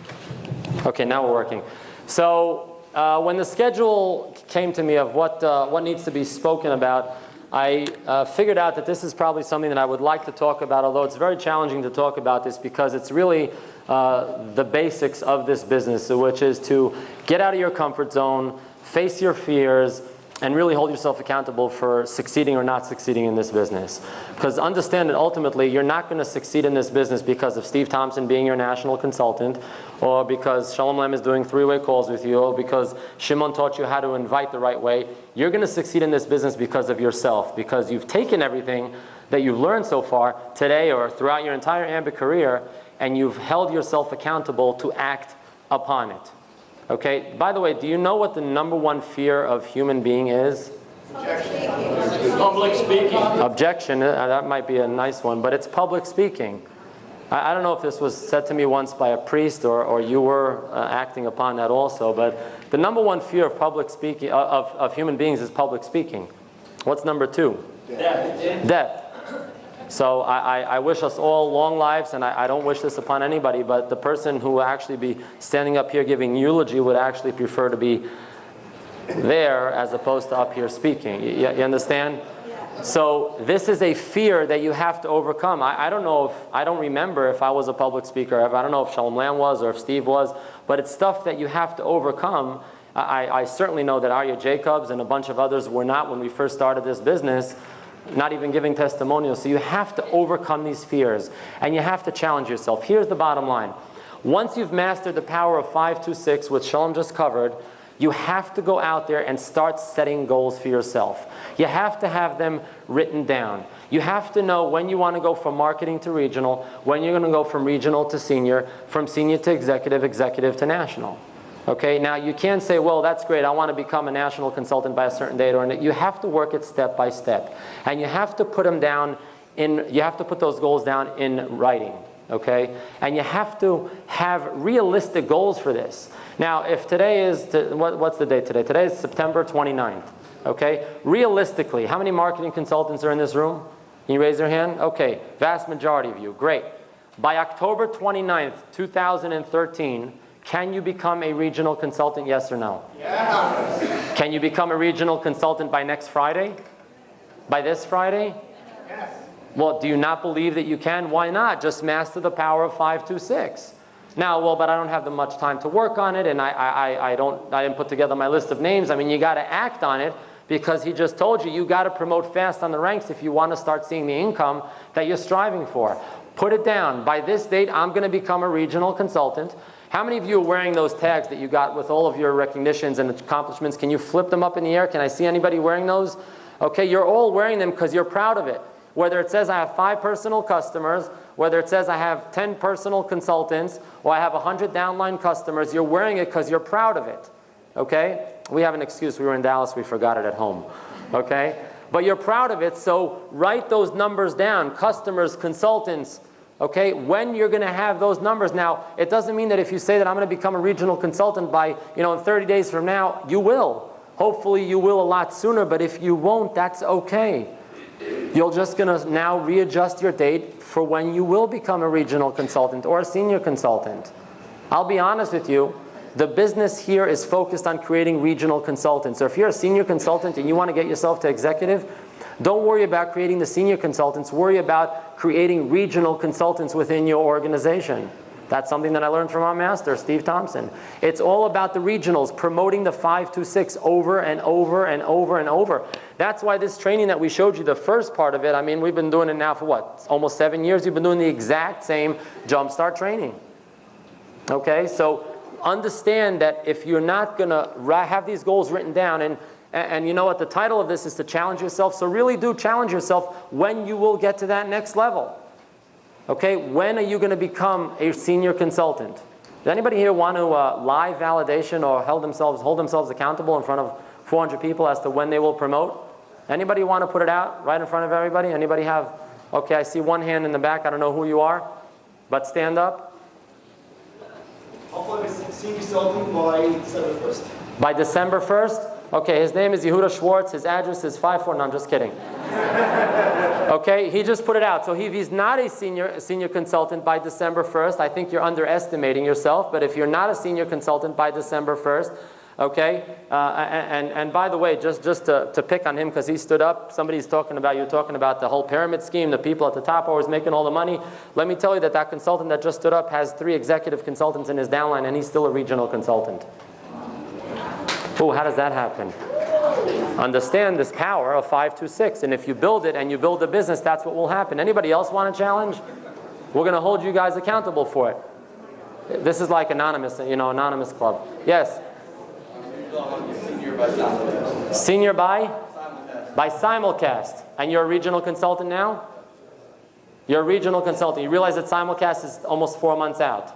Okay, now we're working. So when the schedule came to me of what needs to be spoken about, I figured out that this is probably something that I would like to talk about, although it's very challenging to talk about this because it's really the basics of this business, which is to get out of your comfort zone, face your fears, and really hold yourself accountable for succeeding or not succeeding in this business. Because understand that ultimately you're not going to succeed in this business because of Steve Thompson being your national consultant, or because Shalom Lem is doing three-way calls with you, or because Shimon taught you how to invite the right way. You're going to succeed in this business because of yourself, because you've taken everything that you've learned so far today or throughout your entire AMBIC career, and you've held yourself accountable to act upon it. Okay, by the way, do you know what the number one fear of human being is? Public speaking. Objection, that might be a nice one, but it's public speaking. I don't know if this was said to me once by a priest or you were acting upon that also, but the number one fear of public speaking, of human beings is public speaking. What's number two? Death. So I wish us all long lives, and I don't wish this upon anybody, but the person who will actually be standing up here giving eulogy would actually prefer to be there as opposed to up here speaking. You understand? So this is a fear that you have to overcome. I don't remember if I was a public speaker. I don't know if Shalom Lamb was or if Steve was, but it's stuff that you have to overcome. I certainly know that Arya Jacobs and a bunch of others were not when we first started this business, not even giving testimonials. So you have to overcome these fears, and you have to challenge yourself. Here's the bottom line. Once you've mastered the power of 526, which Shalom just covered, you have to go out there and start setting goals for yourself. You have to have them written down. You have to know when you want to go from marketing to regional, when you're going to go from regional to senior, from senior to executive, executive to national. Okay, now you can't say, well, that's great, I want to become a national consultant by a certain date, or you have to work it step by step. And you have to put them down you have to put those goals down in writing, okay? And you have to have realistic goals for this. Now, if today is, what's the date today? Today is September 29th, okay? Realistically, how many marketing consultants are in this room? Can you raise your hand? Okay, vast majority of you, great. By October 29th, 2013, can you become a regional consultant, yes or no? Yeah. Can you become a regional consultant by next Friday? By this Friday? Yes. Well, do you not believe that you can? Why not? Just master the power of 526. Now, well, but I don't have that much time to work on it, and I didn't put together my list of names. I mean, you got to act on it, because he just told you, you got to promote fast on the ranks if you want to start seeing the income that you're striving for. Put it down. By this date, I'm going to become a regional consultant. How many of you are wearing those tags that you got with all of your recognitions and accomplishments? Can you flip them up in the air? Can I see anybody wearing those? Okay, you're all wearing them because you're proud of it. Whether it says I have 5 personal customers, whether it says I have 10 personal consultants, or I have 100 downline customers, you're wearing it because you're proud of it. Okay? We have an excuse. We were in Dallas. We forgot it at home. Okay? But you're proud of it, so write those numbers down. Customers, consultants. Okay, when you're going to have those numbers. Now, it doesn't mean that if you say that I'm going to become a regional consultant by, in 30 days from now, you will. Hopefully you will a lot sooner, but if you won't, that's okay. You're just going to now readjust your date for when you will become a regional consultant or a senior consultant. I'll be honest with you, the business here is focused on creating regional consultants. So if you're a senior consultant and you want to get yourself to executive, don't worry about creating the senior consultants. Worry about creating regional consultants within your organization. That's something that I learned from our master, Steve Thompson. It's all about the regionals, promoting the 5-2-6 over and over and over and over. That's why this training that we showed you, the first part of it, I mean, we've been doing it now for what? Almost 7 years. You've been doing the exact same Jumpstart training. Okay, so understand that if you're not going to have these goals written down, and you know what, the title of this is to challenge yourself, so really do challenge yourself when you will get to that next level. Okay, when are you going to become a senior consultant? Does anybody here want to live validation or hold themselves accountable in front of 400 people as to when they will promote? Anybody want to put it out right in front of everybody? Anybody have? Okay, I see one hand in the back. I don't know who you are, but stand up. Hopefully, senior consultant by December 1st. By December 1st? Okay, his name is Yehuda Schwartz. His address is 54. No, I'm just kidding. Okay, he just put it out. So if he's not a senior consultant by December 1st, I think you're underestimating yourself. But if you're not a senior consultant by December 1st, okay, and by the way, just to pick on him because he stood up, you're talking about the whole pyramid scheme, the people at the top always making all the money. Let me tell you that consultant that just stood up has 3 executive consultants in his downline, and he's still a regional consultant. Oh, how does that happen? Understand this power of 5-2-6, and if you build it and you build a business, that's what will happen. Anybody else want a challenge? We're going to hold you guys accountable for it. This is like anonymous, anonymous club. Yes? Senior by? By simulcast. And you're a regional consultant now? You're a regional consultant. You realize that simulcast is almost 4 months out.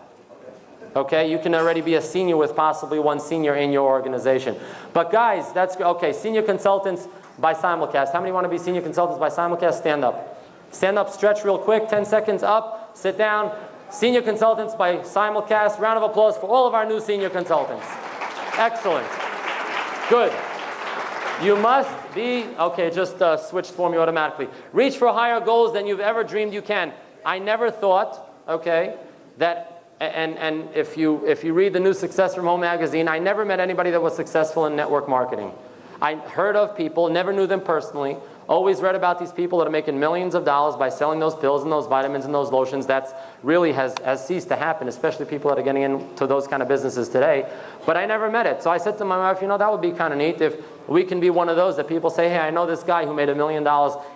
Okay, you can already be a senior with possibly 1 senior in your organization. But guys, that's okay. Senior consultants by simulcast. How many want to be senior consultants by simulcast? Stand up. Stand up, stretch real quick, 10 seconds up, sit down. Senior consultants by simulcast. Round of applause for all of our new senior consultants. Excellent. Good. You must be, okay, just switched for me automatically. Reach for higher goals than you've ever dreamed you can. I never thought, okay, that and if you read the new Success from Home magazine, I never met anybody that was successful in network marketing. I heard of people, never knew them personally, always read about these people that are making millions of dollars by selling those pills and those vitamins and those lotions. That's really has ceased to happen, especially people that are getting into those kind of businesses today. But I never met it. So I said to my wife, that would be kind of neat if we can be one of those that people say, hey, I know this guy who made $1 million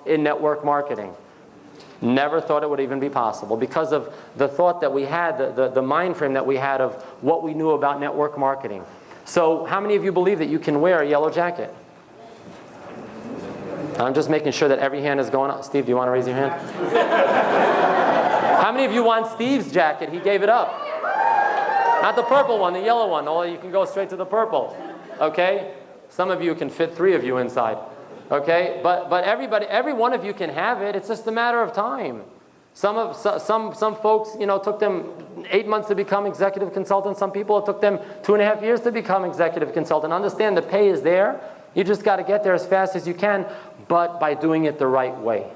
in network marketing. Never thought it would even be possible because of the thought that we had, the mind frame that we had of what we knew about network marketing. So how many of you believe that you can wear a yellow jacket? I'm just making sure that every hand is going up. Steve, do you want to raise your hand? How many of you want Steve's jacket? He gave it up. Not the purple one, the yellow one. Or you can go straight to the purple. Okay? Some of you can fit 3 of you inside. Okay, but every one of you can have it. It's just a matter of time. Some folks, took them 8 months to become executive consultants. Some people, it took them 2.5 years to become executive consultant. Understand the pay is there. You just got to get there as fast as you can, but by doing it the right way.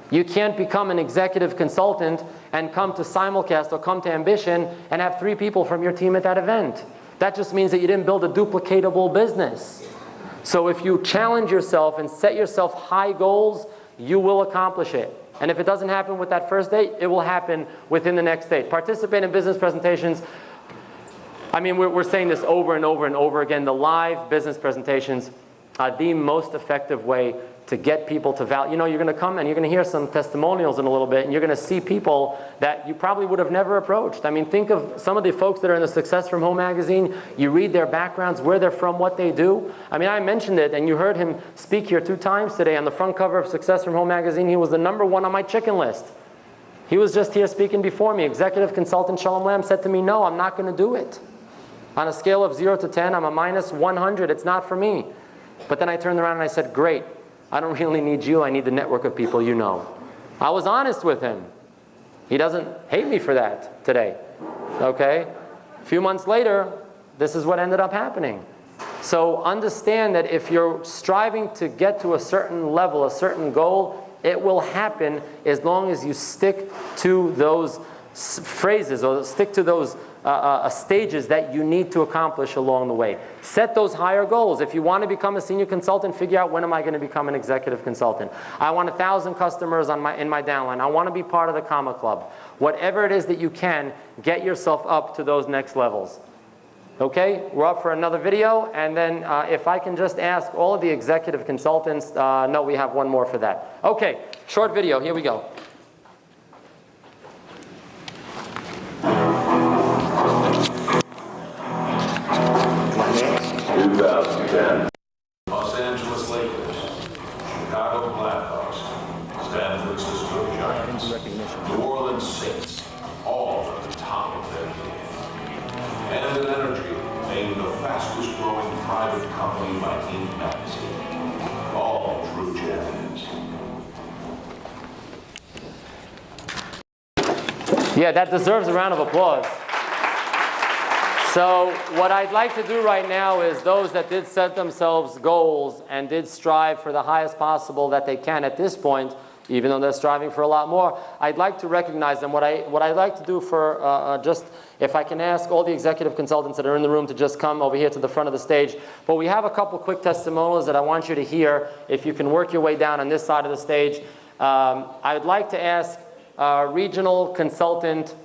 You can't become an executive consultant and come to simulcast or come to Ambition and have 3 people from your team at that event. That just means that you didn't build a duplicatable business. So if you challenge yourself and set yourself high goals, you will accomplish it. And if it doesn't happen with that first date, it will happen within the next date. Participate in business presentations. I mean, we're saying this over and over and over again. The live business presentations are the most effective way to get people to value. You're going to come and you're going to hear some testimonials in a little bit, and you're going to see people that you probably would have never approached. I mean, think of some of the folks that are in the Success from Home magazine. You read their backgrounds, where they're from, what they do. I mean, I mentioned it, and you heard him speak here 2 times today on the front cover of Success from Home magazine. He was the #1 on my chicken list. He was just here speaking before me. Executive consultant Shalom Lamb said to me, no, I'm not going to do it. On a scale of 0 to 10, I'm a -100. It's not for me. But then I turned around and I said, great. I don't really need you. I need the network of people you know. I was honest with him. He doesn't hate me for that today. Okay? A few months later, this is what ended up happening. So understand that if you're striving to get to a certain level, a certain goal, it will happen as long as you stick to those phrases or stick to those stages that you need to accomplish along the way. Set those higher goals. If you want to become a senior consultant, figure out when am I going to become an executive consultant. I want 1,000 customers in my downline. I want to be part of the Comma Club. Whatever it is that you can, get yourself up to those next levels. Okay, we're up for another video, and then if I can just ask all of the executive consultants, no, we have one more for that. Okay, short video, here we go. 2010, Los Angeles Lakers, Chicago Blackhawks, San Francisco Giants, New Orleans Saints, all at the top of their game. And Energy, named the fastest growing private company by Inc. magazine. All true champions. Yeah, that deserves a round of applause. So what I'd like to do right now is those that did set themselves goals and did strive for the highest possible that they can at this point, even though they're striving for a lot more, I'd like to recognize them. What I'd like to do for just, if I can ask all the executive consultants that are in the room to just come over here to the front of the stage. But we have a couple quick testimonials that I want you to hear. If you can work your way down on this side of the stage. I'd like to ask regional consultant,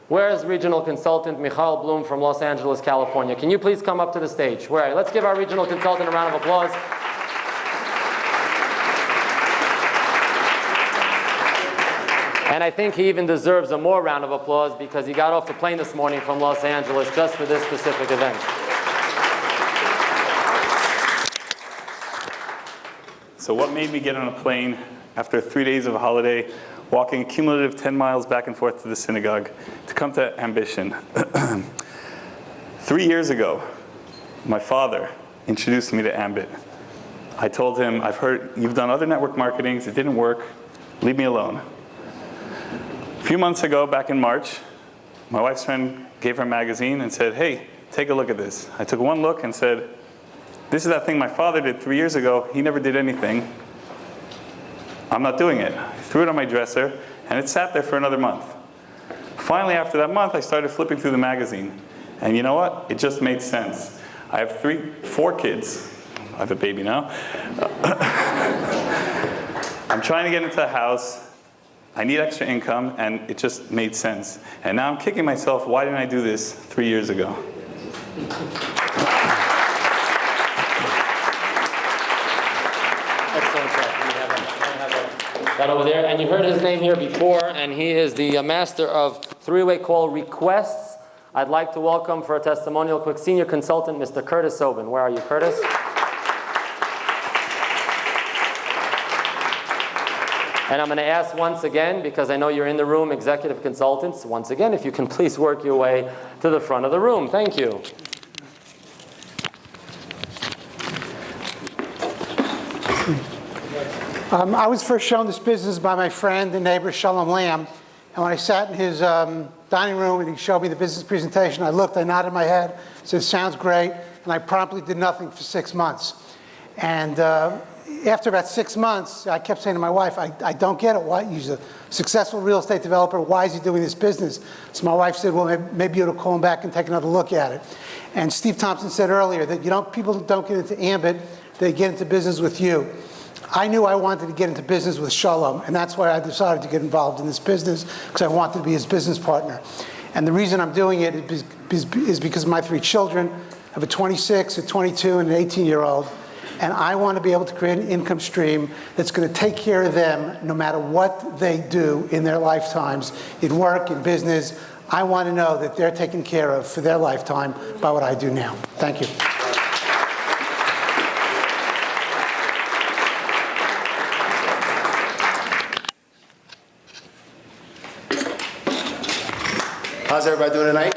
where is regional consultant Michal Bloom from Los Angeles, California? Can you please come up to the stage? Where are you? Let's give our regional consultant a round of applause. And I think he even deserves a more round of applause because he got off the plane this morning from Los Angeles just for this specific event. So what made me get on a plane after 3 days of a holiday, walking a cumulative 10 miles back and forth to the synagogue to come to Ambition? 3 years ago, my father introduced me to Ambit. I told him, I've heard you've done other network marketings, it didn't work, leave me alone. A few months ago, back in March, my wife's friend gave her a magazine and said, hey, take a look at this. I took one look and said, this is that thing my father did 3 years ago. He never did anything. I'm not doing it. I threw it on my dresser, and it sat there for another month. Finally, after that month, I started flipping through the magazine. And you know what? It just made sense. I have 4 kids. I have a baby now. I'm trying to get into a house. I need extra income, and it just made sense. And now I'm kicking myself, why didn't I do this 3 years ago? Excellent job. We have that over there. And you heard his name here before, and he is the master of three-way call requests. I'd like to welcome for a testimonial quick senior consultant, Mr. Curtis Sobin. Where are you, Curtis? And I'm going to ask once again, because I know you're in the room, executive consultants, once again, if you can please work your way to the front of the room. Thank you. I was first shown this business by my friend and neighbor, Shalom Lamb. And when I sat in his dining room and he showed me the business presentation, I looked, I nodded my head, said, sounds great. And I promptly did nothing for 6 months. And after about 6 months, I kept saying to my wife, I don't get it. Why? He's a successful real estate developer. Why is he doing this business? So my wife said, well, maybe you ought to call him back and take another look at it. And Steve Thompson said earlier that people don't get into Ambit, they get into business with you. I knew I wanted to get into business with Shalom, and that's why I decided to get involved in this business, because I wanted to be his business partner. And the reason I'm doing it is because my 3 children, I have a 26, a 22, and an 18-year-old, and I want to be able to create an income stream that's going to take care of them no matter what they do in their lifetimes, in work, in business. I want to know that they're taken care of for their lifetime by what I do now. Thank you. How's everybody doing tonight?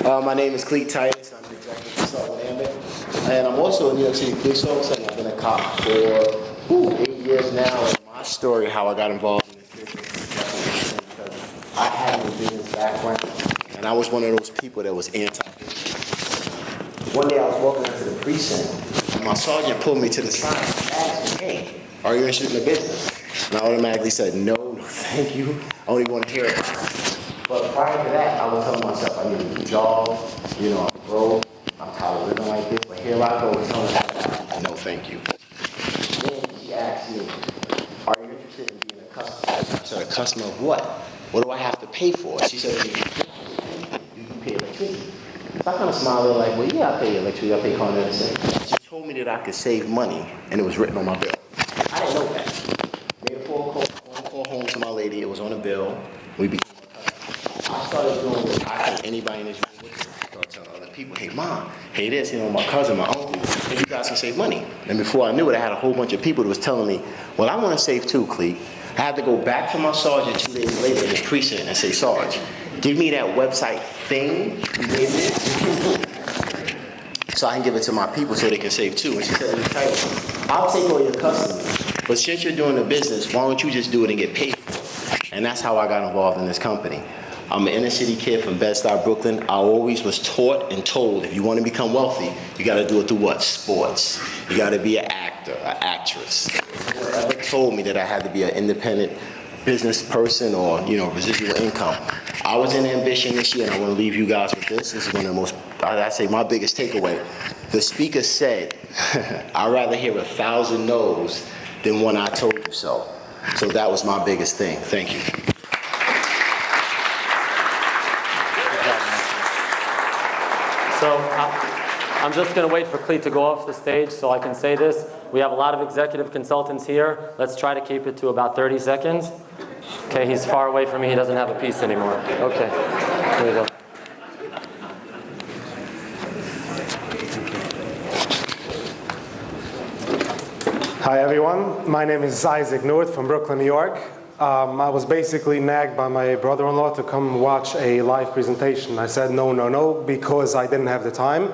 My name is Cleet Titus. I'm the executive consultant at Ambit. And I'm also a New York City police officer, and I've been a cop for 8 years now. And my story, how I got involved in this business, because I had a business background, and I was one of those people that was anti-business. One day I was walking into the precinct, and my sergeant pulled me to the side and asked me, hey, are you interested in the business? And I automatically said, no, thank thank you. I only want to hear it. But prior to that, I was telling myself I need a new job, you know, I'm broke, I'm tired of living like this, but here I go telling her, no thank you. Then she asked me, are you interested in being a customer? I said, a customer of what? What do I have to pay for? She said, you pay electricity. So I kind of smiled at her like, well, yeah, I pay electricity, I pay car and everything. She told me that I could save money, and it was written on my bill. I didn't know that. Made a phone call home to my lady, it was on a bill. We became a customer. I started doing what I think anybody in this room would do. I started telling other people, hey, mom, hey, this, you know, my cousin, my uncle, hey, you guys can save money. And before I knew it, I had a whole bunch of people that was telling me, well, I want to save too, Cleet. I had to go back to my sergeant 2 days later in the precinct and say, Sarge, give me that website thing you gave me, so I can give it to my people so they can save too. And she said, I'll take all your customers, but since you're doing the business, why don't you just do it and get paid for it? And that's how I got involved in this company. I'm an inner city kid from Bed-Stuy, Brooklyn. I always was taught and told, if you want to become wealthy, you got to do it through what? Sports. You got to be an actor, an actress. No one ever told me that I had to be an independent business person or, you know, residual income. I was in Ambition this year, and I want to leave you guys with this. This is one of the most, I'd say, my biggest takeaway. The speaker said, I'd rather hear 1,000 no's than one I told you so. So that was my biggest thing. Thank you. So I'm just going to wait for Cleet to go off the stage so I can say this. We have a lot of executive consultants here. Let's try to keep it to about 30 seconds. Okay, he's far away from me. He doesn't have a piece anymore. Okay, here we go. Hi everyone, my name is Isaac North from Brooklyn, New York. I was basically nagged by my brother-in-law to come watch a live presentation. I said no, because I didn't have the time.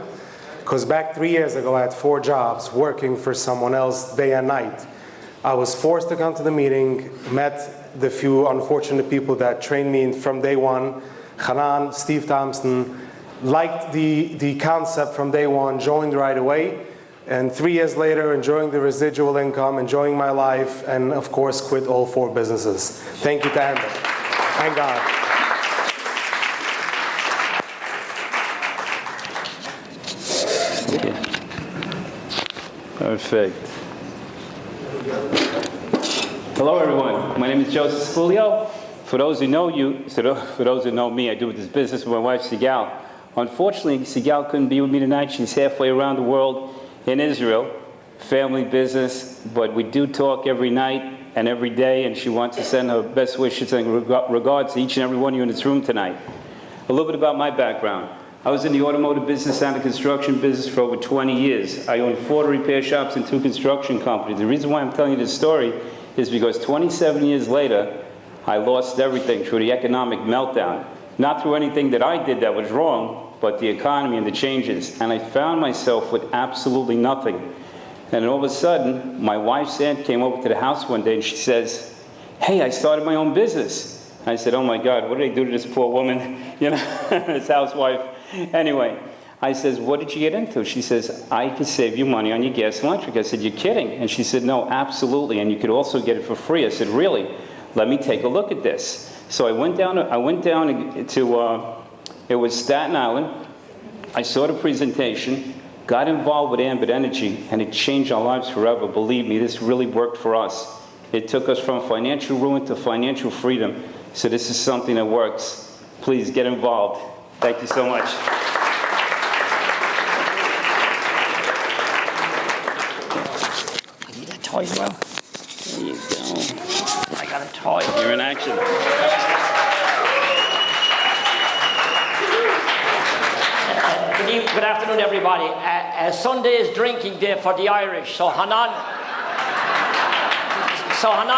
Because back 3 years ago, I had 4 jobs working for someone else day and night. I was forced to come to the meeting, met the few unfortunate people that trained me from day one, Hanan, Steve Thompson, liked the concept from day one, joined right away. And 3 years later, enjoying the residual income, enjoying my life, and of course, quit all 4 businesses. Thank you to Amber. Thank God. Perfect. Hello, everyone. My name is Joseph Sculio. For those who know you, for those who know me, I do this business with my wife, Sigal. Unfortunately, Sigal couldn't be with me tonight. She's halfway around the world in Israel, family business, but we do talk every night and every day, and she wants to send her best wishes and regards to each and every one of you in this room tonight. A little bit about my background. I was in the automotive business and the construction business for over 20 years. I owned 4 repair shops and 2 construction companies. The reason why I'm telling you this story is because 27 years later, I lost everything through the economic meltdown. Not through anything that I did that was wrong, but the economy and the changes. And I found myself with absolutely nothing. And then all of a sudden, my wife's aunt came over to the house one day and she says, hey, I started my own business. I said, oh my God, what did they do to this poor woman? You know, this housewife. Anyway, I says, what did you get into? She says, I could save you money on your gas and electric. I said, you're kidding. And she said, no, absolutely. And you could also get it for free. I said, really? Let me take a look at this. So I went down to it was Staten Island. I saw the presentation, got involved with Ambit Energy, and it changed our lives forever. Believe me, this really worked for us. It took us from financial ruin to financial freedom. So this is something that works. Please get involved. Thank you so much. I need a toy, Will. There you go. I got a toy. You're in action. Good afternoon, everybody. Sunday is drinking day for the Irish, so Hanan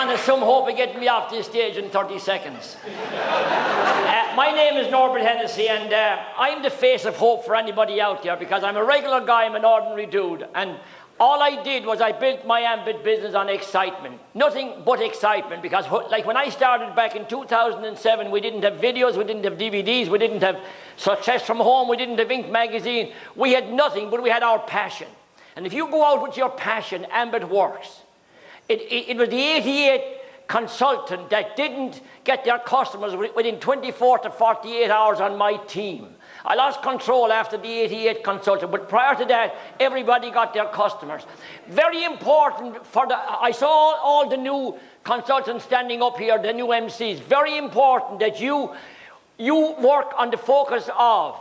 has some hope of getting me off this stage in 30 seconds. My name is Norbert Hennessy, and I'm the face of hope for anybody out there because I'm a regular guy, I'm an ordinary dude, and all I did was I built my Ambit business on excitement. Nothing but excitement, because like when I started back in 2007, we didn't have videos, we didn't have DVDs, we didn't have Success from Home, we didn't have Inc. magazine. We had nothing, but we had our passion. And if you go out with your passion, Ambit works. It was the 88 consultant that didn't get their customers within 24 to 48 hours on my team. I lost control after the 88 consultant, but prior to that, everybody got their customers. Very important I saw all the new consultants standing up here, the new MCs. Very important that you work on the focus of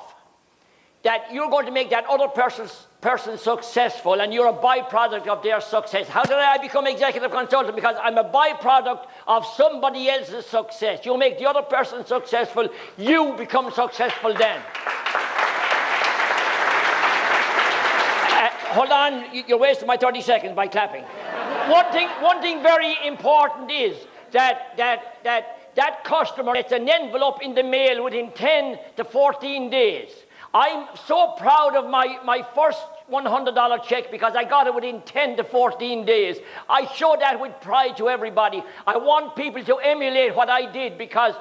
that you're going to make that other person successful, and you're a byproduct of their success. How did I become executive consultant? Because I'm a byproduct of somebody else's success. You make the other person successful, you become successful then. Hold on, you're wasting my 30 seconds by clapping. One thing very important is that customer gets an envelope in the mail within 10 to 14 days. I'm so proud of my first $100 check because I got it within 10 to 14 days. I show that with pride to everybody. I want people to emulate what I did because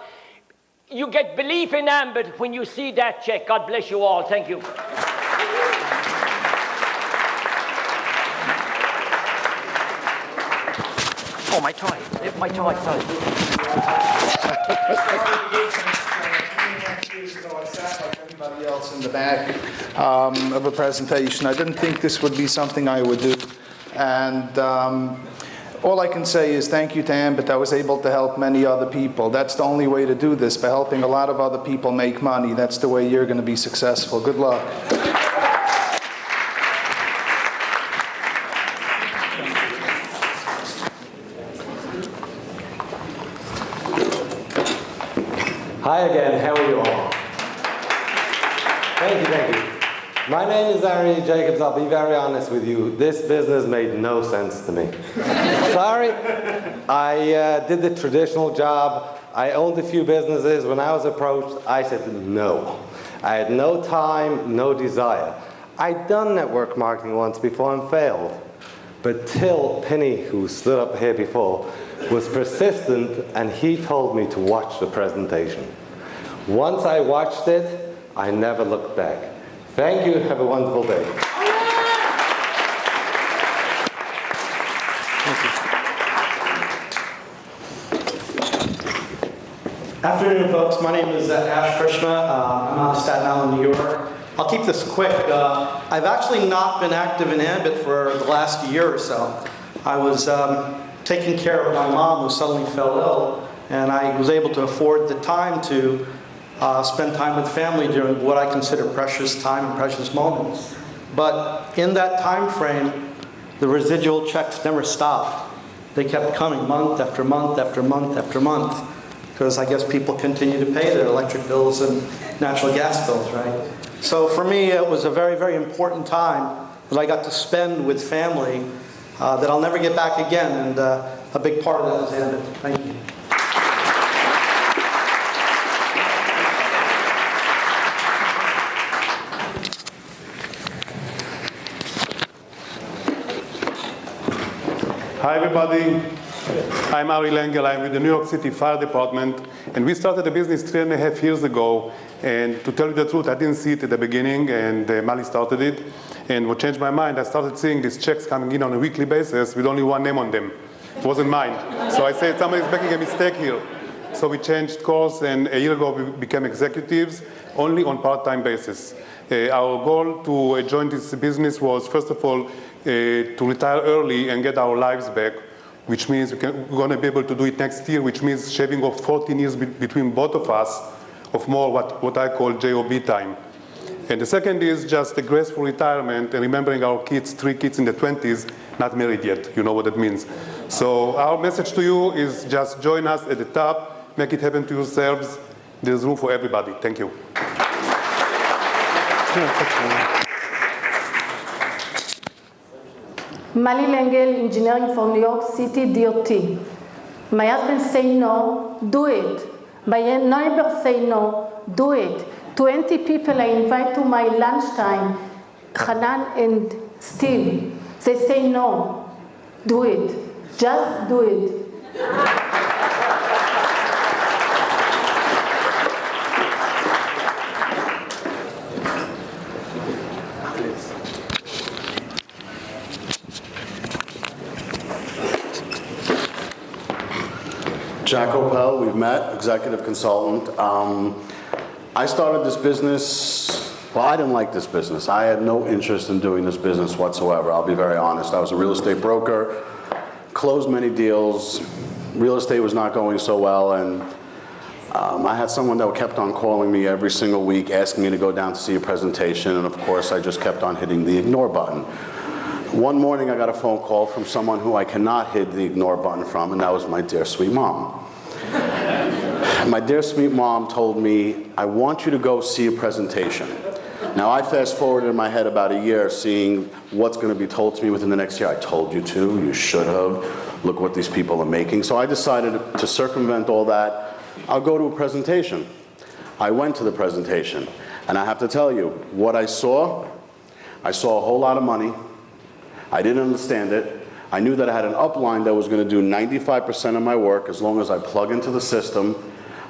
you get belief in Ambit when you see that check. God bless you all. Thank you. Oh, my toy. My toy, sorry. Everybody else in the back of a presentation. I didn't think this would be something I would do. And all I can say is thank you to Ambit. I was able to help many other people. That's the only way to do this, by helping a lot of other people make money. That's the way you're going to be successful. Good luck. Hi again, how are you all? Thank you. My name is Ari Jacobs. I'll be very honest with you. This business made no sense to me. Sorry. I did the traditional job. I owned a few businesses. When I was approached, I said no. I had no time, no desire. I'd done network marketing once before and failed. But Till Penny, who stood up here before, was persistent, and he told me to watch the presentation. Once I watched it, I never looked back. Thank you. Have a wonderful day. Afternoon, folks. My name is Ash Krishna. I'm out of Staten Island, New York. I'll keep this quick. I've actually not been active in Ambit for the last year or so. I was taking care of my mom who suddenly fell ill, and I was able to afford the time to spend time with family during what I consider precious time and precious moments. But in that time frame, the residual checks never stopped. They kept coming month after month after month after month, because I guess people continue to pay their electric bills and natural gas bills, right? So for me, it was a very, very important time that I got to spend with family that I'll never get back again, and a big part of that is Ambit. Thank you. Hi everybody, I'm Ari Lengel. I'm with the New York City Fire Department, and we started a business 3.5 years ago. And to tell you the truth, I didn't see it at the beginning, and Mali started it. And what changed my mind, I started seeing these checks coming in on a weekly basis with only one name on them. It wasn't mine. So I said, somebody's making a mistake here. So we changed course, and a year ago we became executives only on part-time basis. Our goal to join this business was, first of all, to retire early and get our lives back, which means we're going to be able to do it next year, which means shaving off 14 years between both of us of more what I call JOB time. And the second is just a graceful retirement and remembering our kids, 3 kids in the 20s, not married yet. You know what that means. So our message to you is just join us at the top, make it happen to yourselves. There's room for everybody. Thank you. Mali Lengel, engineering from New York City, DOT. My husband say no, do it. My neighbor say no, do it. 20 people I invite to my lunchtime, Hanan and Steve. They say no, do it. Just do it. Jack Opel, we've met, executive consultant. I started this business, well, I didn't like this business. I had no interest in doing this business whatsoever, I'll be very honest. I was a real estate broker, closed many deals. Real estate was not going so well, and I had someone that kept on calling me every single week, asking me to go down to see a presentation, and of course I just kept on hitting the ignore button. One morning I got a phone call from someone who I cannot hit the ignore button from, and that was my dear sweet mom. My dear sweet mom told me, I want you to go see a presentation. Now I fast forwarded in my head about a year seeing what's going to be told to me within the next year. I told you to, you should have, look what these people are making. So I decided to circumvent all that. I'll go to a presentation. I went to the presentation, and I have to tell you, what I saw a whole lot of money. I didn't understand it. I knew that I had an upline that was going to do 95% of my work as long as I plug into the system.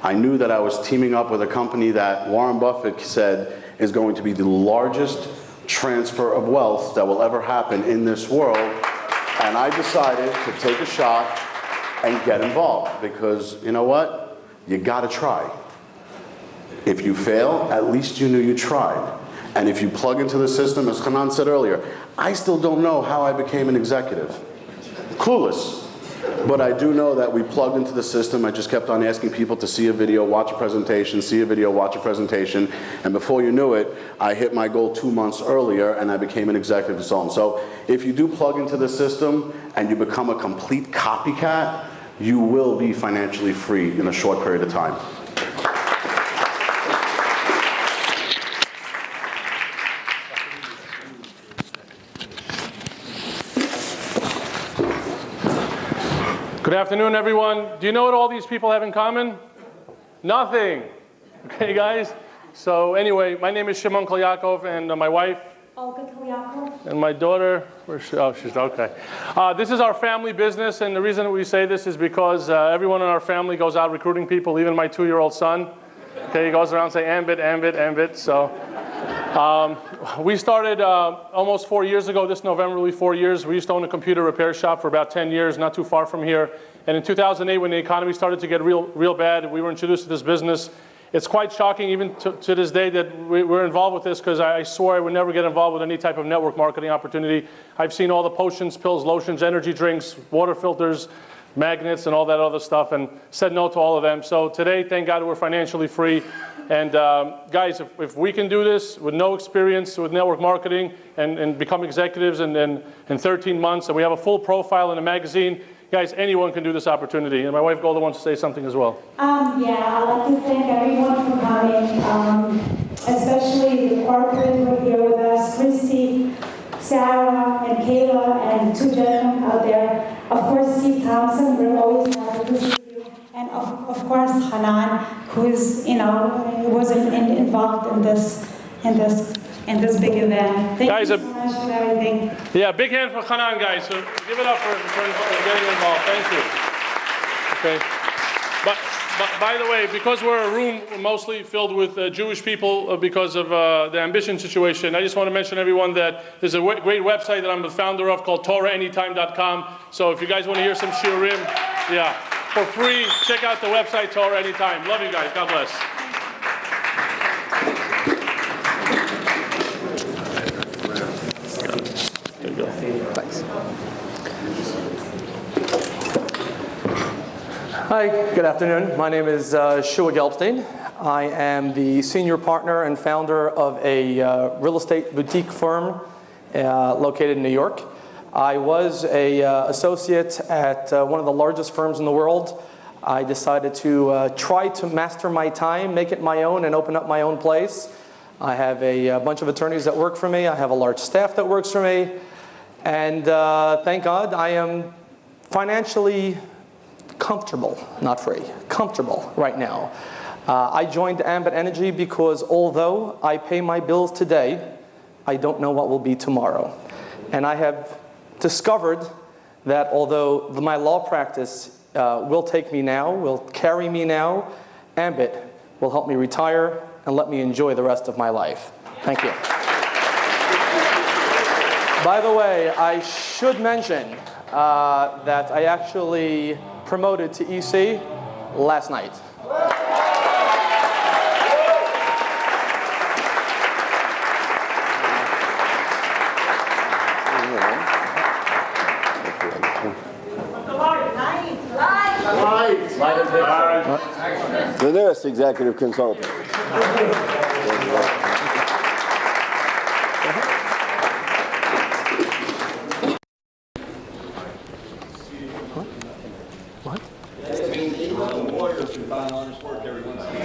I knew that I was teaming up with a company that Warren Buffett said is going to be the largest transfer of wealth that will ever happen in this world. And I decided to take a shot and get involved because, you know what? You gotta try. If you fail, at least you knew you tried. And if you plug into the system, as Hanan said earlier, I still don't know how I became an executive. Clueless. But I do know that we plugged into the system. I just kept on asking people to see a video, watch a presentation, see a video, watch a presentation. And before you knew it, I hit my goal 2 months earlier and I became an executive consultant. So if you do plug into the system and you become a complete copycat, you will be financially free in a short period of time. Good afternoon, everyone. Do you know what all these people have in common? Nothing. Okay, guys? So anyway, my name is Shimon Klyakov, and my wife, Olga Klyakov. And my daughter, where's she? Oh, she's okay. This is our family business, and the reason that we say this is because everyone in our family goes out recruiting people, even my 2-year-old son. Okay, he goes around saying, Ambit, Ambit, Ambit. So we started almost 4 years ago. This November will be 4 years. We used to own a computer repair shop for about 10 years, not too far from here. And in 2008, when the economy started to get real bad, we were introduced to this business. It's quite shocking even to this day that we're involved with this because I swore I would never get involved with any type of network marketing opportunity. I've seen all the potions, pills, lotions, energy drinks, water filters, magnets, and all that other stuff, and said no to all of them. So today, thank God, we're financially free. And guys, if we can do this with no experience with network marketing and become executives in 13 months, and we have a full profile in a magazine, guys, anyone can do this opportunity. And my wife Golda wants to say something as well. Yeah, I'd like to thank everyone for coming, especially the corporate who are here with us, Christy, Sarah, and Kayla, and 2 gentlemen out there. Of course, Steve Thompson, we're always happy to see you. And of course, Hanan, who's, was involved in this big event. Thank you so much for everything. Yeah, big hand for Hanan, guys. So give it up for getting involved. Thank you. Okay. But by the way, because we're a room mostly filled with Jewish people because of the ambition situation, I just want to mention everyone that there's a great website that I'm the founder of called TorahAnytime.com. So if you guys want to hear some shiurim, yeah, for free, check out the website Torah Anytime. Love you guys. God bless. There you go. Thanks. Hi, good afternoon. My name is Shua Gelbstein. I am the senior partner and founder of a real estate boutique firm located in New York. I was an associate at one of the largest firms in the world. I decided to try to master my time, make it my own, and open up my own place. I have a bunch of attorneys that work for me. I have a large staff that works for me. And thank God I am financially comfortable, not free, comfortable right now. I joined Ambit Energy because although I pay my bills today, I don't know what will be tomorrow. And I have discovered that although my law practice will take me now, will carry me now, Ambit will help me retire and let me enjoy the rest of my life. Thank you. By the way, I should mention that I actually promoted to EC last night. The newest executive consultant. What? It means even the lawyers can find honest work every once in a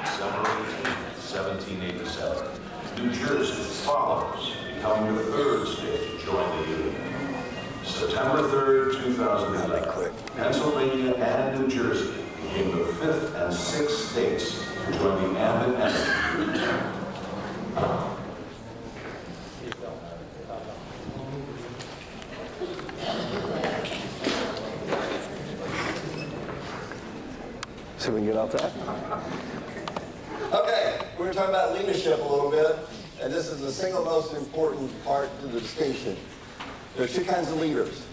December 18th, 1787. New Jersey follows, becoming the third state to join the Union. September 3rd, 2011, Pennsylvania and New Jersey became the fifth and sixth states to join the Ambit Energy Group. So we can get off that. Okay, we're going to talk about leadership a little bit, and this is the single most important part of the distinction. There are two kinds of leaders.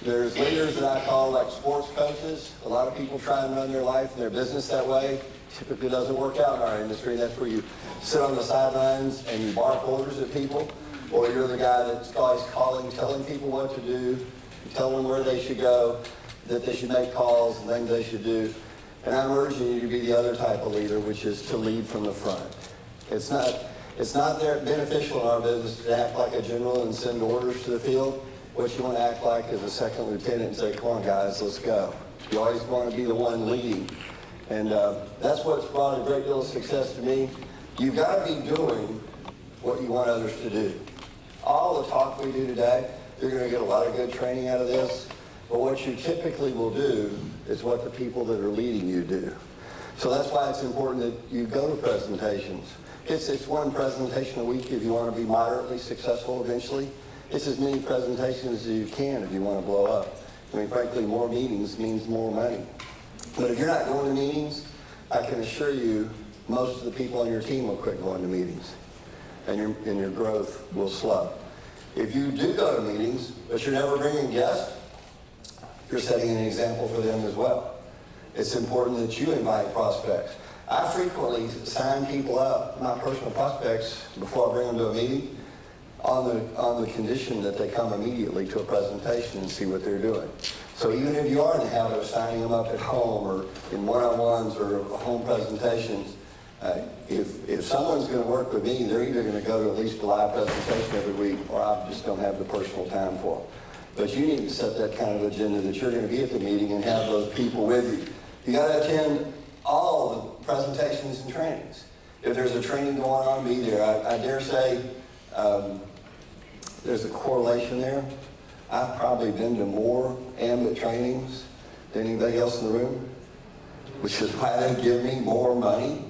There's leaders that I call like sports coaches. A lot of people try and run their life and their business that way. Typically doesn't work out in our industry. That's where you sit on the sidelines and you bark orders at people, or you're the guy that's always calling, telling people what to do, telling them where they should go, that they should make calls and things they should do. And I'm urging you to be the other type of leader, which is to lead from the front. It's not beneficial in our business to act like a general and send orders to the field. What you want to act like is a second lieutenant and say, come on guys, let's go. You always want to be the one leading. And that's what's brought a great deal of success to me. You've got to be doing what you want others to do. All the talk we do today, you're going to get a lot of good training out of this. But what you typically will do is what the people that are leading you do. So that's why it's important that you go to presentations. It's one presentation a week if you want to be moderately successful eventually. It's as many presentations as you can if you want to blow up. I mean, frankly, more meetings means more money. But if you're not going to meetings, I can assure you most of the people on your team will quit going to meetings, and your growth will slow. If you do go to meetings, but you're never bringing guests, you're setting an example for them as well. It's important that you invite prospects. I frequently sign people up, my personal prospects, before I bring them to a meeting, on the condition that they come immediately to a presentation and see what they're doing. So even if you are in the habit of signing them up at home or in one-on-ones or home presentations, if someone's going to work with me, they're either going to go to at least a live presentation every week, or I just don't have the personal time for them. But you need to set that kind of agenda that you're going to be at the meeting and have those people with you. You got to attend all the presentations and trainings. If there's a training going on, be there. I dare say there's a correlation there. I've probably been to more Ambit trainings than anybody else in the room, which is why they give me more money.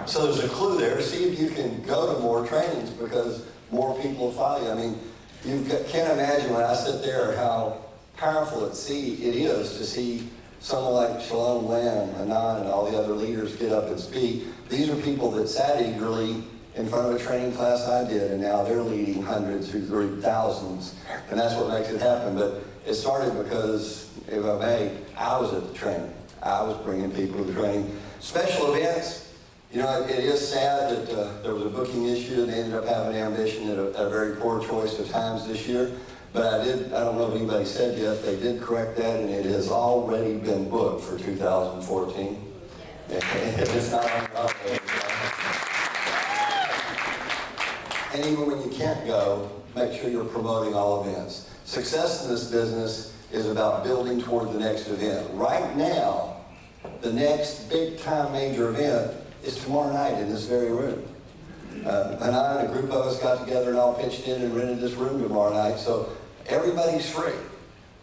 So there's a clue there. See if you can go to more trainings because more people will follow you. I mean, you can't imagine when I sit there how powerful it is to see someone like Shalom Lamb, Hanan, and all the other leaders get up and speak. These are people that sat eagerly in front of a training class I did, and now they're leading hundreds who lead thousands, and that's what makes it happen. But it started because, if I may, I was at the training. I was bringing people to the training. Special events, you know, it is sad that there was a booking issue and they ended up having Ambition at a very poor choice of times this year. But I don't know if anybody said yet, they did correct that and it has already been booked for 2014. It's not on the update. And even when you can't go, make sure you're promoting all events. Success in this business is about building toward the next event. Right now, the next big time major event is tomorrow night in this very room. And I and a group of us got together and all pitched in and rented this room tomorrow night. So everybody's free.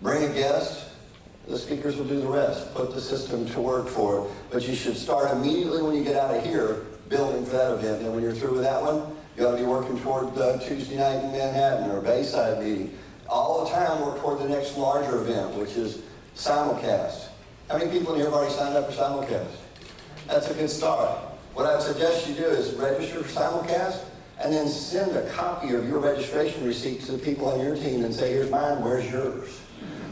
Bring a guest. The speakers will do the rest. Put the system to work for it. But you should start immediately when you get out of here building for that event. And when you're through with that one, you ought to be working toward Tuesday night in Manhattan or Bayside meeting. All the time work toward the next larger event, which is simulcast. How many people in here have already signed up for simulcast? That's a good start. What I'd suggest you do is register for simulcast and then send a copy of your registration receipt to the people on your team and say, here's mine, where's yours?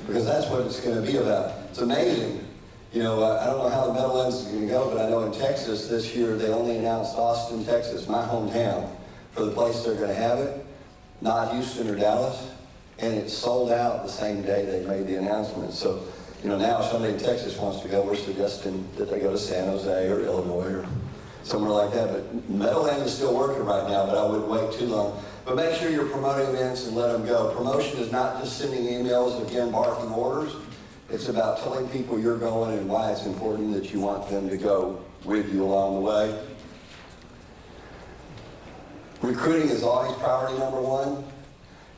because that's what it's going to be about. It's amazing. You know, I don't know how the Meadowlands is going to go, but I know in Texas this year they only announced Austin, Texas, my hometown, for the place they're going to have it, not Houston or Dallas, and it sold out the same day they made the announcement. So, you know, now if somebody in Texas wants to go, we're suggesting that they go to San Jose or Illinois or somewhere like that. But Meadowlands is still working right now, but I wouldn't wait too long. But make sure you're promoting events and let them go. Promotion is not just sending emails and again barking orders. It's about telling people you're going and why it's important that you want them to go with you along the way. Recruiting is always priority number one.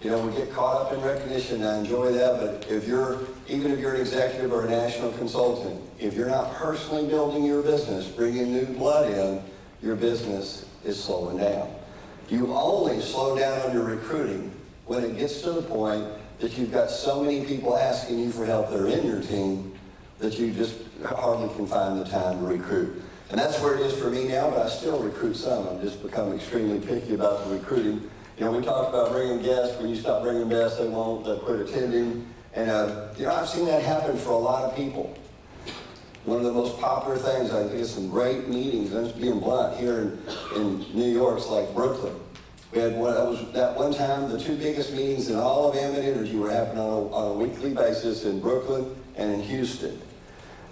You know, we get caught up in recognition, and I enjoy that, but even if you're an executive or a national consultant, if you're not personally building your business, bringing new blood in, your business is slowing down. You only slow down on your recruiting when it gets to the point that you've got so many people asking you for help that are in your team that you just hardly can find the time to recruit. And that's where it is for me now, but I still recruit some. I've just become extremely picky about the recruiting. You know, we talked about bringing guests. When you stop bringing guests, they won't, they'll quit attending. And, you know, I've seen that happen for a lot of people. One of the most popular things, I think, is some great meetings, and it's being blunt, here in New York, it's like Brooklyn. We had that one time, the two biggest meetings in all of Ambit Energy were happening on a weekly basis in Brooklyn and in Houston.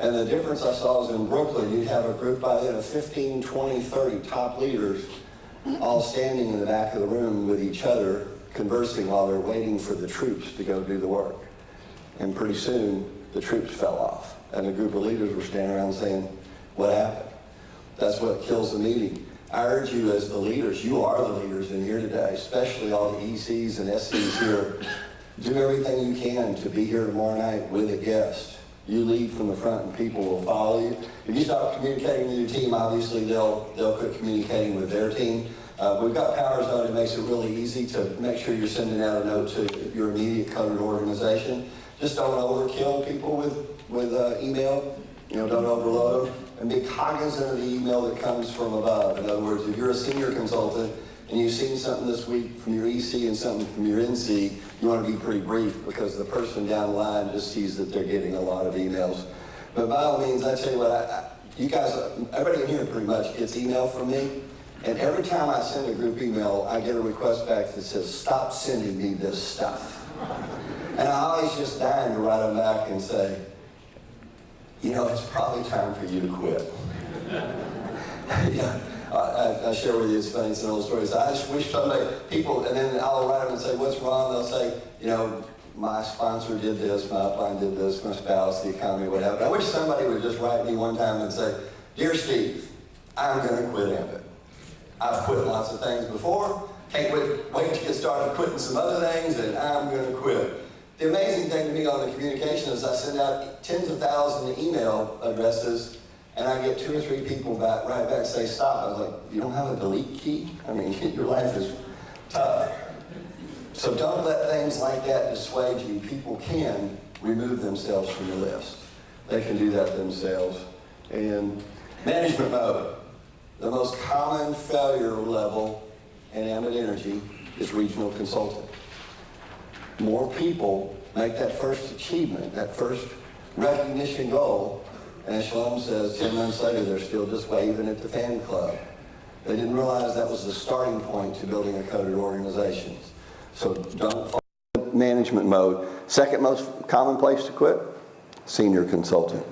And the difference I saw is in Brooklyn, you'd have a group by then of 15, 20, 30 top leaders all standing in the back of the room with each other, conversing while they're waiting for the troops to go do the work. And pretty soon, the troops fell off. And a group of leaders were standing around saying, what happened? That's what kills the meeting. I urge you as the leaders, you are the leaders in here today, especially all the ECs and SCs here, do everything you can to be here tomorrow night with a guest. You lead from the front and people will follow you. If you stop communicating with your team, obviously they'll quit communicating with their team. We've got PowerZone. It makes it really easy to make sure you're sending out a note to your immediate coded organization. Just don't overkill people with email. You know, don't overload them. And be cognizant of the email that comes from above. In other words, if you're a senior consultant and you've seen something this week from your EC and something from your NC, you want to be pretty brief because the person down the line just sees that they're getting a lot of emails. But by all means, I tell you what, you guys, everybody in here pretty much gets email from me. And every time I send a group email, I get a request back that says, stop sending me this stuff. And I always just dying to write them back and say, you know, it's probably time for you to quit. Yeah, I share with you, it's funny, it's an old story. So I just wish people, and then I'll write them and say, what's wrong? They'll say, you know, my sponsor did this, my upline did this, my spouse, the economy, whatever. I wish somebody would just write me one time and say, dear Steve, I'm going to quit Ambit. I've quit lots of things before, can't wait to get started quitting some other things, and I'm going to quit. The amazing thing to me on the communication is I send out tens of thousands of email addresses, and I get 2 or 3 people right back and say, stop. I was like, you don't have a delete key? I mean, your life is tough. So don't let things like that dissuade you. People can remove themselves from your list. They can do that themselves. And management mode. The most common failure level in Ambit Energy is regional consultant. More people make that first achievement, that first recognition goal, and as Shalom says, 10 months later, they're still just waving at the fan club. They didn't realize that was the starting point to building a coded organization. So don't fall into management mode. Second most common place to quit, senior consultant.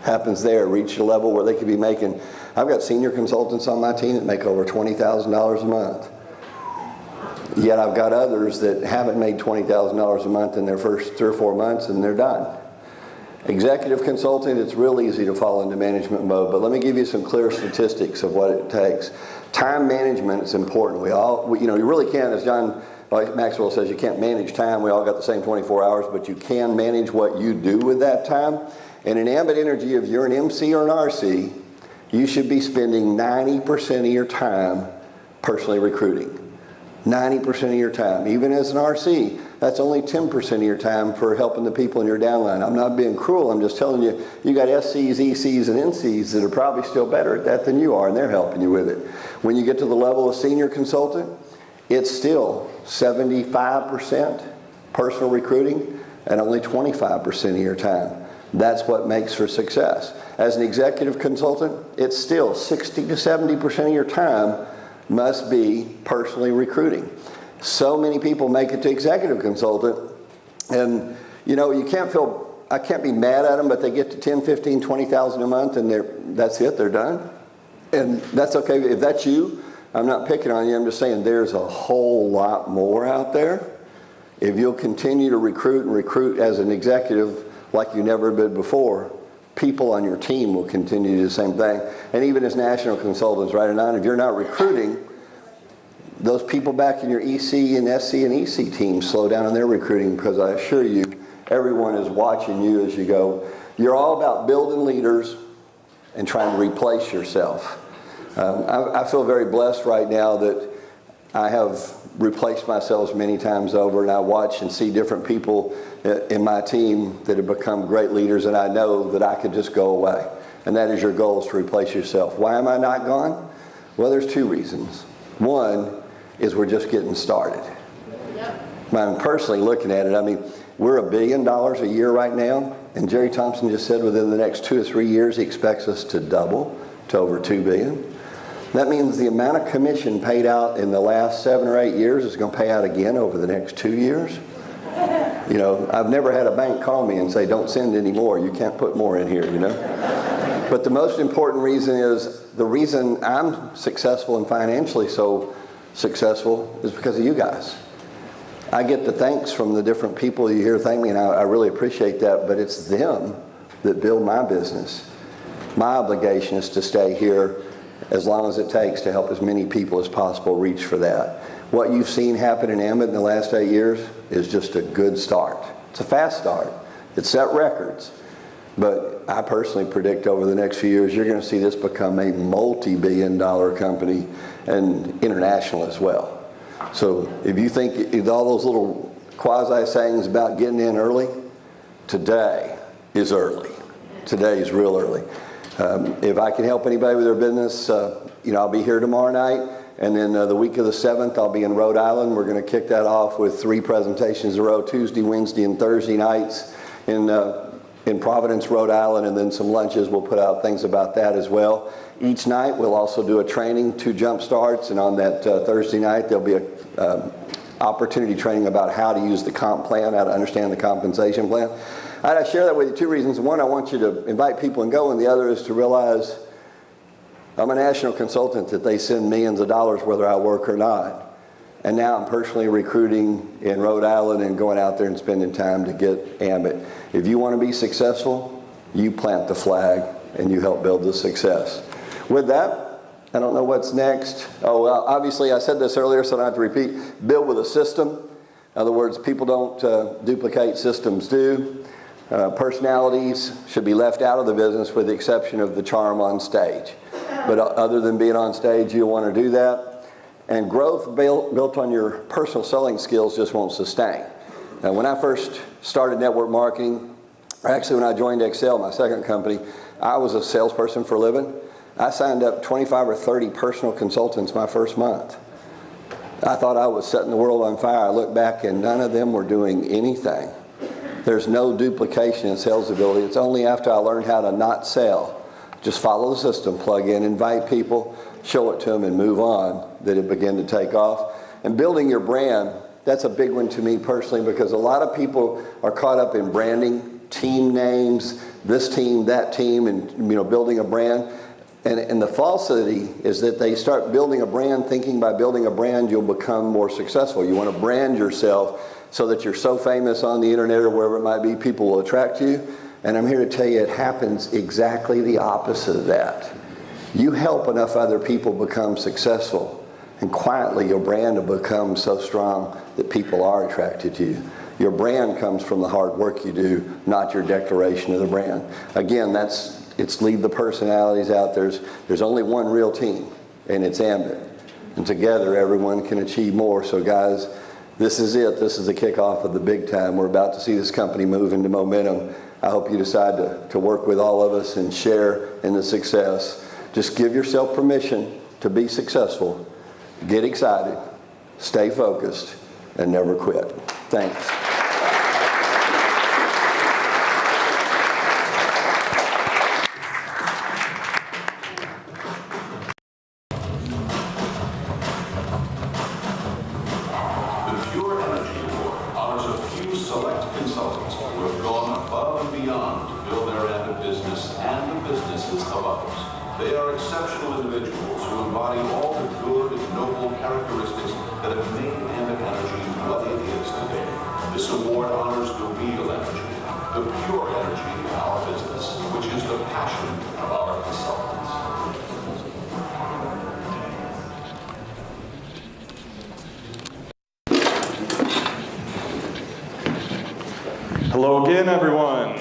Happens there, reach a level where they could be making, I've got senior consultants on my team that make over $20,000 a month. Yet I've got others that haven't made $20,000 a month in their first 3 or 4 months and they're done. Executive consulting, it's real easy to fall into management mode, but let me give you some clear statistics of what it takes. Time management is important. You really can't, as John Maxwell says, you can't manage time. We all got the same 24 hours, but you can manage what you do with that time. And in Ambit Energy, if you're an MC or an RC, you should be spending 90% of your time personally recruiting. 90% of your time. Even as an RC, that's only 10% of your time for helping the people in your downline. I'm not being cruel, I'm just telling you, you got SCs, ECs, and NCs that are probably still better at that than you are, and they're helping you with it. When you get to the level of senior consultant, it's still 75% personal recruiting, and only 25% of your time. That's what makes for success. As an executive consultant, it's still 60 to 70% of your time must be personally recruiting. So many people make it to executive consultant, and you know, I can't be mad at them, but they get to 10, 15, 20,000 a month, and that's it, they're done. And that's okay. If that's you, I'm not picking on you, I'm just saying there's a whole lot more out there. If you'll continue to recruit and recruit as an executive like you never did before, people on your team will continue to do the same thing. And even as national consultants, right or not, if you're not recruiting, those people back in your EC and SC and EC teams slow down in their recruiting, because I assure you, everyone is watching you as you go. You're all about building leaders and trying to replace yourself. I feel very blessed right now that I have replaced myself many times over, and I watch and see different people in my team that have become great leaders, and I know that I could just go away. And that is your goal, is to replace yourself. Why am I not gone? Well, there's two reasons. One is we're just getting started. I'm personally looking at it, I mean, we're $1 billion a year right now, and Jerry Thompson just said within the next 2 or 3 years he expects us to double to over $2 billion. That means the amount of commission paid out in the last 7 or 8 years is going to pay out again over the next 2 years. You know, I've never had a bank call me and say, don't send any more, you can't put more in here, you know. But the most important reason is, the reason I'm successful and financially so successful is because of you guys. I get the thanks from the different people you hear thank me, and I really appreciate that, but it's them that build my business. My obligation is to stay here as long as it takes to help as many people as possible reach for that. What you've seen happen in Ambit in the last 8 years is just a good start. It's a fast start. It set records. But I personally predict over the next few years, you're going to see this become a multi-billion-dollar company, and international as well. So if you think all those little quasi-sayings about getting in early, today is early. Today is real early. If I can help anybody with their business, you know, I'll be here tomorrow night, and then the week of the 7th, I'll be in Rhode Island. We're going to kick that off with 3 presentations in a row, Tuesday, Wednesday, and Thursday nights in Providence, Rhode Island, and then some lunches. We'll put out things about that as well. Each night, we'll also do a training, 2 jump starts, and on that Thursday night, there'll be a opportunity training about how to use the comp plan, how to understand the compensation plan. I share that with you 2 reasons. One, I want you to invite people and go, and the other is to realize I'm a national consultant that they send millions of dollars whether I work or not. And now I'm personally recruiting in Rhode Island and going out there and spending time to get Ambit. If you want to be successful, you plant the flag and you help build the success. With that, I don't know what's next. Oh, well, obviously I said this earlier, so I don't have to repeat. Build with a system. In other words, people don't duplicate, systems do. Personalities should be left out of the business with the exception of the charm on stage. But other than being on stage, you want to do that. And growth built on your personal selling skills just won't sustain. Now, when I first started network marketing, or actually when I joined Excel, my second company, I was a salesperson for a living. I signed up 25 or 30 personal consultants my first month. I thought I was setting the world on fire. I look back and none of them were doing anything. There's no duplication in sales ability. It's only after I learned how to not sell, just follow the system, plug in, invite people, show it to them, and move on, that it began to take off. And building your brand, that's a big one to me personally, because a lot of people are caught up in branding, team names, this team, that team, and building a brand. And the falsity is that they start building a brand thinking by building a brand you'll become more successful. You want to brand yourself so that you're so famous on the internet or wherever it might be, people will attract you. And I'm here to tell you it happens exactly the opposite of that. You help enough other people become successful, and quietly your brand will become so strong that people are attracted to you. Your brand comes from the hard work you do, not your declaration of the brand. Again, it's leave the personalities out. There's only one real team, and it's Ambit. And together, everyone can achieve more. So guys, this is it. This is the kickoff of the big time. We're about to see this company move into momentum. I hope you decide to work with all of us and share in the success. Just give yourself permission to be successful. Get excited, stay focused, and never quit. Thanks. They are exceptional individuals who embody all the good and noble characteristics that have made Ambit Energy what it is today. This award honors the real energy, the pure energy in our business, which is the passion of our consultants. Hello again, everyone.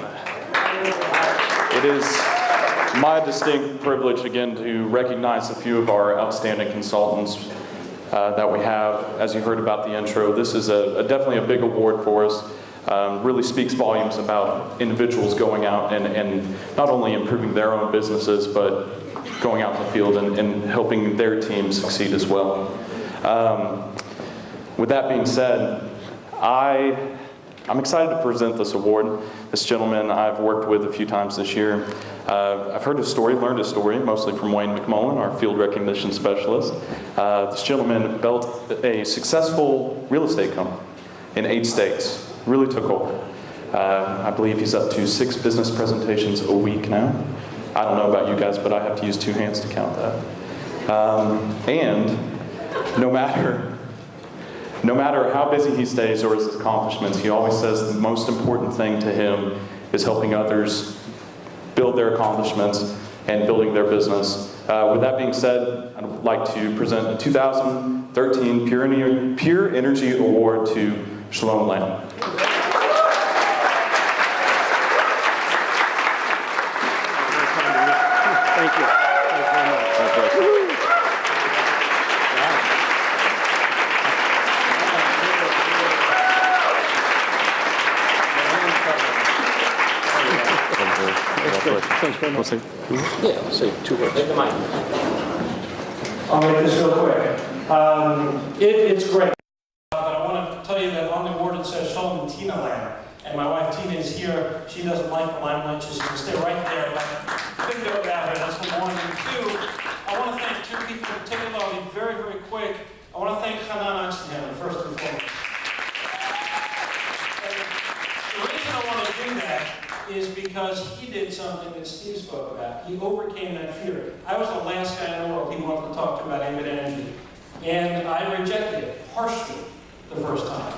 It is my distinct privilege again to recognize a few of our outstanding consultants that we have. As you heard about the intro, this is definitely a big award for us. Really speaks volumes about individuals going out and not only improving their own businesses, but going out in the field and helping their team succeed as well. With that being said, I'm excited to present this award. This gentleman I've worked with a few times this year. I've heard his story, learned his story, mostly from Wayne McMullen, our field recognition specialist. This gentleman built a successful real estate company in 8 states. Really took over. I believe he's up to 6 business presentations a week now. I don't know about you guys, but I have to use 2 hands to count that. And no matter how busy he stays or his accomplishments, he always says the most important thing to him is helping others build their accomplishments and building their business. With that being said, I'd like to present the 2013 Pure Energy Award to Shalom Lamb. Thank you. Thanks very much. God bless you. Thanks very much. Yeah, I'll say 2 words. Take the mic. I'll make this real quick. It's great. But I want to tell you that on the board it says Shalom and Tina Lamb. And my wife Tina is here. She doesn't like the limelight. She's going to stay right there. But couldn't go without her. That's what I wanted to do. I want to thank 2 people in particular. I'll be very, very quick. I want to thank Hanan Oxenhammer, first and foremost. The reason I want to do that is because he did something that Steve spoke about. He overcame that fear. I was the last guy in the world he wanted to talk to about Ambit Energy. And I rejected it harshly the first time,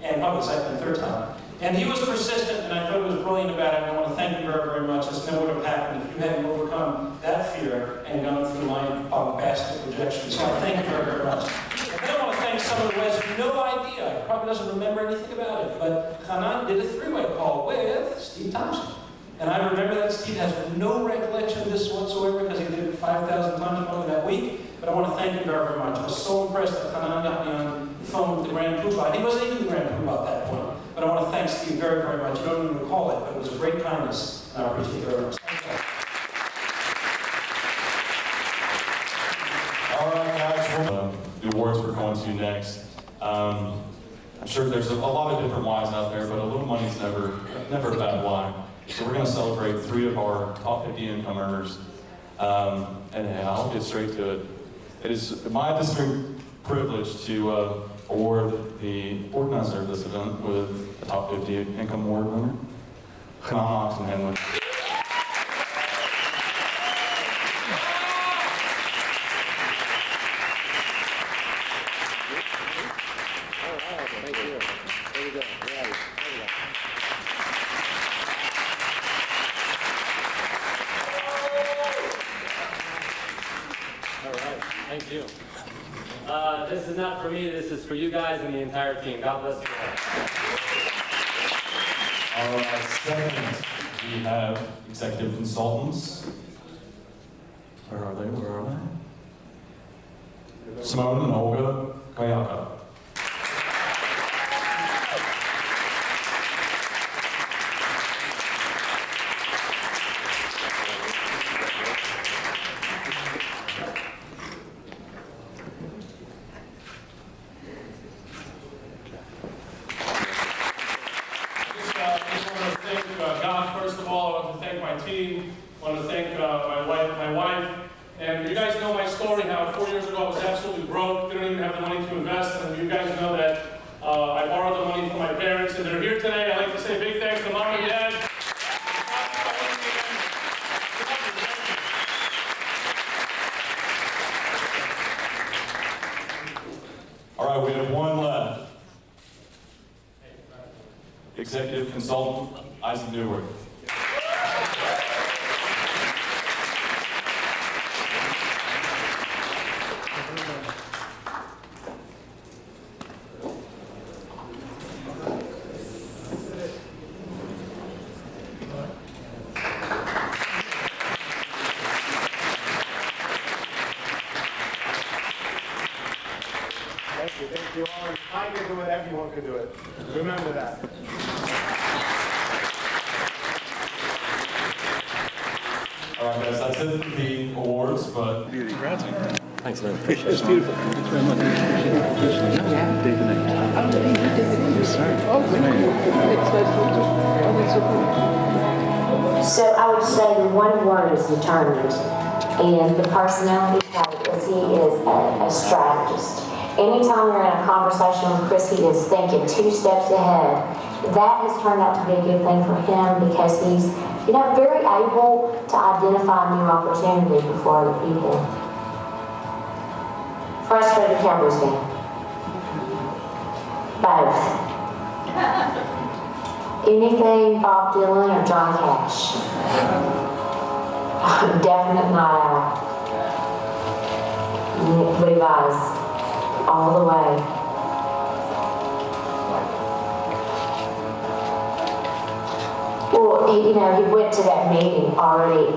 and probably the second and third time. And he was persistent, and I thought he was brilliant about it, and I want to thank you very, very much. This never would have happened if you hadn't overcome that fear and gone through the line of past rejection. So I thank you very, very much. And then I want to thank someone who has no idea, he probably doesn't remember anything about it, but Hanan did a 3-way call with Steve Thompson. And I remember that Steve has no recollection of this whatsoever because he did it 5,000 times probably that week. But I want to thank you very, very much. I was so impressed that Hanan got me on the phone with the Grand Poobah. He wasn't even the Grand Poobah at that point. But I want to thank Steve very, very much. You don't even recall it, but it was a great kindness. And I appreciate it very much. Thank you. All right, guys, the awards we're going to next. I'm sure there's a lot of different whys out there, but a little money's never a bad why. So we're going to celebrate 3 of our top 50 income earners. And I'll get straight to it. It is my distinct privilege to award the organizer of this event with a top 50 income award winner, Hanan Oxenhammer. Thank you. This is not for me, this is for you guys and the entire team. God bless you all. All right, second, we have executive consultants. Where are they? Simone and Olga Kayaka. And you guys know my story, how 4 years ago I was absolutely broke, didn't even have the money to invest, and you guys know that I borrowed the money from my parents, and they're here today. I'd like to say a big thanks to Mom and Dad. executive consultant, Isaac Newworth. Thank you all. If I can do it, everyone can do it. Remember that. All right, guys, that's it for the awards, but... Congrats. Thanks, man. Appreciate it. It's beautiful. Thanks very much. So I would say the one word is determined, and the personality type is he is a strategist. Anytime you're in a conversation with Chris, he is thinking 2 steps ahead. That has turned out to be a good thing for him because he's, very able to identify new opportunity before other people. Frustrated Cowboys fan. Both. Anything Bob Dylan or John Cash. Definite night owl. Levi's. All the way. Well, he went to that meeting already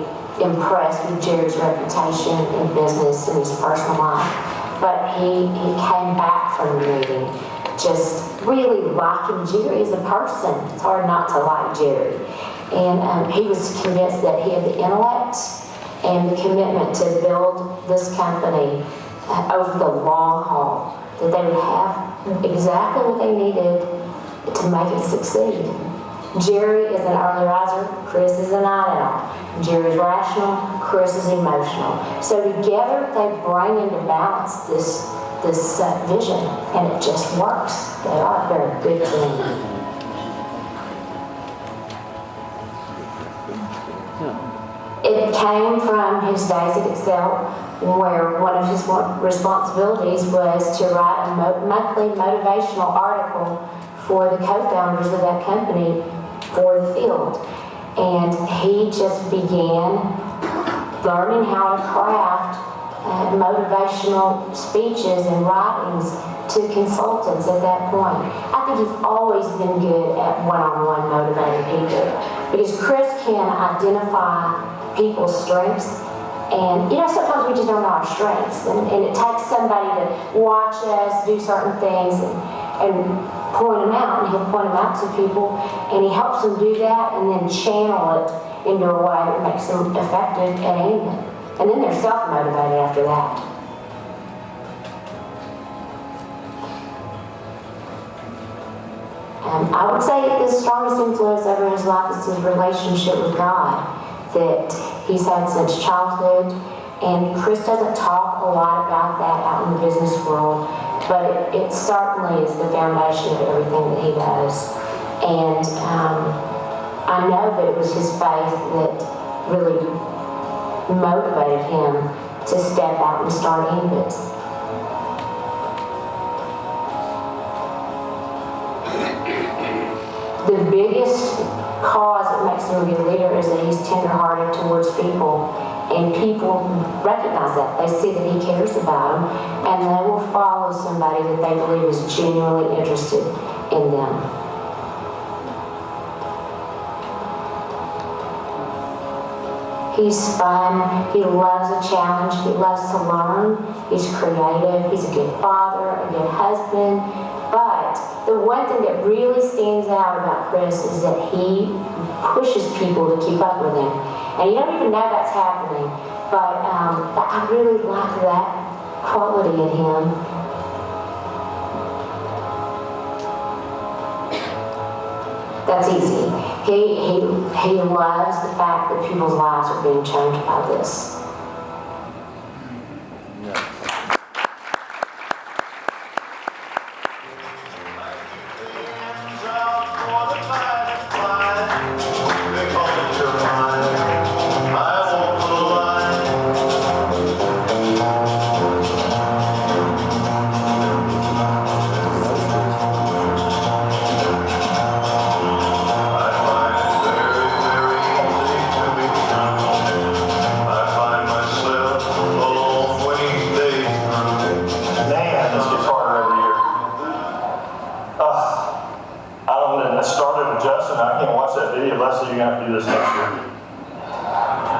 impressed with Jerry's reputation in business and his personal life. But he came back from the meeting just really liking Jerry as a person. It's hard not to like Jerry. And he was convinced that he had the intellect and the commitment to build this company over the long haul, that they would have exactly what they needed to make it succeed. Jerry is an early riser, Chris is a night owl. Jerry's rational, Chris is emotional. So together they bring into balance this vision, and it just works. They're a good team. It came from his days at Excel, where one of his responsibilities was to write a monthly motivational article for the co-founders of that company for the field. And he just began learning how to craft motivational speeches and writings to consultants at that point. I think he's always been good at one-on-one motivating people, because Chris can identify people's strengths. And sometimes we just don't know our strengths, and it takes somebody to watch us do certain things and point them out, and he'll point them out to people, and he helps them do that and then channel it into a way that makes them effective at aiming. And then they're self-motivated after that. I would say the strongest influence over his life is his relationship with God that he's had since childhood. And Chris doesn't talk a lot about that out in the business world, but it certainly is the foundation of everything that he does. And I know that it was his faith that really motivated him to step out and start Ambit. The biggest cause that makes him a good leader is that he's tenderhearted towards people, and people recognize that. They see that he cares about them, and they will follow somebody that they believe is genuinely interested in them. He's fun, he loves a challenge, he loves to learn, he's creative, he's a good father, a good husband. But the one thing that really stands out about Chris is that he pushes people to keep up with him. And you don't even know that's happening, but I really like that quality in him. That's easy. He loves the fact that people's lives are being changed by this. gonna watch that video, Leslie, you're gonna have to do this next year.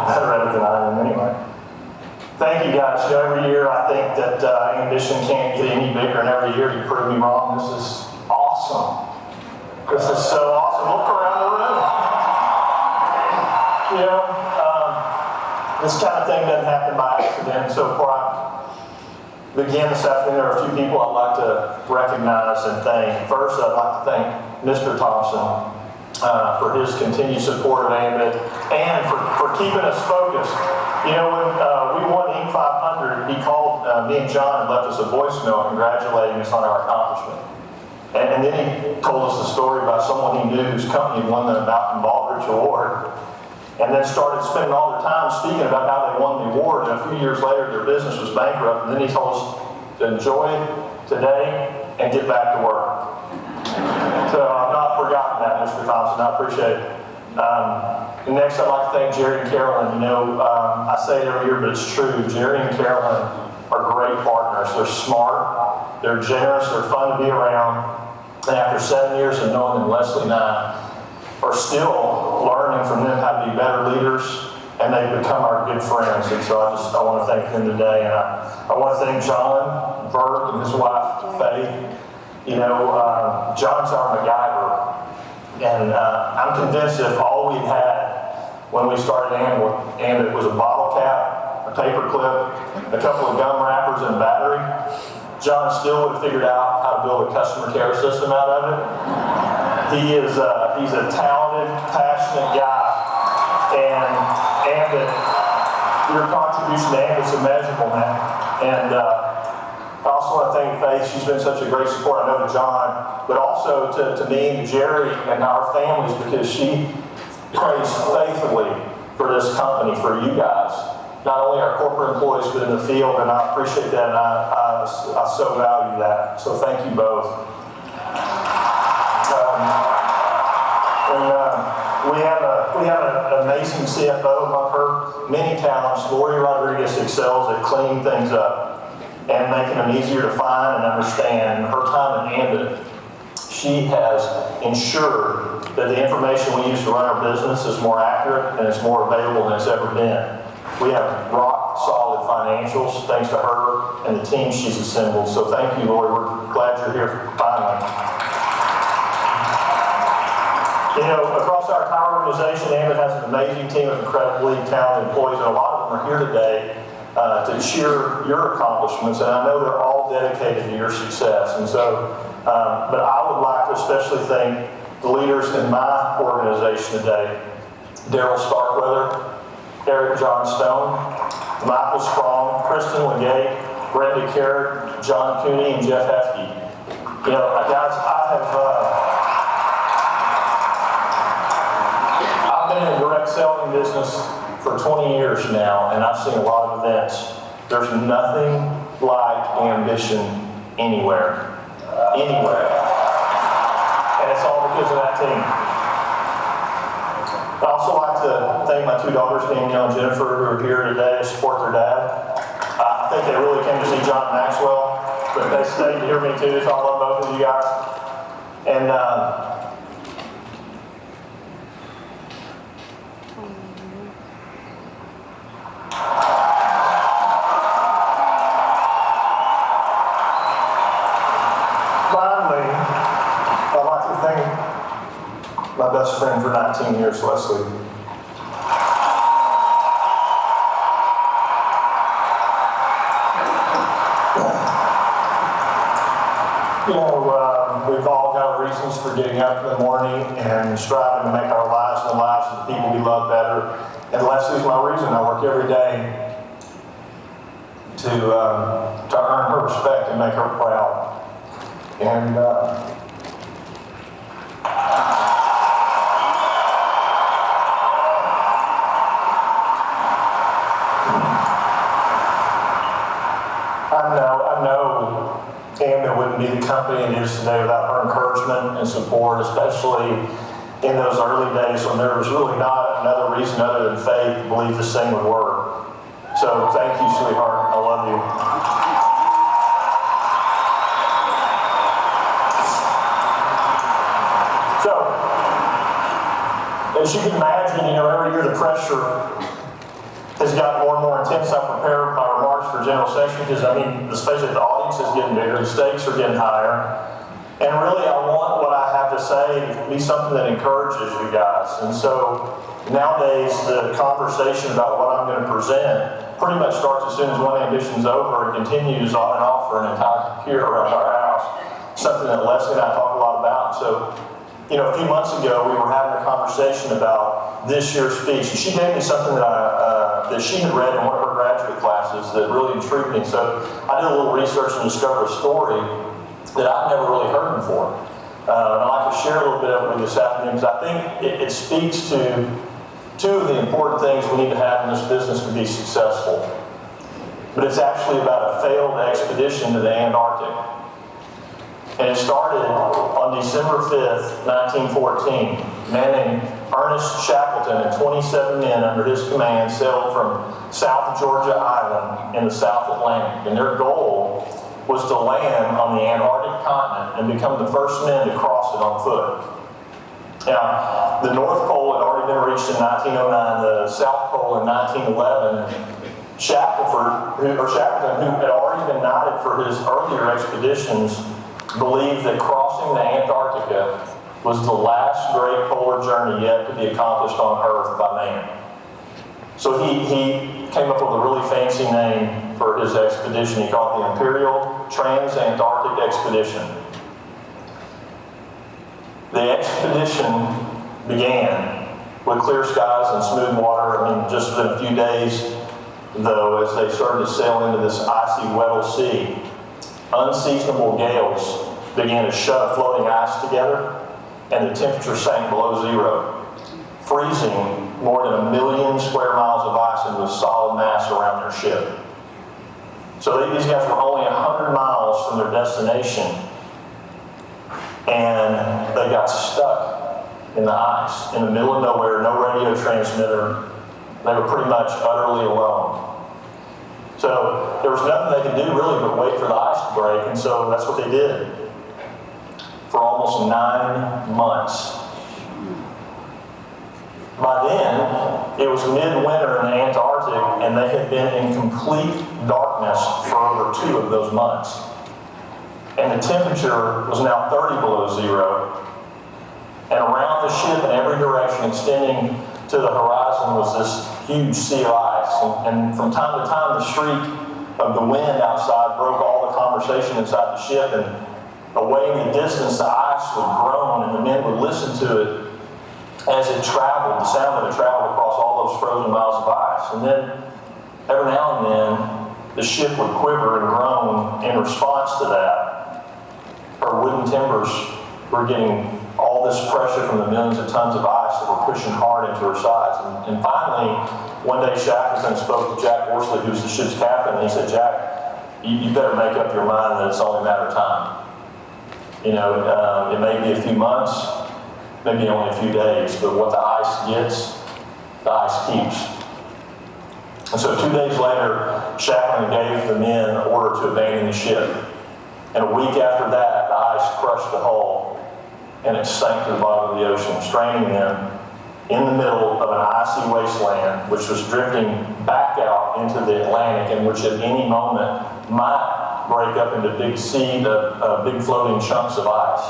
Better at it than I am anyway. Thank you guys. You know, every year I think that ambition can't get any bigger, and every year you prove me wrong. This is awesome. This is so awesome. Look around the room. You know, this kind of thing doesn't happen by accident. So before I begin this afternoon, there are a few people I'd like to recognize and thank. First, I'd like to thank Mr. Thompson for his continued support of Ambit and for keeping us focused. You know, when we won Inc. 500, he called me and John and left us a voicemail congratulating us on our accomplishment. And then he told us the story about someone he knew whose company had won the Malcolm Baldrige Award, and then started spending all their time speaking about how they won the award, and a few years later their business was bankrupt, and then he told us to enjoy today and get back to work. So I've not forgotten that, Mr. Thompson. I appreciate it. And next, I'd like to thank Jerry and Carolyn. You know, I say it every year, but it's true. Jerry and Carolyn are great partners. They're smart, they're generous, they're fun to be around. And after 7 years of knowing them, Leslie and I are still learning from them how to be better leaders, and they've become our good friends. And so I want to thank them today. And I want to thank John Burke and his wife, Faith. You know, John's our MacGyver. And I'm convinced if all we had when we started Ambit was a bottle cap, a paper clip, a couple of gum wrappers, and a battery, John still would have figured out how to build a customer care system out of it. He's a talented, passionate guy, and Ambit, your contribution to Ambit's immeasurable, man. And I also want to thank Faith. She's been such a great support. I know to John, but also to me and Jerry and our families, because she prays faithfully for this company, for you guys. Not only our corporate employees, but in the field, and I appreciate that, and I so value that. So thank you both. We have an amazing CFO among her many talents. Lori Rodriguez excels at cleaning things up and making them easier to find and understand. In her time at Ambit, she has ensured that the information we use to run our business is more accurate and it's more available than it's ever been. We have rock solid financials thanks to her and the team she's assembled. So thank you, Lori. We're glad you're here finally. You know, across our entire organization, Ambit has an amazing team of incredibly talented employees, and a lot of them are here today to cheer your accomplishments, and I know they're all dedicated to your success. And so, but I would like to especially thank the leaders in my organization today: Daryl Starkweather, Eric Johnstone, Michael Sprong, Kristen Legate, Brenda Carrott, John Cooney, and Jeff Hefke. You know, guys, I've been in the direct selling business for 20 years now, and I've seen a lot of events. There's nothing like ambition anywhere. Anywhere. And it's all because of that team. I'd also like to thank my two daughters, Danielle and Jennifer, who are here today to support their dad. I think they really came to see John Maxwell, but they stayed to hear me too, so I love both of you guys. And finally, I'd like to thank my best friend for 19 years, Leslie. You know, we've all got reasons for getting up in the morning and striving to make our lives and the lives of the people we love better. And Leslie's my reason. I work every day to earn her respect and make her proud. And I know Ambit wouldn't be the company it is today without her encouragement and support, especially in those early days when there was really not another reason other than faith to believe this thing would work. So thank you, sweetheart. I love you. So, as you can imagine, every year the pressure has gotten more and more intense. I prepared my remarks for general session because, let's face it, the audience is getting bigger, the stakes are getting higher. And really, I want what I have to say to be something that encourages you guys. And so nowadays, the conversation about what I'm going to present pretty much starts as soon as one ambition's over and continues on and off for an entire year around our house. Something that Leslie and I talk a lot about. So, a few months ago, we were having a conversation about this year's speech. And she gave me something that she had read in one of her graduate classes that really intrigued me. So I did a little research and discovered a story that I've never really heard before. And I'd like to share a little bit of it with you this afternoon because I think it speaks to two of the important things we need to have in this business to be successful. But it's actually about a failed expedition to the Antarctic. And it started on December 5th, 1914. A man named Ernest Shackleton and 27 men under his command sailed from South Georgia Island in the South Atlantic. And their goal was to land on the Antarctic continent and become the first men to cross it on foot. Now, the North Pole had already been reached in 1909, the South Pole in 1911. Shackleton, who had already been knighted for his earlier expeditions, believed that crossing the Antarctica was the last great polar journey yet to be accomplished on Earth by man. So he came up with a really fancy name for his expedition. He called it the Imperial Trans-Antarctic Expedition. The expedition began with clear skies and smooth water. Just within a few days, though, as they started to sail into this icy Weddell Sea, unseasonable gales began to shove floating ice together, and the temperature sank below zero, freezing more than 1 million square miles of ice into a solid mass around their ship. So these guys were only 100 miles from their destination, and they got stuck in the ice, in the middle of nowhere, no radio transmitter. They were pretty much utterly alone. So there was nothing they could do really but wait for the ice to break, and so that's what they did for almost 9 months. By then, it was midwinter in the Antarctic, and they had been in complete darkness for over 2 of those months. And the temperature was now 30 below zero. And around the ship in every direction, extending to the horizon, was this huge sea of ice. And from time to time, the shriek of the wind outside broke all the conversation inside the ship. And away in the distance, the ice would groan, and the men would listen to it as it traveled, the sound of it traveled across all those frozen miles of ice. And then, every now and then, the ship would quiver and groan in response to that. Her wooden timbers were getting all this pressure from the millions of tons of ice that were pushing hard into her sides. And finally, one day Shackleton spoke to Jack Horsley, who's the ship's captain, and he said, "Jack, you better make up your mind that it's only a matter of time. It may be a few months, maybe only a few days, but what the ice gets, the ice keeps." And so 2 days later, Shackleton gave the men an order to abandon the ship. And a week after that, the ice crushed the hull, and it sank to the bottom of the ocean, stranding them in the middle of an icy wasteland, which was drifting back out into the Atlantic, and which at any moment might break up into big floating chunks of ice.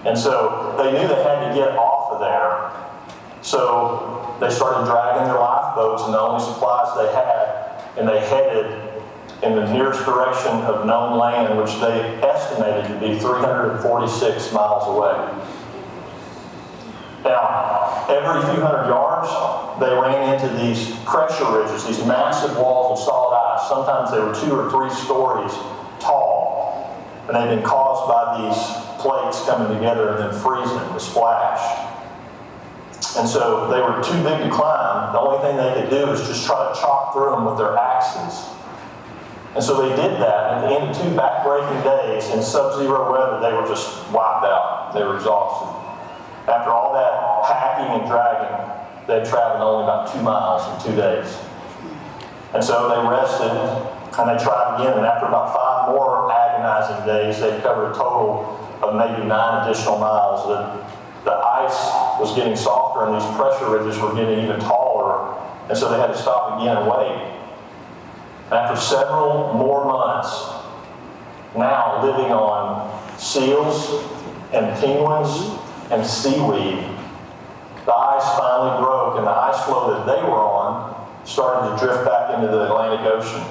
And so they knew they had to get off of there. So they started dragging their lifeboats and the only supplies they had, and they headed in the nearest direction of known land, which they estimated to be 346 miles away. Now, every few hundred yards, they ran into these pressure ridges, these massive walls of solid ice. Sometimes they were 2 or 3 stories tall, and they'd been caused by these plates coming together and then freezing to splash. And so they were too big to climb. The only thing they could do was just try to chop through them with their axes. And so they did that, and at the end of 2 back-breaking days in sub-zero weather, they were just wiped out. They were exhausted. After all that hacking and dragging, they'd traveled only about 2 miles in 2 days. And so they rested, and they tried again, and after about 5 more agonizing days, they'd covered a total of maybe 9 additional miles. The ice was getting softer longer, and these pressure ridges were getting even taller, and so they had to stop again and wait. After several more months, now living on seals and penguins and seaweed, the ice finally broke, and the ice floe that they were on started to drift back into the Atlantic Ocean.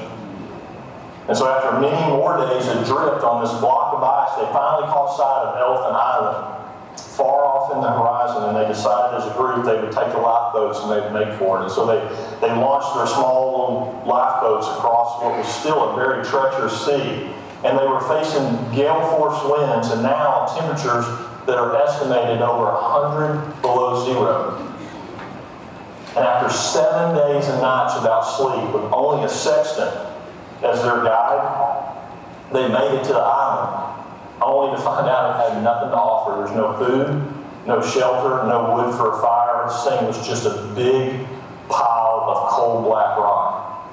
And so after many more days of drift on this block of ice, they finally caught sight of Elephant Island, far off in the horizon, and they decided as a group they would take the lifeboats and they'd make for it. And so they launched their small little lifeboats across what was still a very treacherous sea. And they were facing gale force winds, and now temperatures that are estimated over 100 below zero. And after 7 days and nights without sleep, with only a sextant as their guide, they made it to the island, only to find out it had nothing to offer. There's no food, no shelter, no wood for a fire. This thing was just a big pile of cold black rock.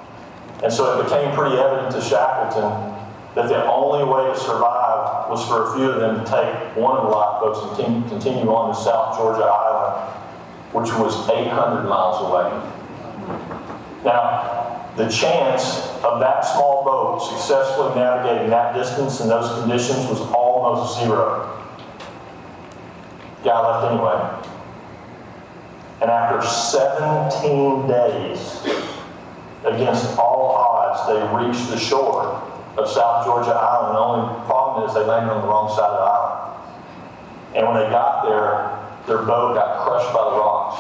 And so it became pretty evident to Shackleton that the only way to survive was for a few of them to take one of the lifeboats and continue on to South Georgia Island, which was 800 miles away. Now, the chance of that small boat successfully navigating that distance in those conditions was almost zero. Guy left anyway. And after 17 days, against all odds, they reached the shore of South Georgia Island. The only problem is they landed on the wrong side of the island. And when they got there, their boat got crushed by the rocks.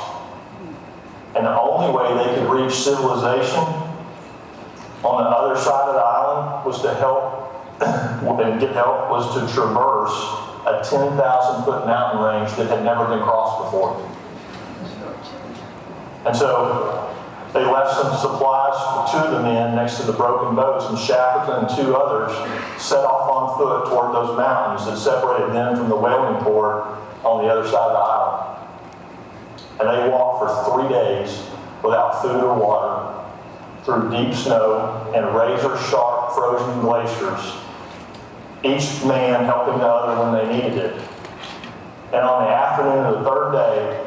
And the only way they could reach civilization on the other side of the island was to help and get help, was to traverse a 10,000-foot mountain range that had never been crossed before. And so they left some supplies for 2 of the men next to the broken boats, and Shackleton and 2 others set off on foot toward those mountains that separated them from the whaling port on the other side of the island. And they walked for 3 days without food or water, through deep snow and razor-sharp frozen glaciers, each man helping the other when they needed it. And on the afternoon of the 3rd day,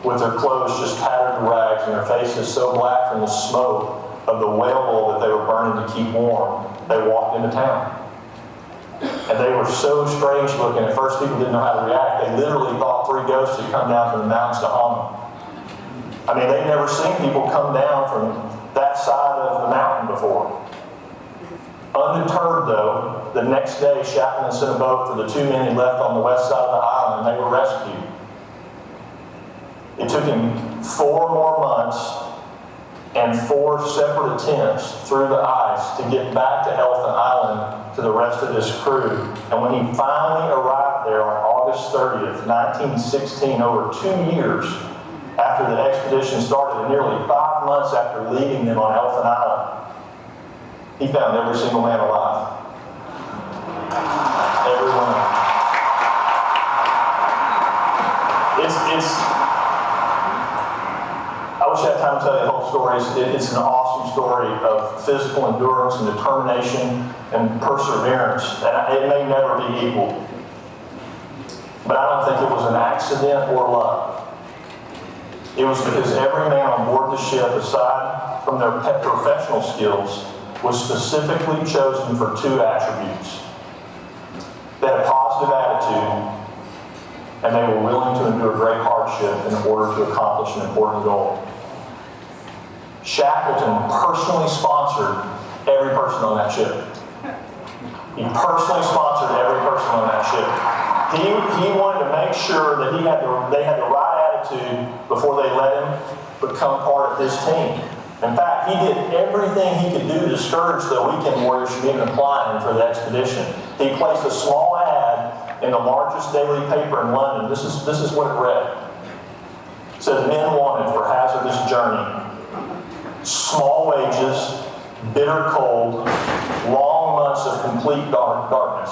with their clothes just tattered to rags and their faces so black from the smoke of the whale oil that they were burning to keep warm, they walked into town. And they were so strange looking, at first people didn't know how to react. They literally thought 3 ghosts had come down from the mountains to haunt them. I mean, they'd never seen people come down from that side of the mountain before. Undeterred, though, the next day Shackleton sent a boat for the 2 men he left on the west side of the island, and they were rescued. It took him 4 more months and 4 separate attempts through the ice to get back to Elephant Island to the rest of his crew. And when he finally arrived there on August 30th, 1916, over 2 years after the expedition started, and nearly 5 months after leaving them on Elephant Island, he found every single man alive. Every one. I wish I had time to tell you the whole story. It's an awesome story of physical endurance and determination and perseverance. And it may never be equal. But I don't think it was an accident or luck. It was because every man on board the ship, aside from their professional skills, was specifically chosen for 2 attributes. They had a positive attitude, and they were willing to endure great hardship in order to accomplish an important goal. Shackleton personally sponsored every person on that ship. He personally sponsored every person on that ship. He wanted to make sure that they had the right attitude before they let him become part of his team. In fact, he did everything he could do to discourage the weekend warriors from even applying for the expedition. He placed a small ad in the largest daily paper in London. This is what it read. It said, "Men wanted for hazardous journey. Small wages, bitter cold, long months of complete darkness,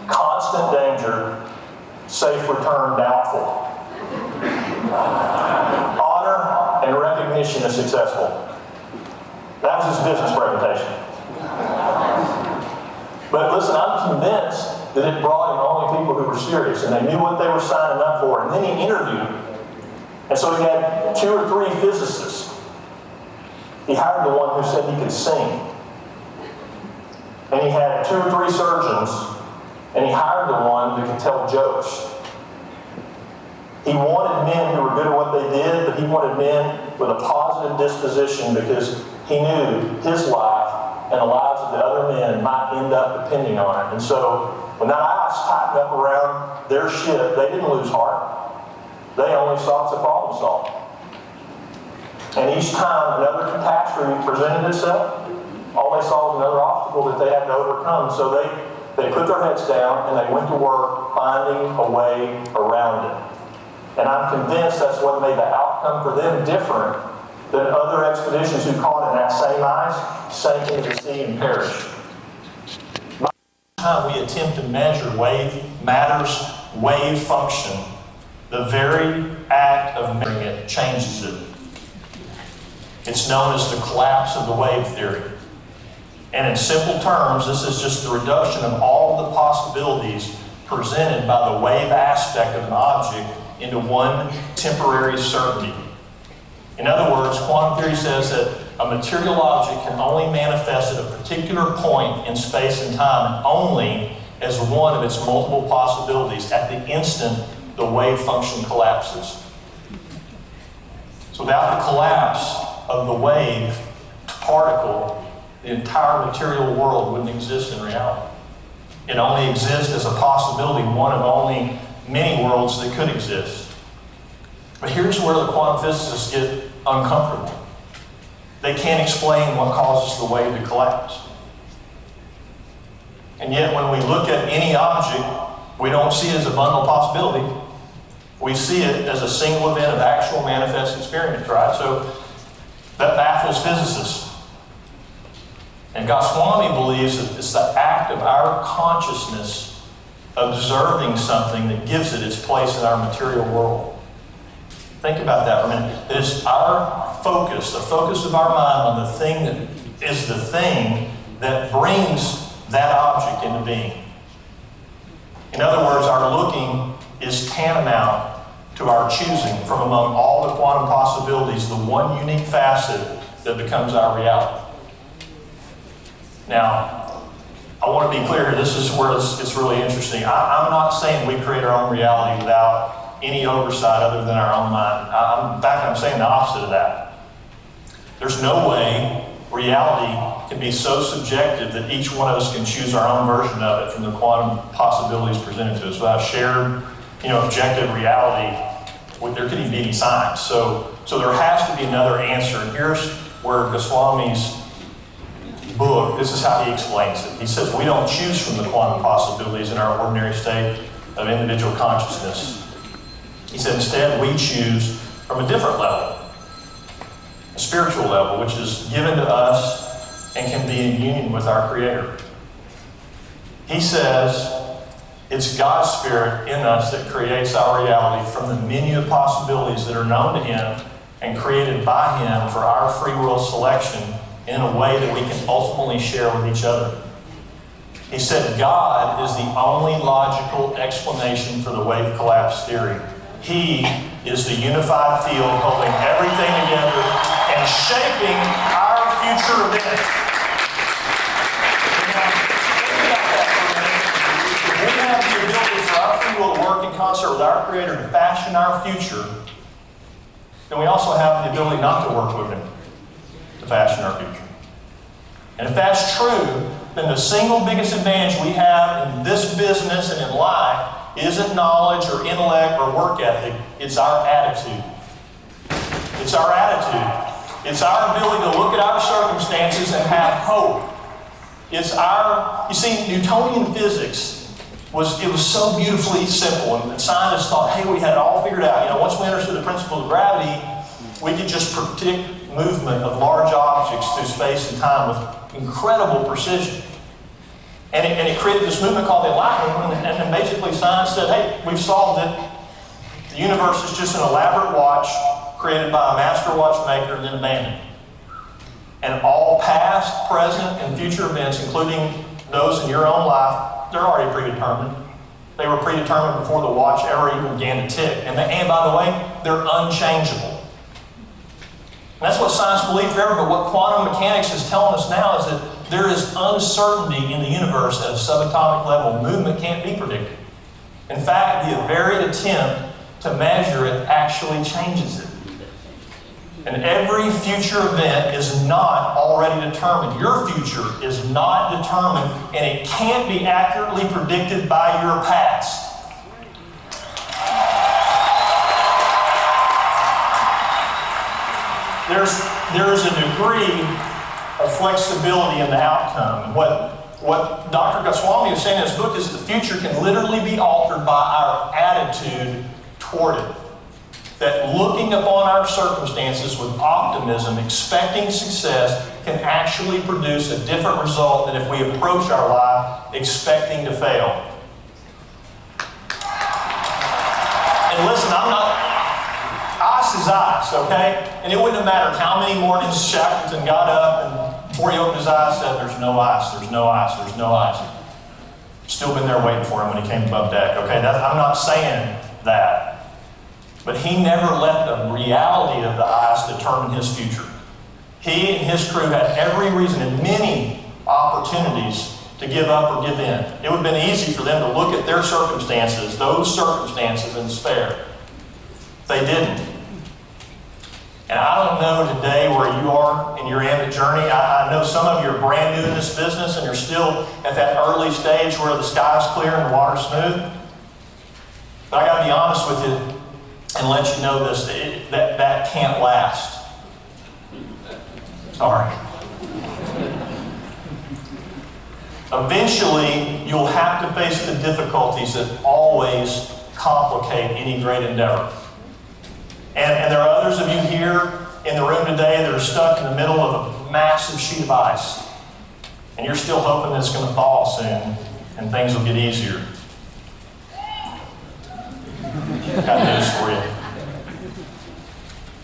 constant danger, safe return doubtful. Honor and recognition if successful." That was his business presentation. But listen, I'm convinced that it brought in only people who were serious and they knew what they were signing up for. And then he interviewed them. And so he had 2 or 3 physicists. He hired the one who said he could sing. And he had 2 or 3 surgeons, and he hired the one who could tell jokes. He wanted men who were good at what they did, but he wanted men with a positive disposition because he knew his life and the lives of the other men might end up depending on it. And so when that ice tightened up around their ship, they didn't lose heart. They only saw it as a problem solved. And each time another catastrophe presented itself, all they saw was another obstacle that they had to overcome. So they put their heads down and they went to work finding a way around it. And I'm convinced that's what made the outcome for them different than other expeditions who caught in that same ice, sank into the sea and perished. By the time we attempt to measure wave function, the very act of measuring it changes it. It's known as the collapse of the wave theory. And in simple terms, this is just the reduction of all the possibilities presented by the wave aspect of an object into one temporary certainty. In other words, quantum theory says that a material object can only manifest at a particular point in space and time, only as one of its multiple possibilities at the instant the wave function collapses. So without the collapse of the wave particle, the entire material world wouldn't exist in reality. It only exists as a possibility, one of only many worlds that could exist. But here's where the quantum physicists get uncomfortable. They can't explain what causes the wave to collapse. And yet when we look at any object, we don't see it as a bundle of possibility. We see it as a single event of actual manifest experience, right? So that baffles physicists. And Goswami believes that it's the act of our consciousness observing something that gives it its place in our material world. Think about that for a minute. It is our focus, the focus of our mind on the thing that is the thing that brings that object into being. In other words, our looking is tantamount to our choosing from among all the quantum possibilities, the one unique facet that becomes our reality. Now, I want to be clear here. This is where it's really interesting. I'm not saying we create our own reality without any oversight other than our own mind. In fact, I'm saying the opposite of that. There's no way reality can be so subjective that each one of us can choose our own version of it from the quantum possibilities presented to us. Without shared, objective reality, there couldn't be any science. So there has to be another answer. And here's where Goswami's book, this is how he explains it. He says we don't choose from the quantum possibilities in our ordinary state of individual consciousness. He said instead we choose from a different level, a spiritual level, which is given to us and can be in union with our Creator. He says it's God's Spirit in us that creates our reality from the menu of possibilities that are known to Him and created by Him for our free will selection in a way that we can ultimately share with each other. He said God is the only logical explanation for the wave collapse theory. He is the unified field holding everything together and shaping our future events. Now, think about that for a minute. If we have the ability for our free will to work in concert with our Creator to fashion our future, then we also have the ability not to work with Him to fashion our future. And if that's true, then the single biggest advantage we have in this business and in life isn't knowledge or intellect or work ethic, it's our attitude. It's our attitude. It's our ability to look at our circumstances and have hope. It's you see, Newtonian physics was so beautifully simple, and scientists thought, hey, we had it all figured out. Once we understood the principle of gravity, we could just predict movement of large objects through space and time with incredible precision. And it created this movement called the Enlightenment, and basically science said, hey, we've solved it. The universe is just an elaborate watch created by a master watchmaker and then abandoned. And all past, present, and future events, including those in your own life, they're already predetermined. They were predetermined before the watch ever even began to tick. And by the way, they're unchangeable. And that's what science believed forever, but what quantum mechanics is telling us now is that there is uncertainty in the universe at a subatomic level. Movement can't be predicted. In fact, the very attempt to measure it actually changes it. And every future event is not already determined. Your future is not determined, and it can't be accurately predicted by your past. There's a degree of flexibility in the outcome. What Dr. Goswami is saying in his book is that the future can literally be altered by our attitude toward it. That looking upon our circumstances with optimism, expecting success, can actually produce a different result than if we approach our life expecting to fail. And listen, ice is ice, okay? And it wouldn't have mattered how many mornings Shackleton got up and before he opened his eyes said, there's no ice, there's no ice, there's no ice. Still been there waiting for him when he came above deck, okay? I'm not saying that. But he never let the reality of the ice determine his future. He and his crew had every reason and many opportunities to give up or give in. It would have been easy for them to look at their circumstances, those circumstances, and despair. They didn't. And I don't know today where you are in your Ambit journey. I know some of you are brand new in this business and you're still at that early stage where the sky's clear and the water's smooth. But I got to be honest with you and let you know this, that can't last. Sorry. Eventually, you'll have to face the difficulties that always complicate any great endeavor. And there are others of you here in the room today that are stuck in the middle of a massive sheet of ice. And you're still hoping that it's going to thaw soon and things will get easier. Got news for you.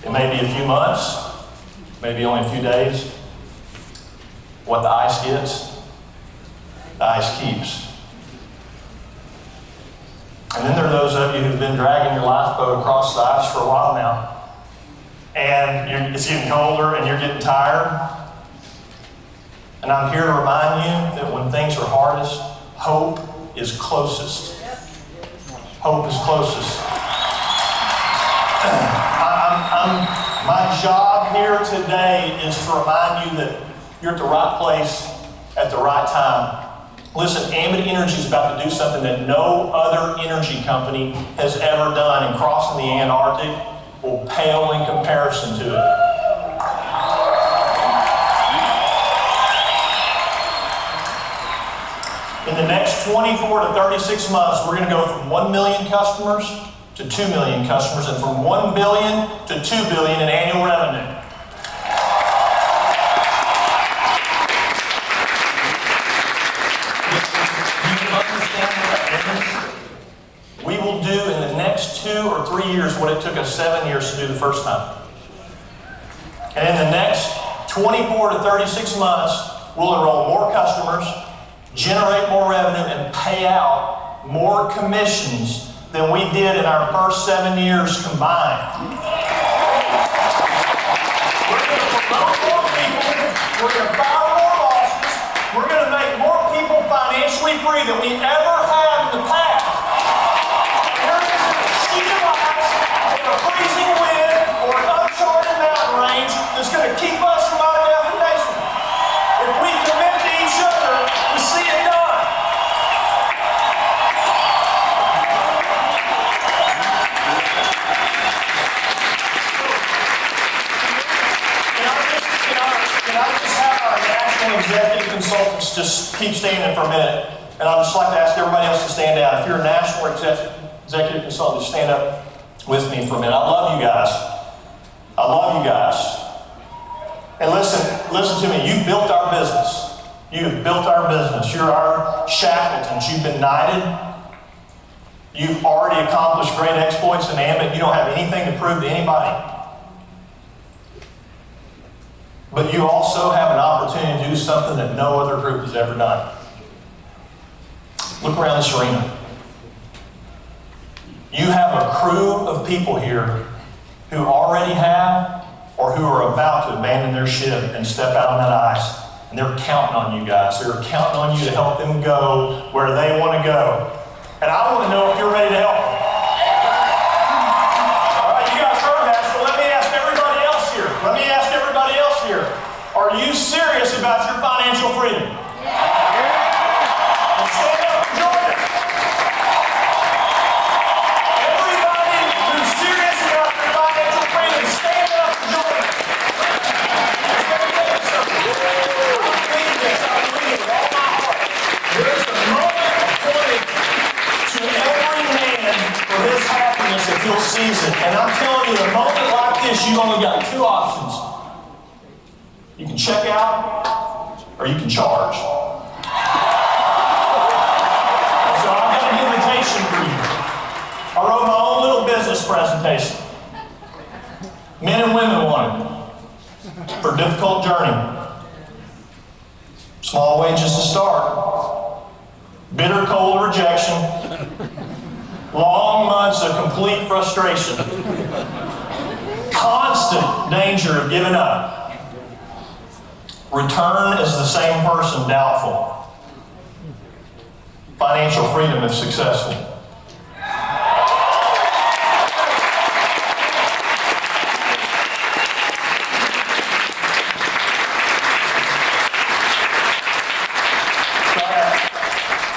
It may be a few months, maybe only a few days. What the ice gets, the ice keeps. And then there are those of you who've been dragging your lifeboat across the ice for a while now. And it's getting colder and you're getting tired. And I'm here to remind you that when things are hardest, hope is closest. Hope is closest. My job here today is to remind you that you're at the right place at the right time. Listen, Ambit Energy is about to do something that no other energy company has ever done, and crossing the Antarctic will pale in comparison to it. In the next 24 to 36 months, we're going to go from 1 million customers to 2 million customers, and from 1 billion to 2 billion in annual revenue. We will do in the next 2 or 3 years what it took us 7 years to do the first time. And in the next 24 to 36 months, we'll enroll more customers, generate more revenue, and pay out more commissions than we did in our first 7 years combined. We're going to promote more people, we're going to fire more bosses, we're going to make more people financially free than we ever have in the past. There isn't a sheet of ice or a freezing wind or an uncharted mountain range that's going to keep us from our destination. If we commit to each other, we see it done. Can I just have our national executive consultants just keep standing for a minute? And I'd just like to ask everybody else to stand down. If you're a national executive consultant, just stand up with me for a minute. I love you guys. I love you guys. And listen to me. You built our business. You have built our business. You're our Shackletons. You've been knighted. You've already accomplished great exploits in Ambit. You don't have anything to prove to anybody. But you also have an opportunity to do something that no other group has ever done. Look around this arena. You have a crew of people here who already have or who are about to abandon their ship and step out on that ice. And they're counting on you guys. They're counting on you to help them go where they want to go. And I want to know if you're ready to help them. All right, you guys heard that, so let me ask everybody else here. Are you serious about your financial freedom? Well, stand up and join us. Everybody who's serious about their financial freedom, stand up and join us. There's a moment appointed to every man for his happiness if he'll seize it. And I'm telling you, a moment like this, you've only got two options. You can check out or you can charge. So I've got an invitation for you. I wrote my own little business presentation. Men and women wanted for a difficult journey. Small wages to start. Bitter cold rejection. Long months of complete frustration. Constant danger of giving up. Return as the same person, doubtful. Financial freedom if successful.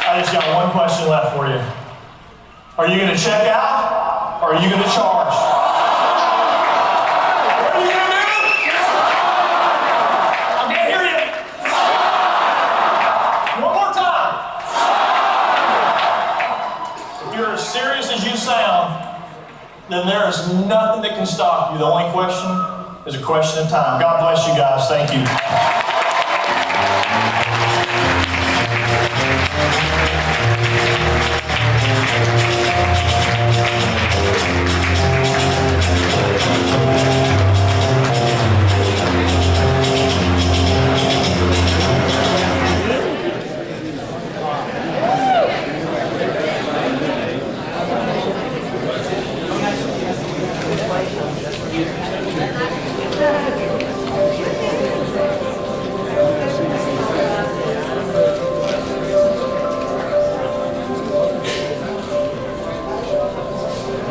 I just got one question left for you. Are you going to check out or are you going to charge? What are you going to do? I can't hear you. One more time. If you're as serious as you sound, then there is nothing that can stop you. The only question is a question of time. God bless you guys. Thank you.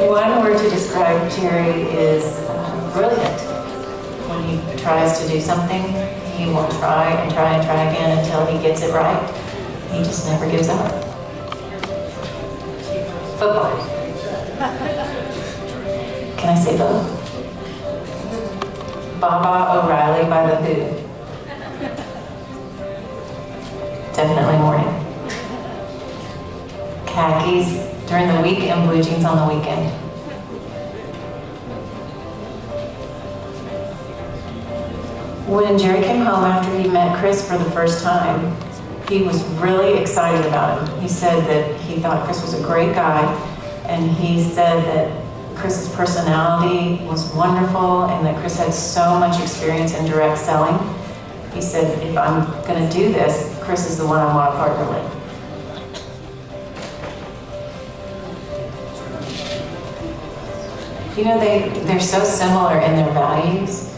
One word to describe Jerry is brilliant. When he tries to do something, he will try and try and try again until he gets it right. He just never gives up. Football. Can I say both? Baba O'Reilly by the Who. Definitely morning. Khakis during the week and blue jeans on the weekend. When Jerry came home after he met Chris for the first time, he was really excited about him. He said that he thought Chris was a great guy, and he said that Chris's personality was wonderful and that Chris had so much experience in direct selling. He said, if I'm going to do this, Chris is the one I want to partner with. You know, they're so similar in their values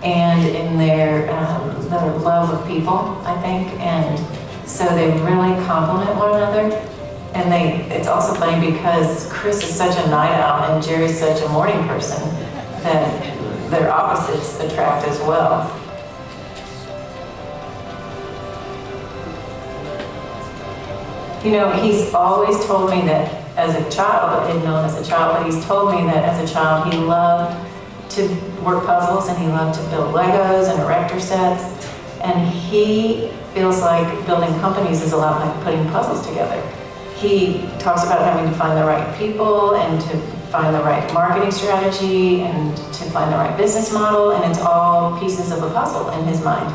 and in their love of people, I think, and so they really complement one another. And it's also funny because Chris is such a night owl and Jerry's such a morning person that their opposites attract as well. You know, he's always told me that as a child, I didn't know him as a child, but he's told me that as a child he loved to work puzzles and he loved to build Legos and erector sets. And he feels like building companies is a lot like putting puzzles together. He talks about having to find the right people and to find the right marketing strategy and to find the right business model, and it's all pieces of a puzzle in his mind.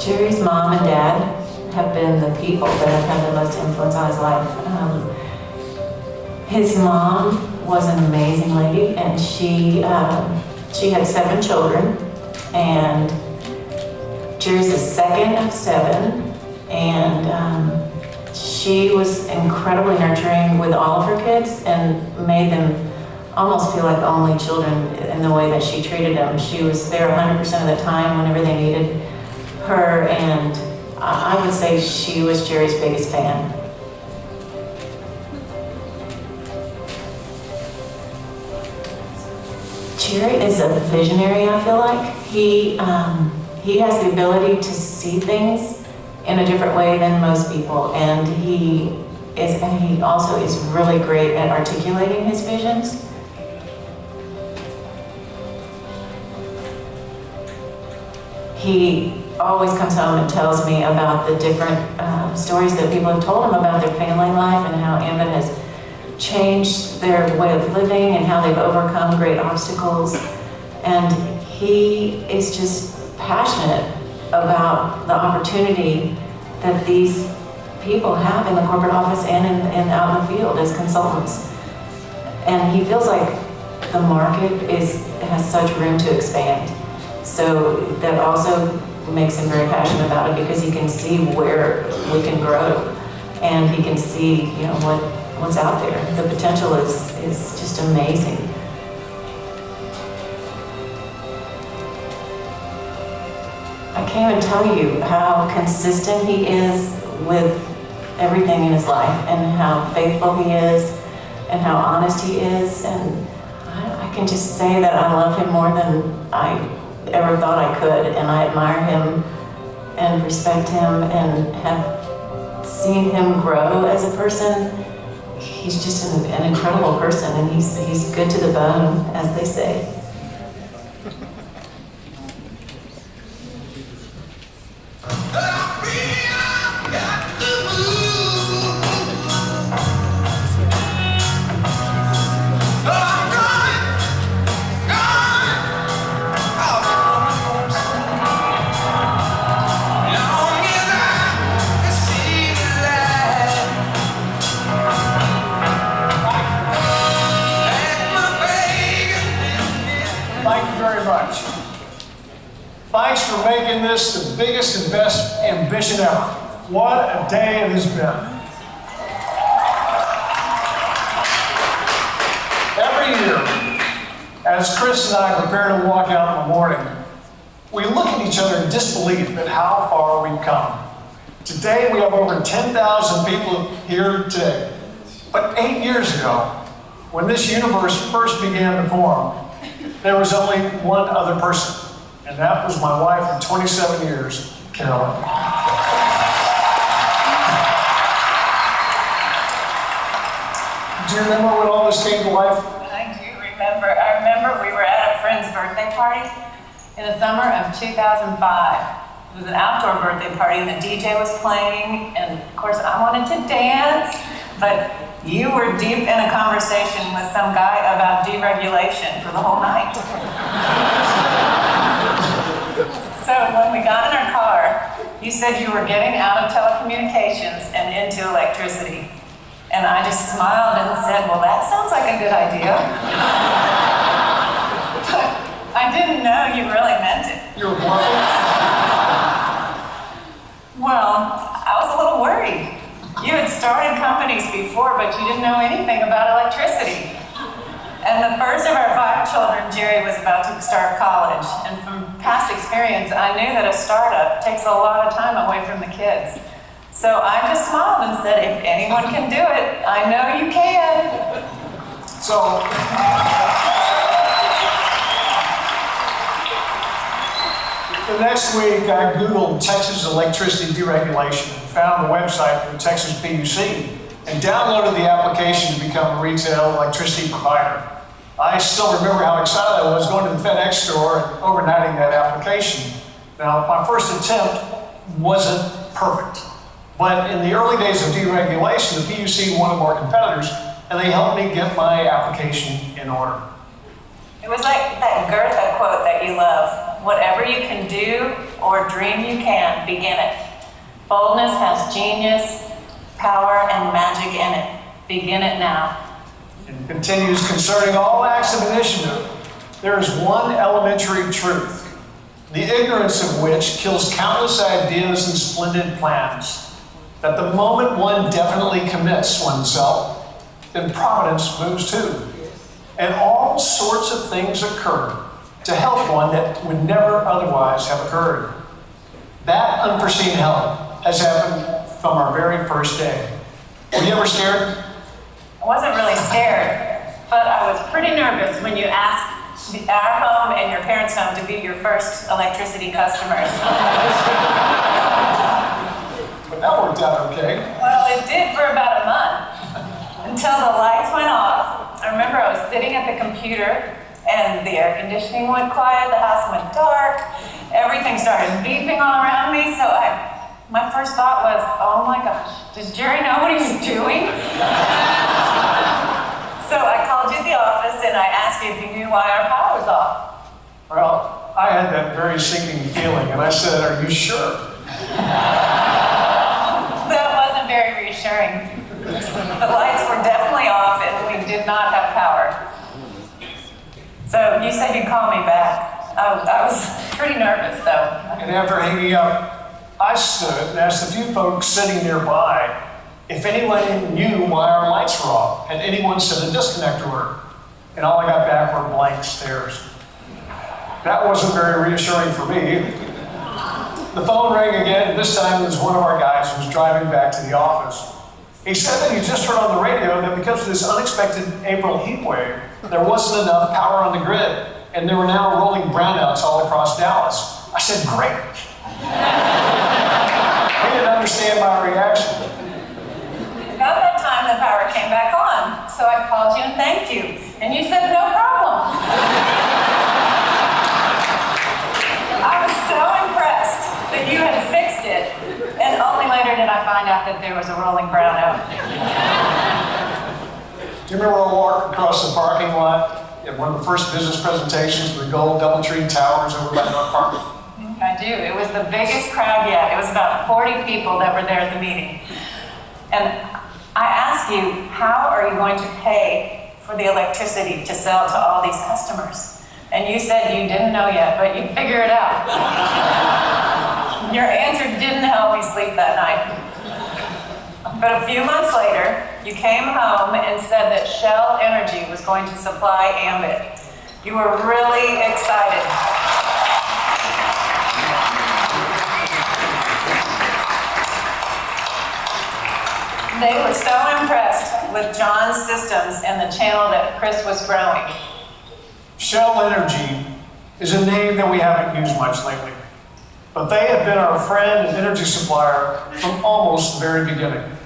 Jerry's mom and dad have been the people that have had the most influence on his life. His mom was an amazing lady, and she had 7 children, and Jerry's the second of 7, And she was incredibly nurturing with all of her kids and made them almost feel like only children in the way that she treated them. She was there 100% of the time whenever they needed her, and I would say she was Jerry's biggest fan. Jerry is a visionary, I feel like. He has the ability to see things in a different way than most people, and he also is really great at articulating his visions. He always comes home and tells me about the different stories that people have told him about their family life and how Ambit has changed their way of living and how they've overcome great obstacles. And he is just passionate about the opportunity that these people have in the corporate office and out in the field as consultants. And he feels like the market has such room to expand. So that also makes him very passionate about it, because he can see where we can grow, and he can see, what's out there. The potential is just amazing. I can't even tell you how consistent he is with everything in his life, and how faithful he is, and how honest he is. And I can just say that I love him more than I ever thought I could, and I admire him and respect him and have seen him grow as a person. He's just an incredible person, and he's good to the bone, as they say. Thanks for making this the biggest and best ambition ever. What a day it has been. Every year, as Chris and I prepare to walk out in the morning, we look at each other in disbelief at how far we've come. Today, we have over 10,000 people here today. But 8 years ago, when this universe first began to form, there was only one other person. And that was my wife of 27 years, Carolyn. Do you remember when all this came to life? I do remember. I remember we were at a friend's birthday party in the summer of 2005. It was an outdoor birthday party, and the DJ was playing, and of course I wanted to dance, but you were deep in a conversation with some guy about deregulation for the whole night. So when we got in our car, you said you were getting out of telecommunications and into electricity. And I just smiled and said, well, that sounds like a good idea. But I didn't know you really meant it. You were bluffing? Well, I was a little worried. You had started companies before, but you didn't know anything about electricity. And the first of our 5 children, Jerry, was about to start college. And from past experience, I knew that a startup takes a lot of time away from the kids. So I just smiled and said, if anyone can do it, I know you can. So, the next week, I Googled Texas electricity deregulation and found the website for the Texas PUC and downloaded the application to become a retail electricity provider. I still remember how excited I was going to the FedEx store and overnighting that application. Now, my first attempt wasn't perfect, but in the early days of deregulation, the PUC wanted more competitors, and they helped me get my application in order. It was like that Goethe quote that you love. Whatever you can do or dream you can, begin it. Boldness has genius, power, and magic in it. Begin it now. And continues, concerning all acts of initiative, there is one elementary truth. the ignorance of which kills countless ideas and splendid plans. That the moment one definitely commits oneself, then providence moves too. And all sorts of things occur to help one that would never otherwise have occurred. That unforeseen help has happened from our very first day. Were you ever scared? I wasn't really scared, but I was pretty nervous when you asked our home and your parents' home to be your first electricity customers. But that worked out okay. Well, it did for about a month, until the lights went off. I remember I was sitting at the computer and the air conditioning went quiet, the house went dark, everything started beeping all around me, so my first thought was, oh my gosh, does Jerry know what he's doing? So I called you at the office and I asked you if you knew why our power was off. Well, I had that very sinking feeling, and I said, are you sure? That wasn't very reassuring. The lights were definitely off and we did not have power. So you said you'd call me back. I was pretty nervous though. And after hanging up, I stood and asked a few folks sitting nearby if anyone knew why our lights were off. Had anyone said a disconnect worked? And all I got back were blank stares. That wasn't very reassuring for me. The phone rang again, and this time it was one of our guys who was driving back to the office. He said that he just heard on the radio that because of this unexpected April heat wave, there wasn't enough power on the grid, and there were now rolling brownouts all across Dallas. I said, great. He didn't understand my reaction. About that time, the power came back on, so I called you and thanked you, and you said no problem. I was so impressed that you had fixed it, and only later did I find out that there was a rolling brownout. Do you remember I walked across the parking lot at one of the first business presentations of the gold double-tree towers over by North Park? I do. It was the biggest crowd yet. It was about 40 people that were there at the meeting. And I asked you, how are you going to pay for the electricity to sell to all these customers? And you said you didn't know yet, but you'd figure it out. Your answer didn't help me sleep that night. But a few months later, you came home and said that Shell Energy was going to supply Ambit. You were really excited. They were so impressed with John's systems and the channel that Chris was growing. Shell Energy is a name that we haven't used much lately, but they have been our friend and energy supplier from almost the very beginning.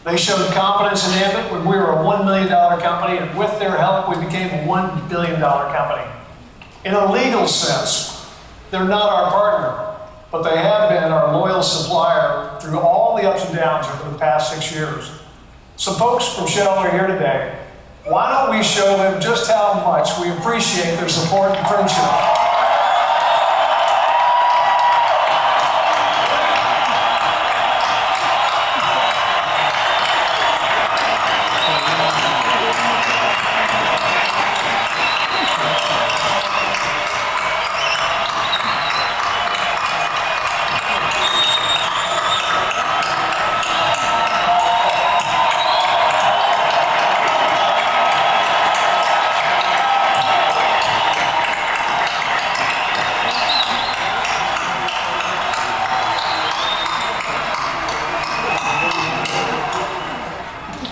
They showed confidence in Ambit when we were a $1 million company, and with their help, we became a $1 billion company. In a legal sense, they're not our partner, but they have been our loyal supplier through all the ups and downs over the past 6 years. Some folks from Shell are here today. Why don't we show them just how much we appreciate their support and friendship?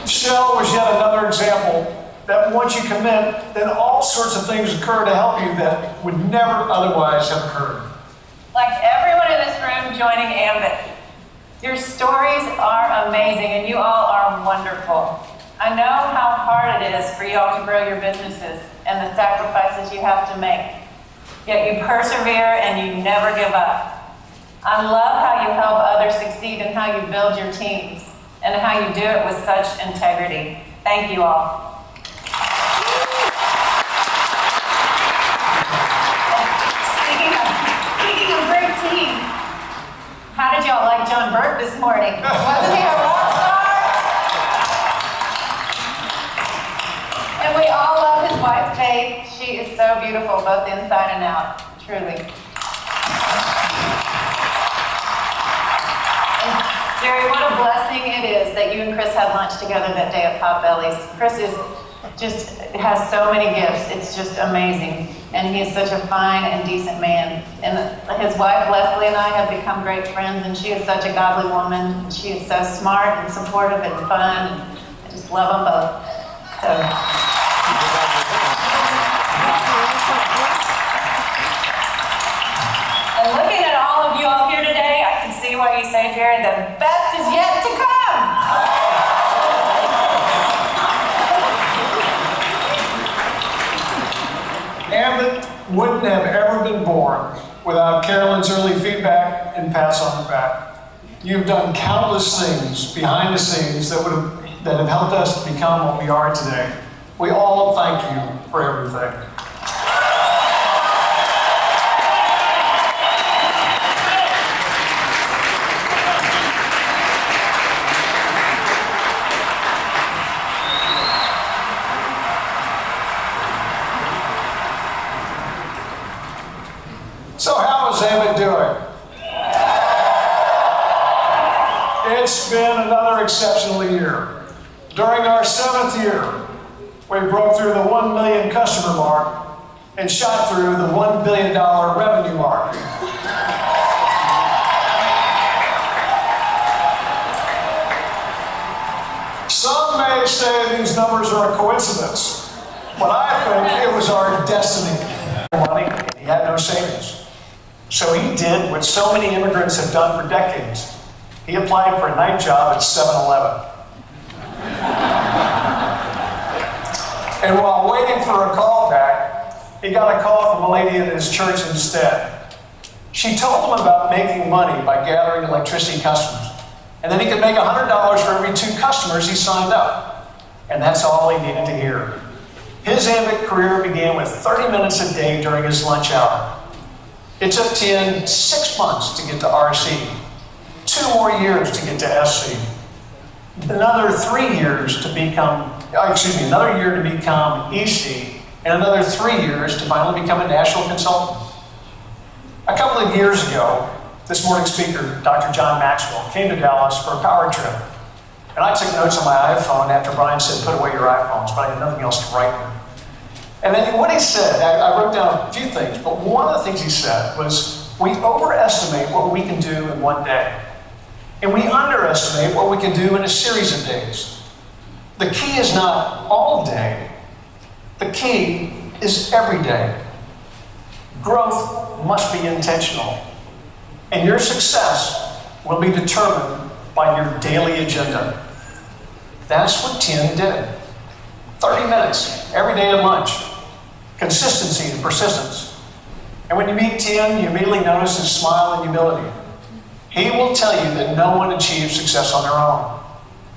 Shell was yet another example that once you commit, then all sorts of things occur to help you that would never otherwise have occurred. Like everyone in this room joining Ambit. Your stories are amazing and you all are wonderful. I know how hard it is for you all to grow your businesses and the sacrifices you have to make. Yet you persevere and you never give up. I love how you help others succeed and how you build your teams and how you do it with such integrity. Thank you all. Speaking of great teams, how did y'all like John Burke this morning? Wasn't he a rock star? And we all love his wife, Faith. She is so beautiful, both inside and out, truly. Jerry, what a blessing it is that you and Chris had lunch together that day at Potbelly's. Chris has so many gifts. It's just amazing. And he is such a fine and decent man. And his wife, Leslie, and I have become great friends, and she is such a godly woman. And she is so smart and supportive and fun. And I just love them both. So. And looking at all of you all here today, I can see why you say, Jerry, the best is yet to come. Ambit wouldn't have ever been born without Carolyn's early feedback and pats on the back. You've done countless things behind the scenes that have helped us to become what we are today. We all thank you for everything. So how is Ambit doing? It's been another exceptional year. During our 7th year, we broke through the 1 million customer mark and shot through the $1 billion revenue mark. Some may say these numbers are a coincidence, but I think it was our destiny. Money, he had no savings. So he did what so many immigrants have done for decades. He applied for a night job at 7-Eleven. And while waiting for a call back, he got a call from a lady in his church instead. She told him about making money by gathering electricity customers. And then he could make $100 for every 2 customers he signed up. And that's all he needed to hear. His Ambit career began with 30 minutes a day during his lunch hour. It took Tien 6 months to get to RC, 2 more years to get to SC, another 3 years to become, another year to become EC, and another 3 years to finally become a national consultant. A couple of years ago, this morning's speaker, Dr. John Maxwell, came to Dallas for a power trip. And I took notes on my iPhone after Brian said, put away your iPhones, but I had nothing else to write with. And then what he said, I wrote down a few things, but one of the things he said was, we overestimate what we can do in one day. And we underestimate what we can do in a series of days. The key is not all day. The key is every day. Growth must be intentional. And your success will be determined by your daily agenda. That's what Tien did. 30 minutes every day at lunch. Consistency and persistence. And when you meet Tien, you immediately notice his smile and humility. He will tell you that no one achieves success on their own.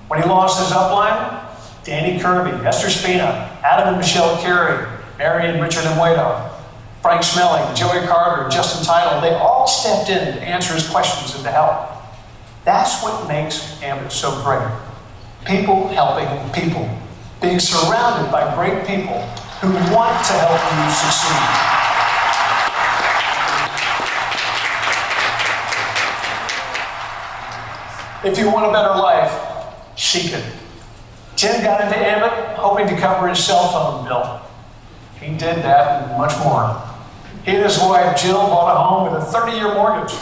When he lost his upline, Danny Kirby, Esther Spina, Adam and Michelle Carey, Mary and Richard Amuedo, Frank Smelling, Joey Carter, Justin Title, they all stepped in to answer his questions and to help. That's what makes Ambit so great. People helping people. Being surrounded by great people who want to help you succeed. If you want a better life, seek it. Tien got into Ambit hoping to cover his cell phone bill. He did that and much more. He and his wife Jill bought a home with a 30-year mortgage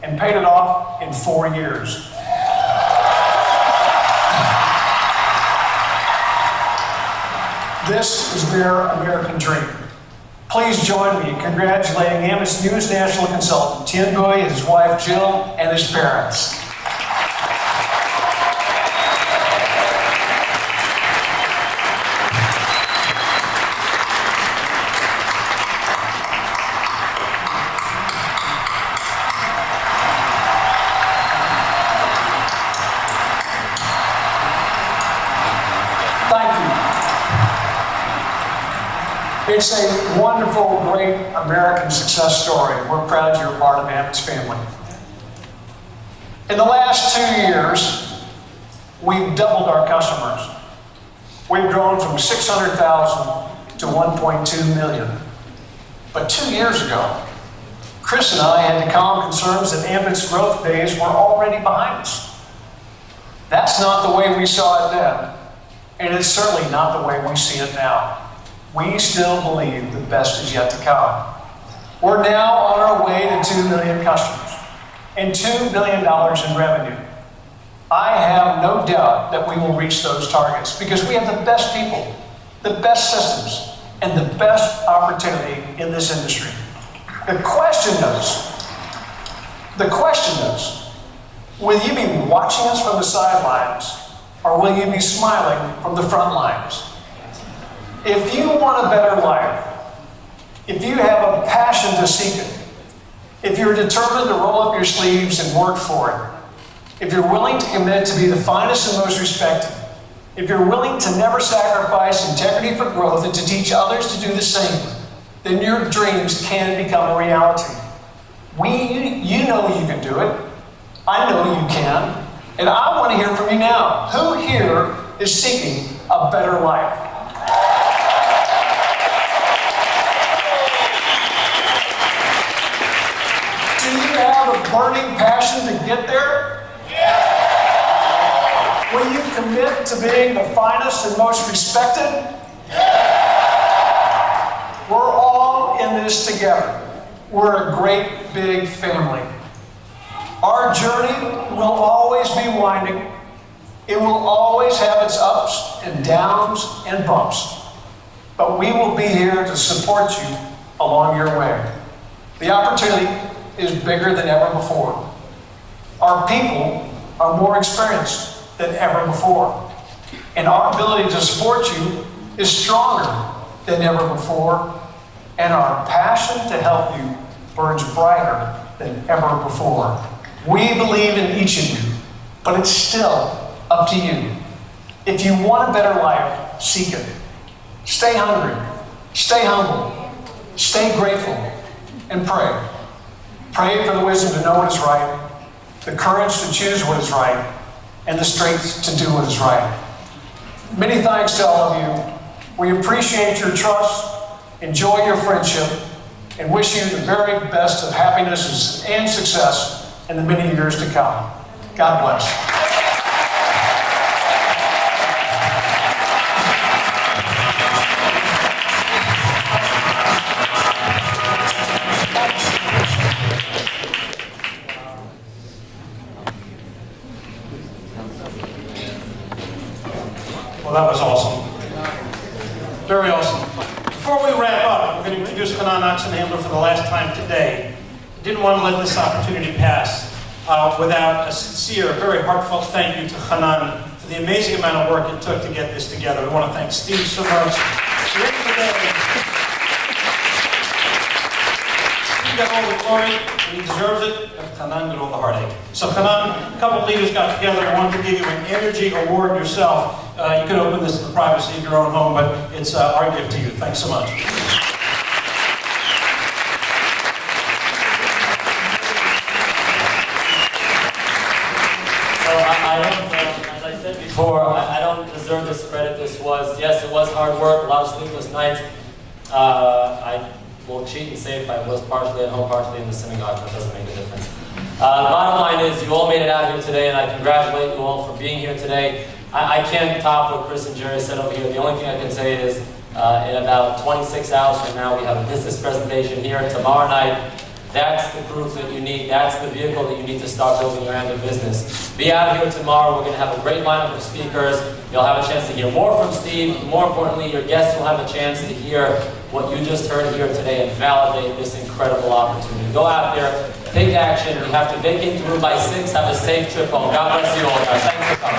and paid it off in 4 years. This is their American dream. Please join me in congratulating Ambit's newest national consultant, Tien Bui, his wife Jill, and his parents. It's a wonderful, great American success story. We're proud you're a part of Ambit's family. In the last 2 years, we've doubled our customers. We've grown from 600,000 to 1.2 million. But 2 years ago, Chris and I had to calm concerns that Ambit's growth days were already behind us. That's not the way we saw it then, and it's certainly not the way we see it now. We still believe the best is yet to come. We're now on our way to 2 million customers and $2 billion in revenue. I have no doubt that we will reach those targets because we have the best people, the best systems, and the best opportunity in this industry. The question is, will you be watching us from the sidelines or will you be smiling from the front lines? If you want a better life, if you have a passion to seek it, if you're determined to roll up your sleeves and work for it, if you're willing to commit to be the finest and most respected, if you're willing to never sacrifice integrity for growth and to teach others to do the same, then your dreams can become a reality. You know you can do it. I know you can. And I want to hear from you now. Who here is seeking a better life? Do you have a burning passion to get there? Yeah. Will you commit to being the finest and most respected? Yeah. We're all in this together. We're a great big family. Our journey will always be winding. It will always have its ups and downs and bumps. But we will be here to support you along your way. The opportunity is bigger than ever before. Our people are more experienced than ever before. And our ability to support you is stronger than ever before. And our passion to help you burns brighter than ever before. We believe in each of you, but it's still up to you. If you want a better life, seek it. Stay hungry, stay humble, stay grateful, and pray. Pray for the wisdom to know what is right, the courage to choose what is right, and the strength to do what is right. Many thanks to all of you. We appreciate your trust, enjoy your friendship, and wish you the very best of happiness and success in the many years to come. God bless. Well, that was awesome. Very awesome. Before we wrap up, we're going to introduce Hanan Oxenhandler for the last time today. Didn't want to let this opportunity pass without a sincere, very heartfelt thank you to Hanan for the amazing amount of work it took to get this together. We want to thank Steve so much. Steve got all the glory, and he deserves it, but Hanan got all the heartache. So Hanan, a couple of leaders got together and wanted to give you an energy award yourself. You could open this in the privacy of your own home, but it's our gift to you. Thanks so much. As I said before, I don't deserve this credit. Yes, it was hard work, a lot of sleepless nights. I will cheat and say if I was partially at home, partially in the synagogue, that doesn't make a difference. The bottom line is you all made it out here today, and I congratulate you all for being here today. I can't top what Chris and Jerry said over here. The only thing I can say is in about 26 hours from now, we have a business presentation here. Tomorrow night, that's the proof that you need. That's the vehicle that you need to start building your end of business. Be out here tomorrow. We're going to have a great lineup of speakers. You'll have a chance to hear more from Steve. More importantly, your guests will have a chance to hear what you just heard here today and validate this incredible opportunity. Go out there, take action. We have to vacate the room by 6. Have a safe trip home. God bless you all, guys. Thanks for coming.